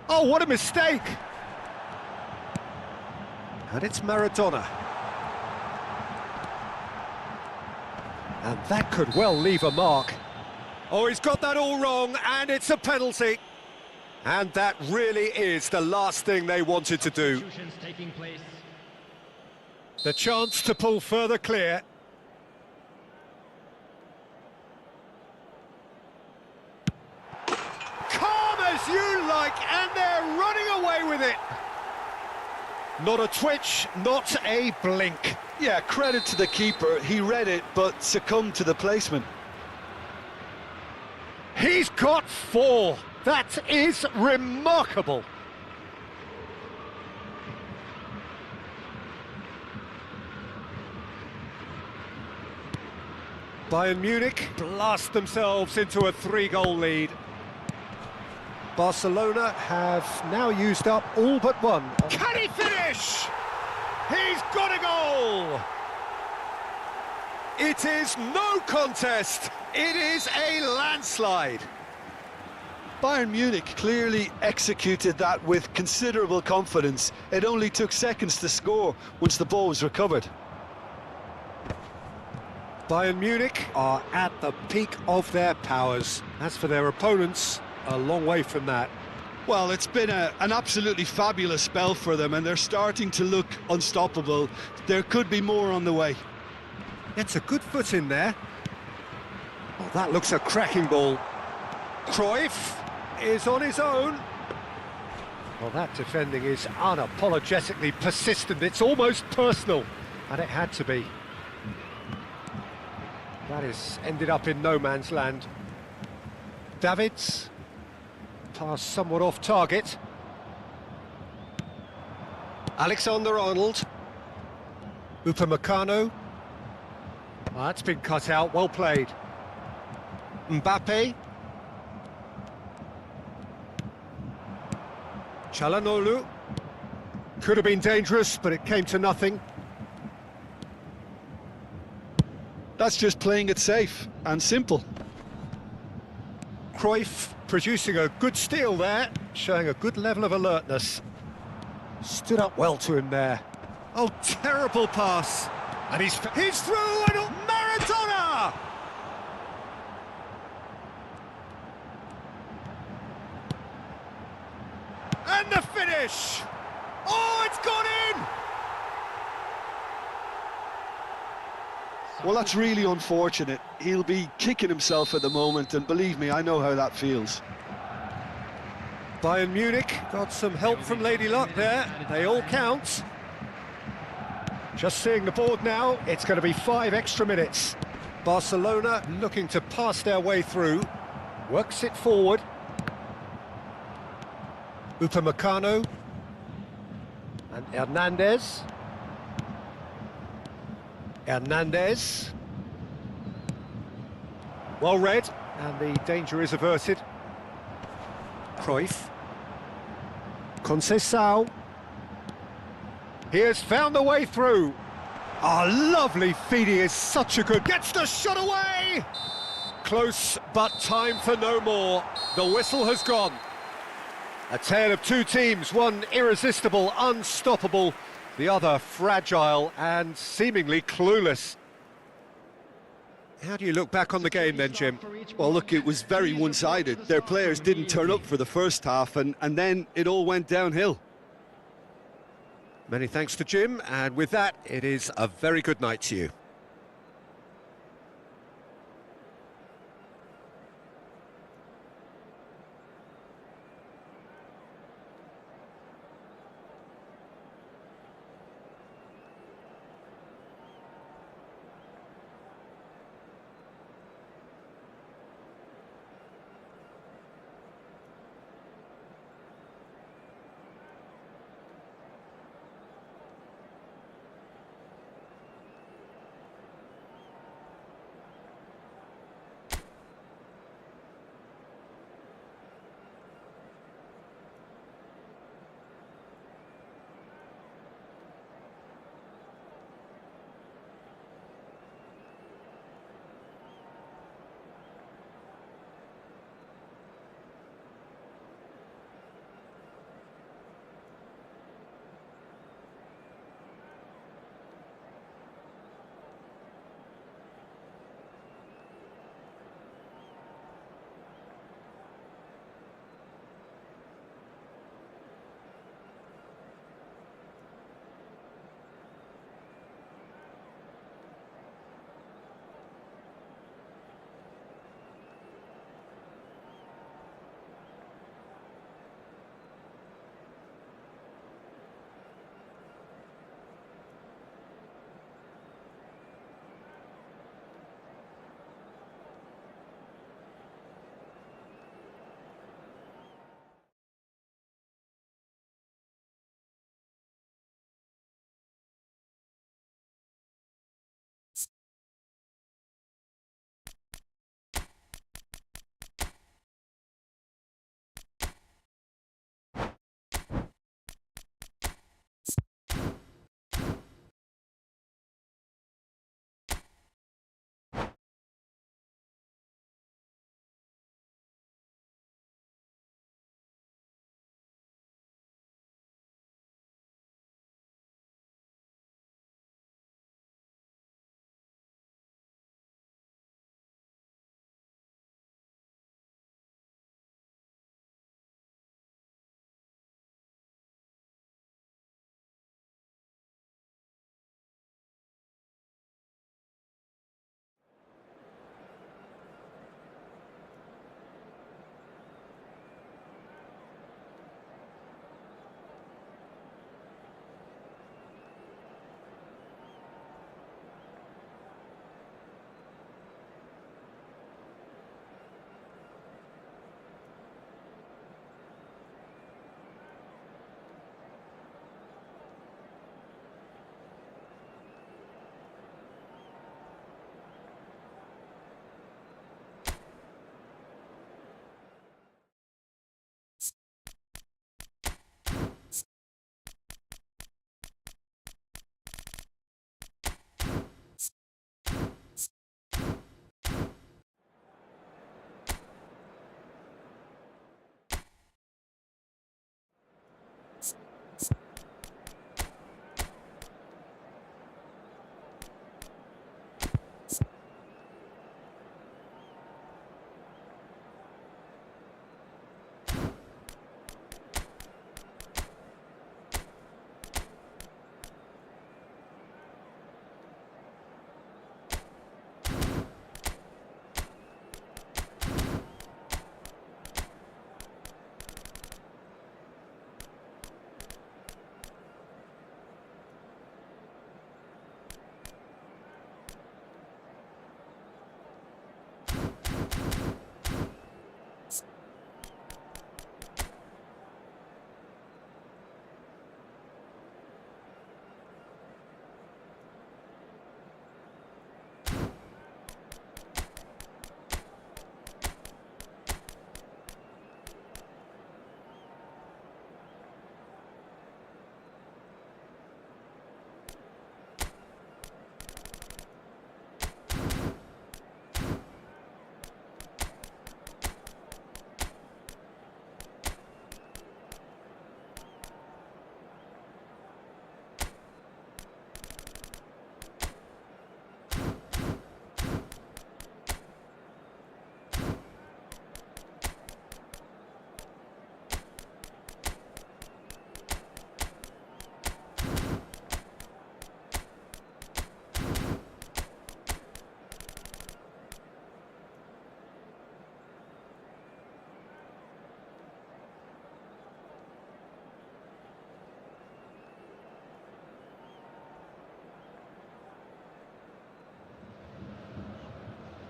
Oh, what a mistake! And it's Maradona. And that could well leave a mark. Oh, he's got that all wrong, and it's a penalty. And that really is the last thing they wanted to do. The chance to pull further clear. Calm as you like, and they're running away with it. Not a twitch, not a blink. Yeah, credit to the keeper. He read it, but succumbed to the placement. He's got 4. That is remarkable. Bayern Munich blast themselves into a 3-goal lead. Barcelona have now used up all but one. Can he finish? He's got a goal! It is no contest. It is a landslide. Bayern Munich clearly executed that with considerable confidence. It only took seconds to score once the ball was recovered. Bayern Munich are at the peak of their powers. As for their opponents, a long way from that. Well, it's been an absolutely fabulous spell for them, and they're starting to look unstoppable. There could be more on the way. Gets a good foot in there. Oh, that looks a cracking ball. Cruyff is on his own. Well, that defending is unapologetically persistent. It's almost personal, and it had to be. That has ended up in no man's land. Davids. Pass somewhat off target. Alexander-Arnold. Upamecano. Oh, that's been cut out, well played. Mbappe. Çalhanoğlu. Could have been dangerous, but it came to nothing. That's just playing it safe and simple. Cruyff producing a good steal there, showing a good level of alertness. Stood up well to him there. Oh, terrible pass. And he's through, and Maradona! And the finish! Oh, it's gone in! Well, that's really unfortunate. He'll be kicking himself at the moment, and believe me, I know how that feels. Bayern Munich got some help from Lady Luck there. They all count. Just seeing the board now, it's going to be 5 extra minutes. Barcelona looking to pass their way through. Works it forward. Upamecano. And Hernandez. Hernandez. Well read, and the danger is averted. Cruyff. Conceição. He has found the way through. Oh, lovely feed, he is such a good... Gets the shot away! Close, but time for no more. The whistle has gone. A tale of two teams, one irresistible, unstoppable, the other fragile and seemingly clueless. How do you look back on the game then, Jim? Well, look, it was very one-sided. Their players didn't turn up for the first half, and then it all went downhill. Many thanks to Jim, and with that, it is a very good night to you.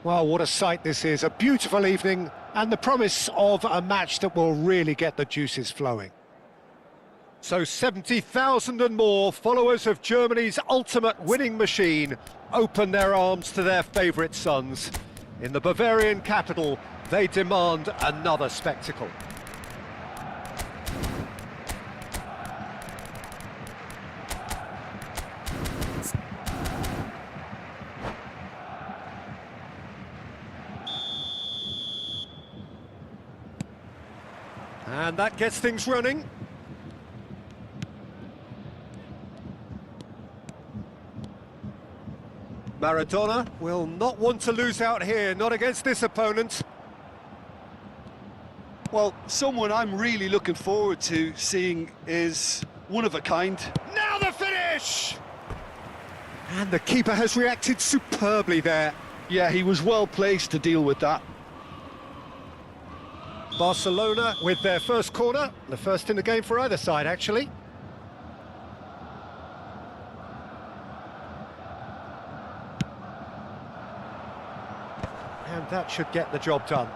Well, what a sight this is. A beautiful evening and the promise of a match that will really get the juices flowing. So 70,000 and more followers of Germany's ultimate winning machine open their arms to their favourite sons. In the Bavarian capital, they demand another spectacle. And that gets things running. Maradona will not want to lose out here, not against this opponent. Well, someone I'm really looking forward to seeing is one of a kind. Now the finish! And the keeper has reacted superbly there. Yeah, he was well placed to deal with that. Barcelona with their first corner, the first in the game for either side, actually. And that should get the job done.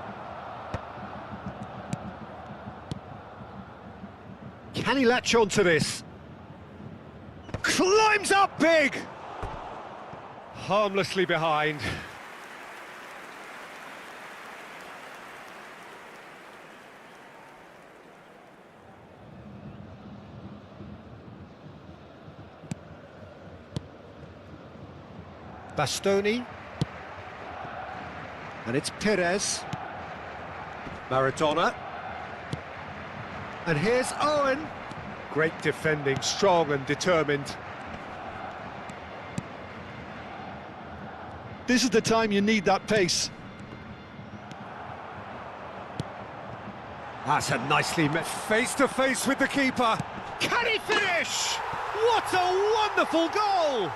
Can he latch on to this? Climbs up big! Harmlessly behind. Bastoni. And it's Perez. Maradona. And here's Owen. Great defending, strong and determined. This is the time you need that pace. That's a nicely met face-to-face with the keeper. Can he finish? What a wonderful goal!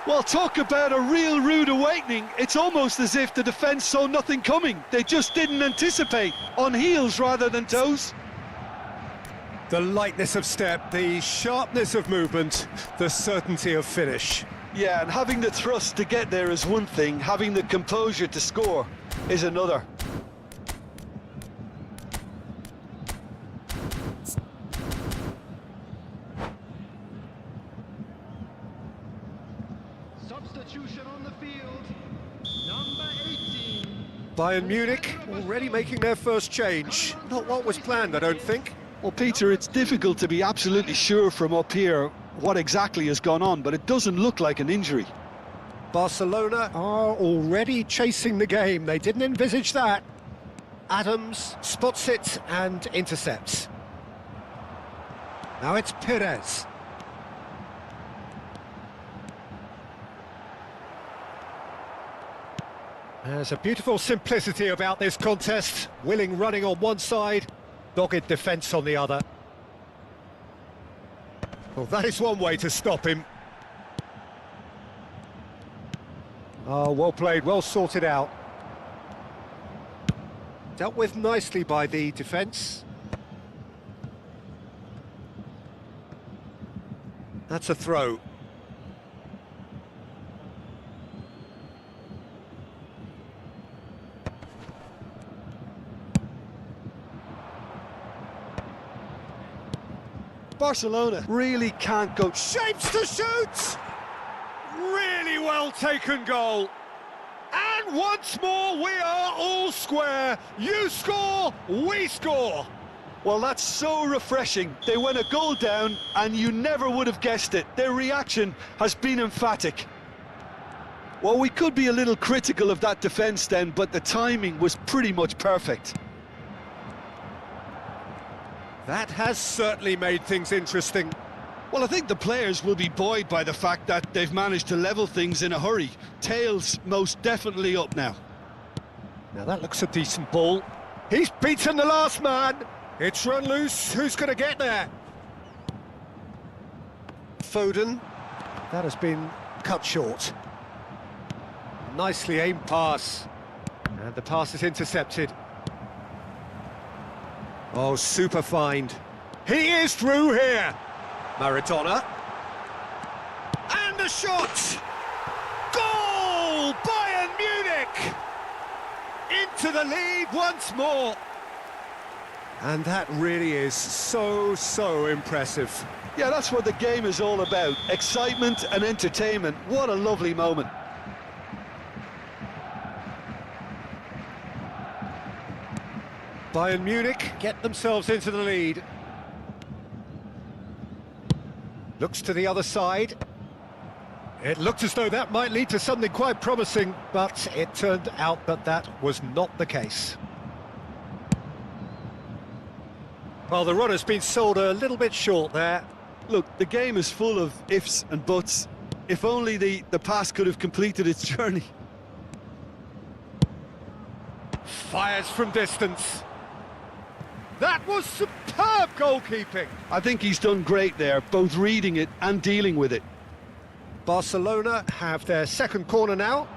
Well, talk about a real rude awakening. It's almost as if the defence saw nothing coming. They just didn't anticipate, on heels rather than toes. The lightness of step, the sharpness of movement, the certainty of finish. Yeah, and having the thrust to get there is one thing, having the composure to score is another. Substitution on the field. Number 18. Bayern Munich already making their first change. Not what was planned, I don't think. Well, Peter, it's difficult to be absolutely sure from up here what exactly has gone on, but it doesn't look like an injury. Barcelona are already chasing the game. They didn't envisage that. Adams spots it and intercepts. Now it's Perez. There's a beautiful simplicity about this contest. Willing running on one side, dogged defence on the other. Well, that is one way to stop him. Oh, well played, well sorted out. Dealt with nicely by the defence. That's a throw. Barcelona really can't go. Shapes to shoot! Really well taken goal. And once more, we are all square. You score, we score. Well, that's so refreshing. They went a goal down, and you never would have guessed it. Their reaction has been emphatic. Well, we could be a little critical of that defence then, but the timing was pretty much perfect. That has certainly made things interesting. Well, I think the players will be buoyed by the fact that they've managed to level things in a hurry. Tails most definitely up now. Now that looks a decent ball. He's beaten the last man. It's run loose. Who's going to get there? Foden. That has been cut short. Nicely aimed pass. And the pass is intercepted. Oh, super find. He is through here. Maradona. And a shot! Goal! Bayern Munich! into the lead once more. And that really is so impressive. Yeah, that's what the game is all about. Excitement and entertainment. What a lovely moment. Bayern Munich get themselves into the lead. Looks to the other side. It looked as though that might lead to something quite promising, but it turned out that that was not the case. Well, the run has been sold a little bit short there. Look, the game is full of ifs and buts. If only the pass could have completed its journey. Fires from distance. That was superb goalkeeping. I think he's done great there, both reading it and dealing with it. Barcelona have their second corner now.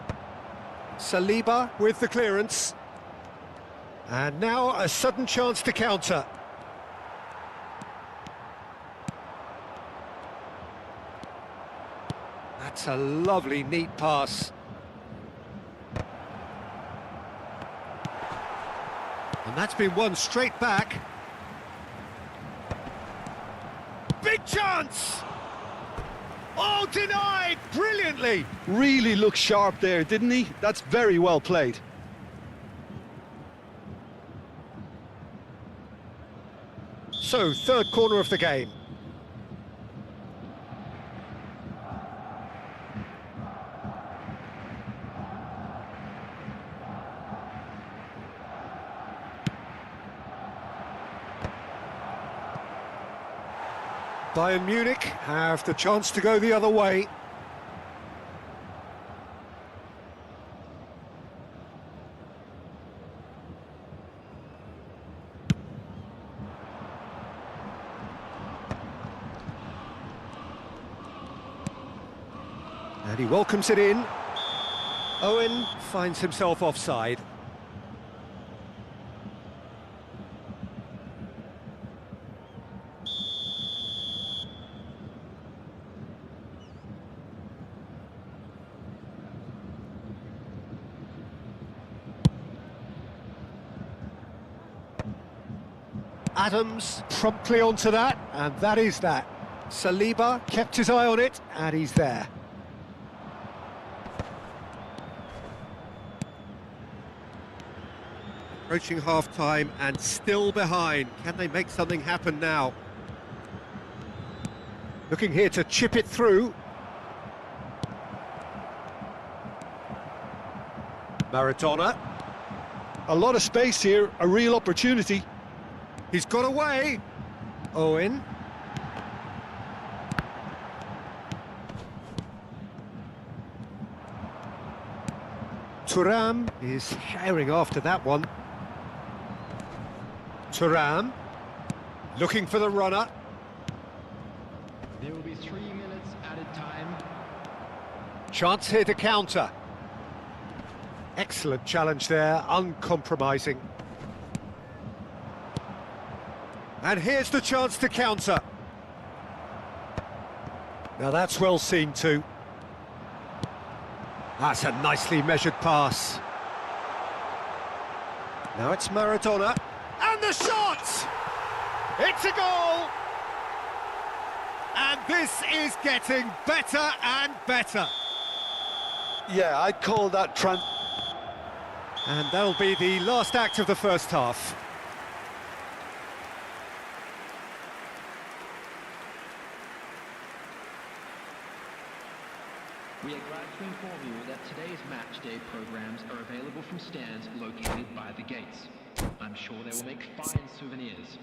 Saliba with the clearance. And now a sudden chance to counter. That's a lovely, neat pass. And that's been won straight back. Big chance! Oh, denied brilliantly! Really looked sharp there, didn't he? That's very well played. So, third corner of the game. Bayern Munich have the chance to go the other way. And he welcomes it in. Owen finds himself offside. Adams promptly onto that, and that is that. Saliba kept his eye on it, and he's there. Approaching half-time and still behind. Can they make something happen now? Looking here to chip it through. Maradona. A lot of space here, a real opportunity. He's got away. Owen. Thuram is herring after that one. Thuram looking for the runner. There will be 3 minutes added time. Chance here to counter. Excellent challenge there, uncompromising. And here's the chance to counter. Now that's well seen too. That's a nicely measured pass. Now it's Maradona. And the shot! It's a goal! And this is getting better and better. Yeah, I'd call that And that'll be the last act of the first half. We are glad to inform you that today's match day programs are available from stands located by the gates. I'm sure they will make fine souvenirs.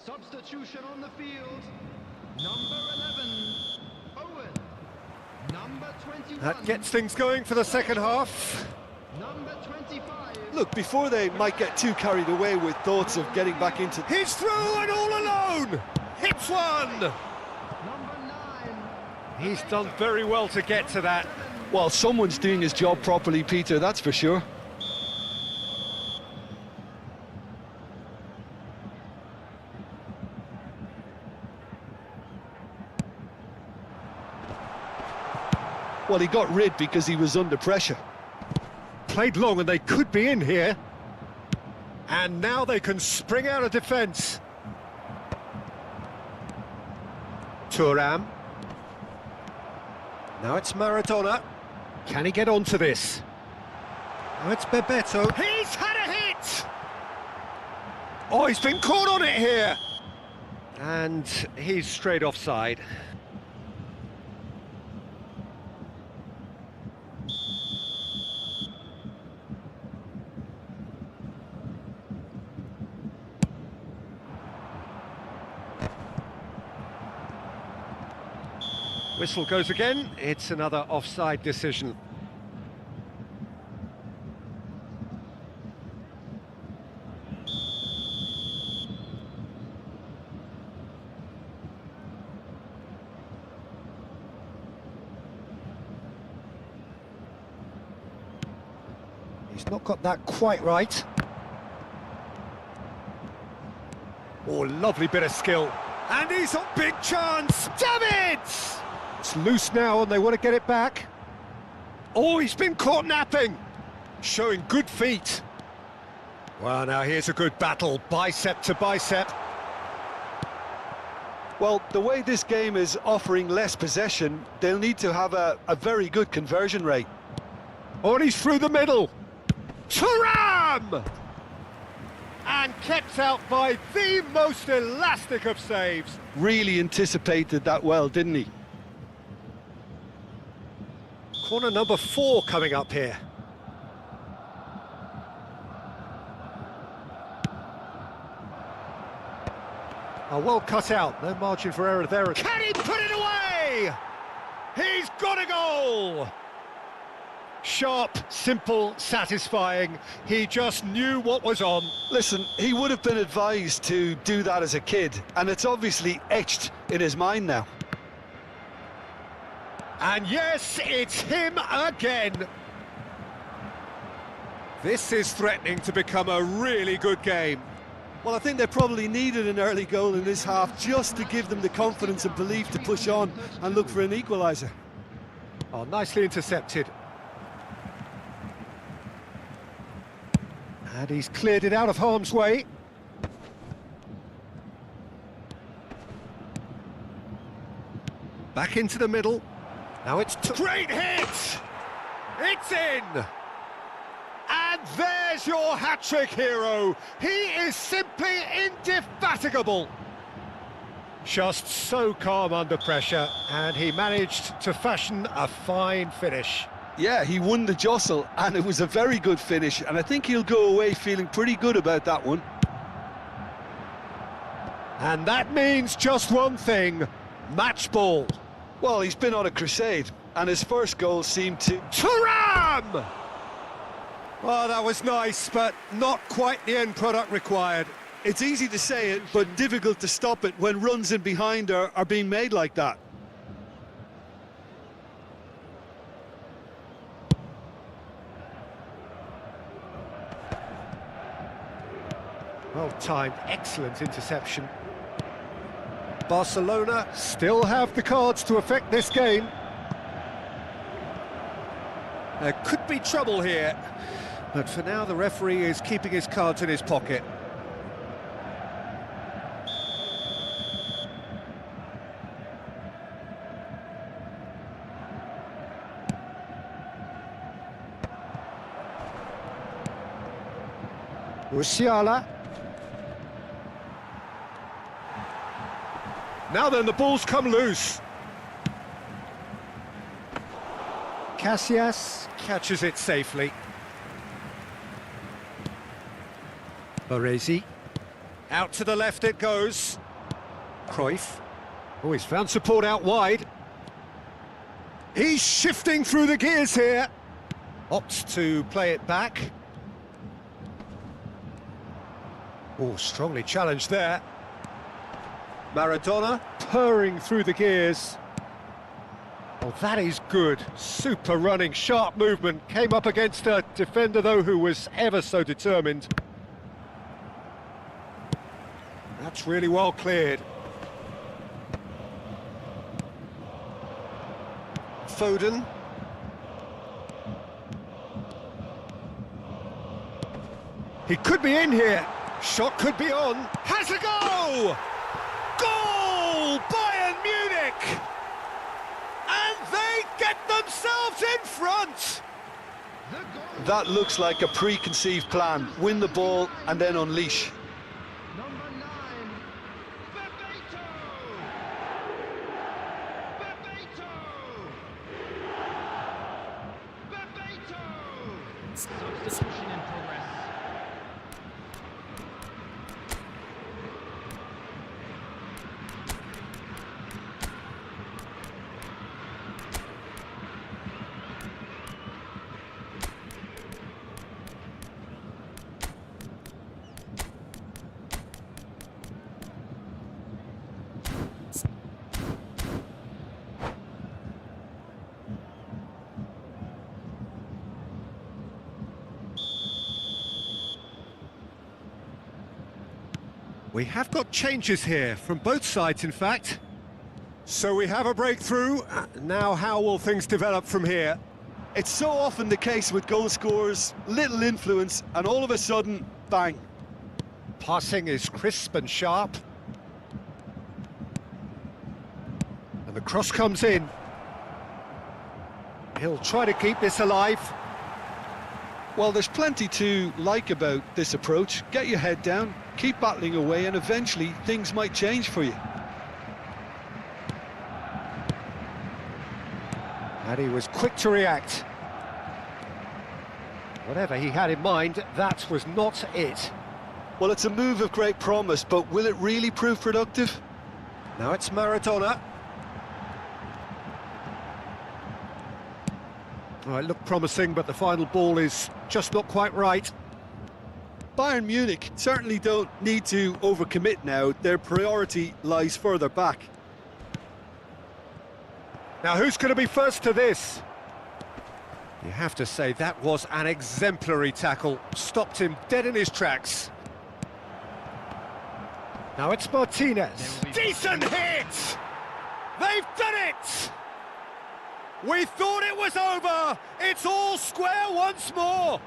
Substitution on the field. Number 11, Owen. Number 21. That gets things going for the second half. Number 25. Look, before they might get too carried away with thoughts of getting back into... He's through and all alone! Hits one! Number 9. He's done very well to get to that. Well, someone's doing his job properly, Peter, that's for sure. Well, he got rid because he was under pressure. Played long and they could be in here. And now they can spring out of defence. Thuram. Now it's Maradona. Can he get onto this? Now it's Bebeto. He's had a hit! Oh, he's been caught on it here! And he's straight offside. Whistle goes again, it's another offside decision. He's not got that quite right. Oh, lovely bit of skill. And he's a big chance! Damn it! It's loose now and they want to get it back. Oh, he's been caught napping. Showing good feet. Well, now here's a good battle, bicep to bicep. Well, the way this game is offering less possession, they'll need to have a very good conversion rate. Oh, and he's through the middle. Thuram! And kept out by the most elastic of saves. Really anticipated that well, didn't he? Corner number 4 coming up here. Oh, well cut out, no margin for error there. Can he put it away? He's got a goal! Sharp, simple, satisfying. He just knew what was on. Listen, he would have been advised to do that as a kid, and it's obviously etched in his mind now. And yes, it's him again. This is threatening to become a really good game. Well, I think they probably needed an early goal in this half just to give them the confidence and belief to push on and look for an equaliser. Oh, nicely intercepted. And he's cleared it out of harm's way. Back into the middle. Now it's... Great hit! It's in! And there's your hat-trick hero. He is simply indefatigable. Just so calm under pressure, and he managed to fashion a fine finish. Yeah, he won the jostle, and it was a very good finish, and I think he'll go away feeling pretty good about that one. And that means just one thing, match ball. Well, he's been on a crusade, and his first goal seemed to... Thuram! Oh, that was nice, but not quite the end product required. It's easy to say it, but difficult to stop it when runs in behind are being made like that. Well timed, excellent interception. Barcelona still have the cards to affect this game. There could be trouble here, but for now the referee is keeping his cards in his pocket. Musiala. Now then, the ball's come loose. Casillas catches it safely. Baresi. Out to the left it goes. Cruyff. Oh, he's found support out wide. He's shifting through the gears here. Opts to play it back. Oh, strongly challenged there. Maradona purring through the gears. Oh, that is good. Super running, sharp movement. Came up against a defender, though, who was ever so determined. That's really well cleared. Foden. He could be in here. Shot could be on. Has a go! Goal! Bayern Munich! And they get themselves in front! That looks like a preconceived plan. Win the ball and then unleash. Number 9, Bebeto! Bebeto! Bebeto! Substitution in progress. We have got changes here, from both sides in fact. So we have a breakthrough. Now how will things develop from here? It's so often the case with goal scorers, little influence, and all of a sudden, bang. Passing is crisp and sharp. And the cross comes in. He'll try to keep this alive. Well, there's plenty to like about this approach. Get your head down, keep battling away, and eventually things might change for you. And he was quick to react. Whatever he had in mind, that was not it. Well, it's a move of great promise, but will it really prove productive? Now it's Maradona. Oh, it looked promising, but the final ball is just not quite right. Bayern Munich certainly don't need to overcommit now. Their priority lies further back. Now, who's going to be first to this? You have to say that was an exemplary tackle. Stopped him dead in his tracks. Now it's Martinez. Decent hit! They've done it! We thought it was over. It's all square once more.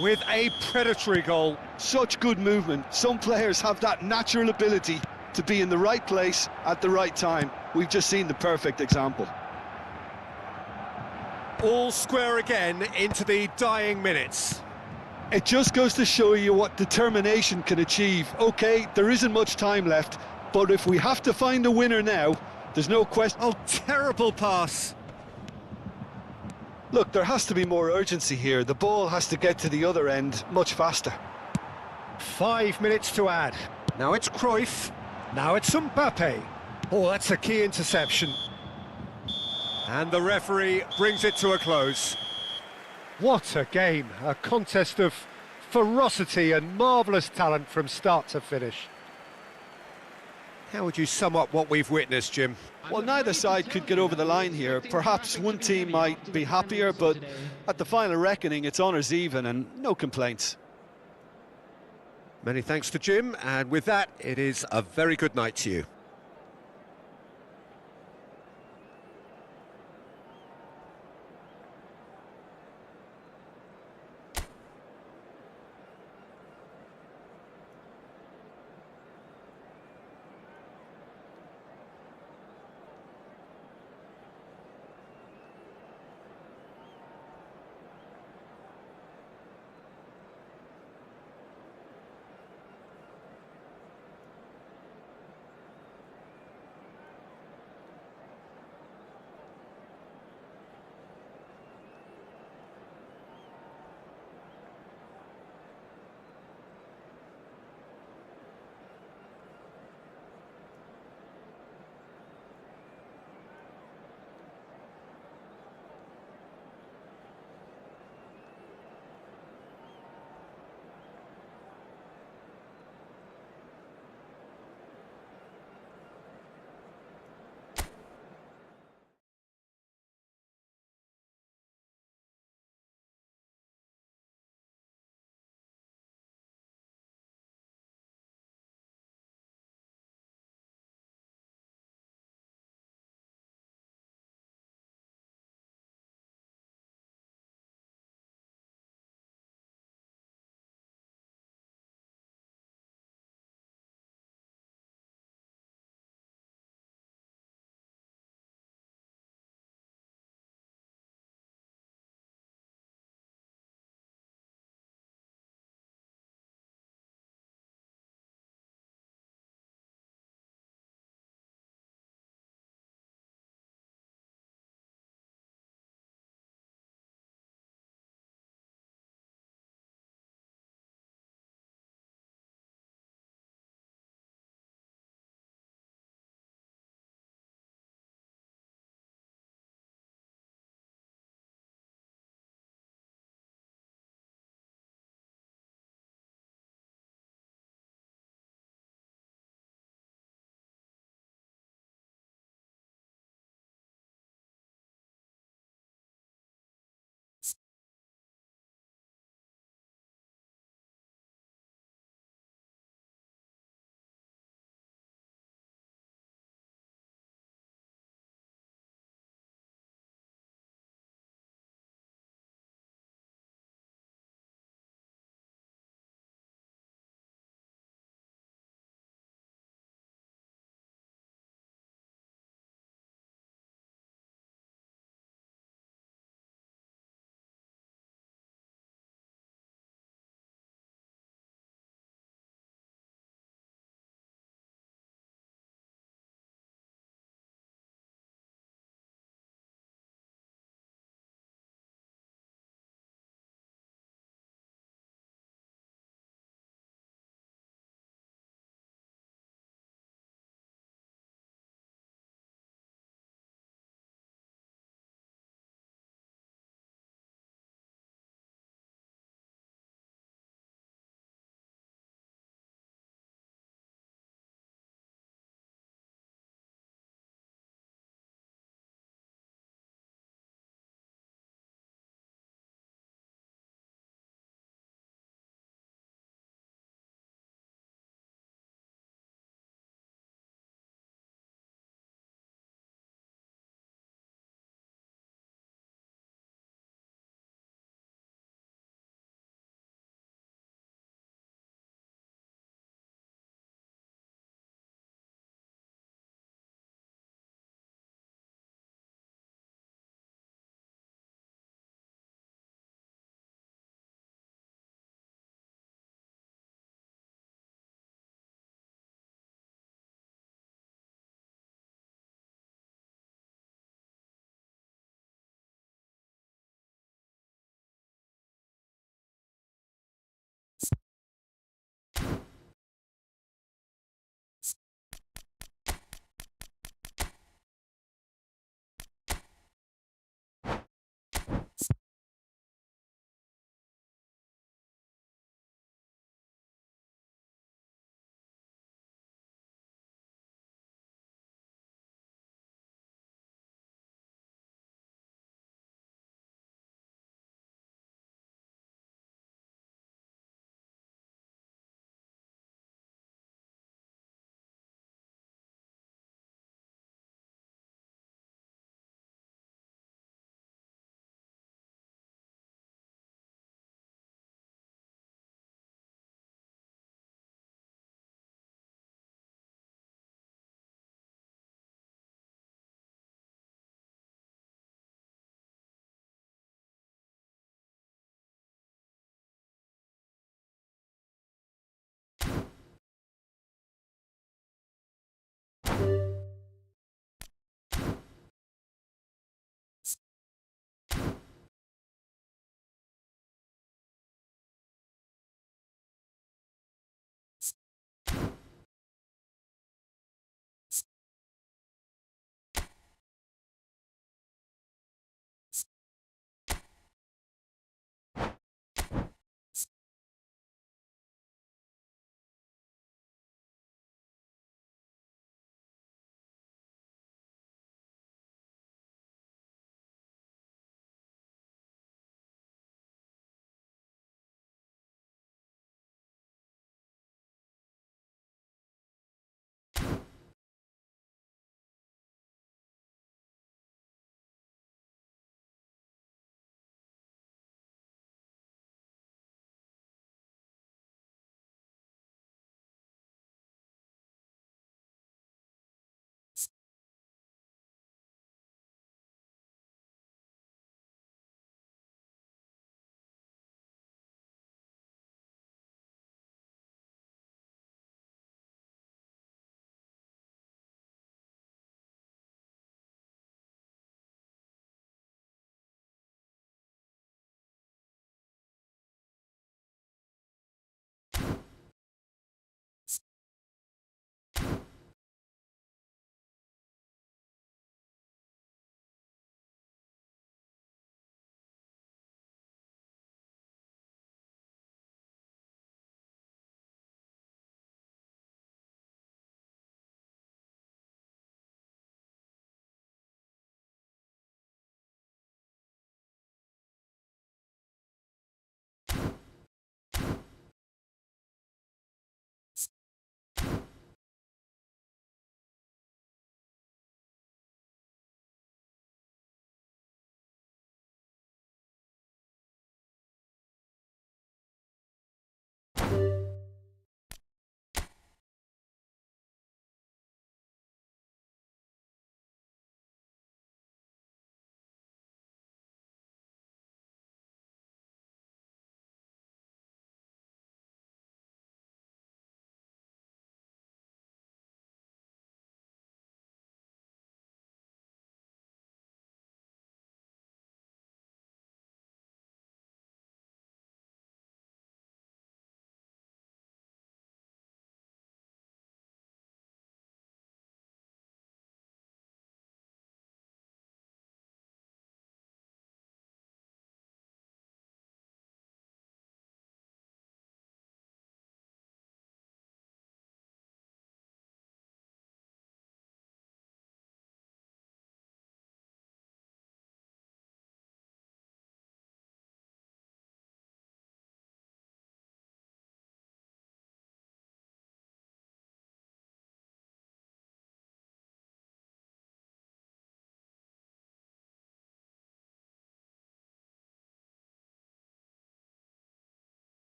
With a predatory goal. Such good movement. Some players have that natural ability to be in the right place at the right time. We've just seen the perfect example. All square again into the dying minutes. It just goes to show you what determination can achieve. Okay, there isn't much time left, but if we have to find a winner now, there's no question. Oh, terrible pass. Look, there has to be more urgency here. The ball has to get to the other end much faster. 5 minutes to add. Now it's Cruyff. Now it's Mbappe. Oh, that's a key interception. And the referee brings it to a close. What a game. A contest of ferocity and marvellous talent from start to finish. How would you sum up what we've witnessed, Jim? Well, neither side could get over the line here. Perhaps one team might be happier, but at the final reckoning, it's honours even and no complaints. Many thanks to Jim, and with that, it is a very good night to you.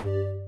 you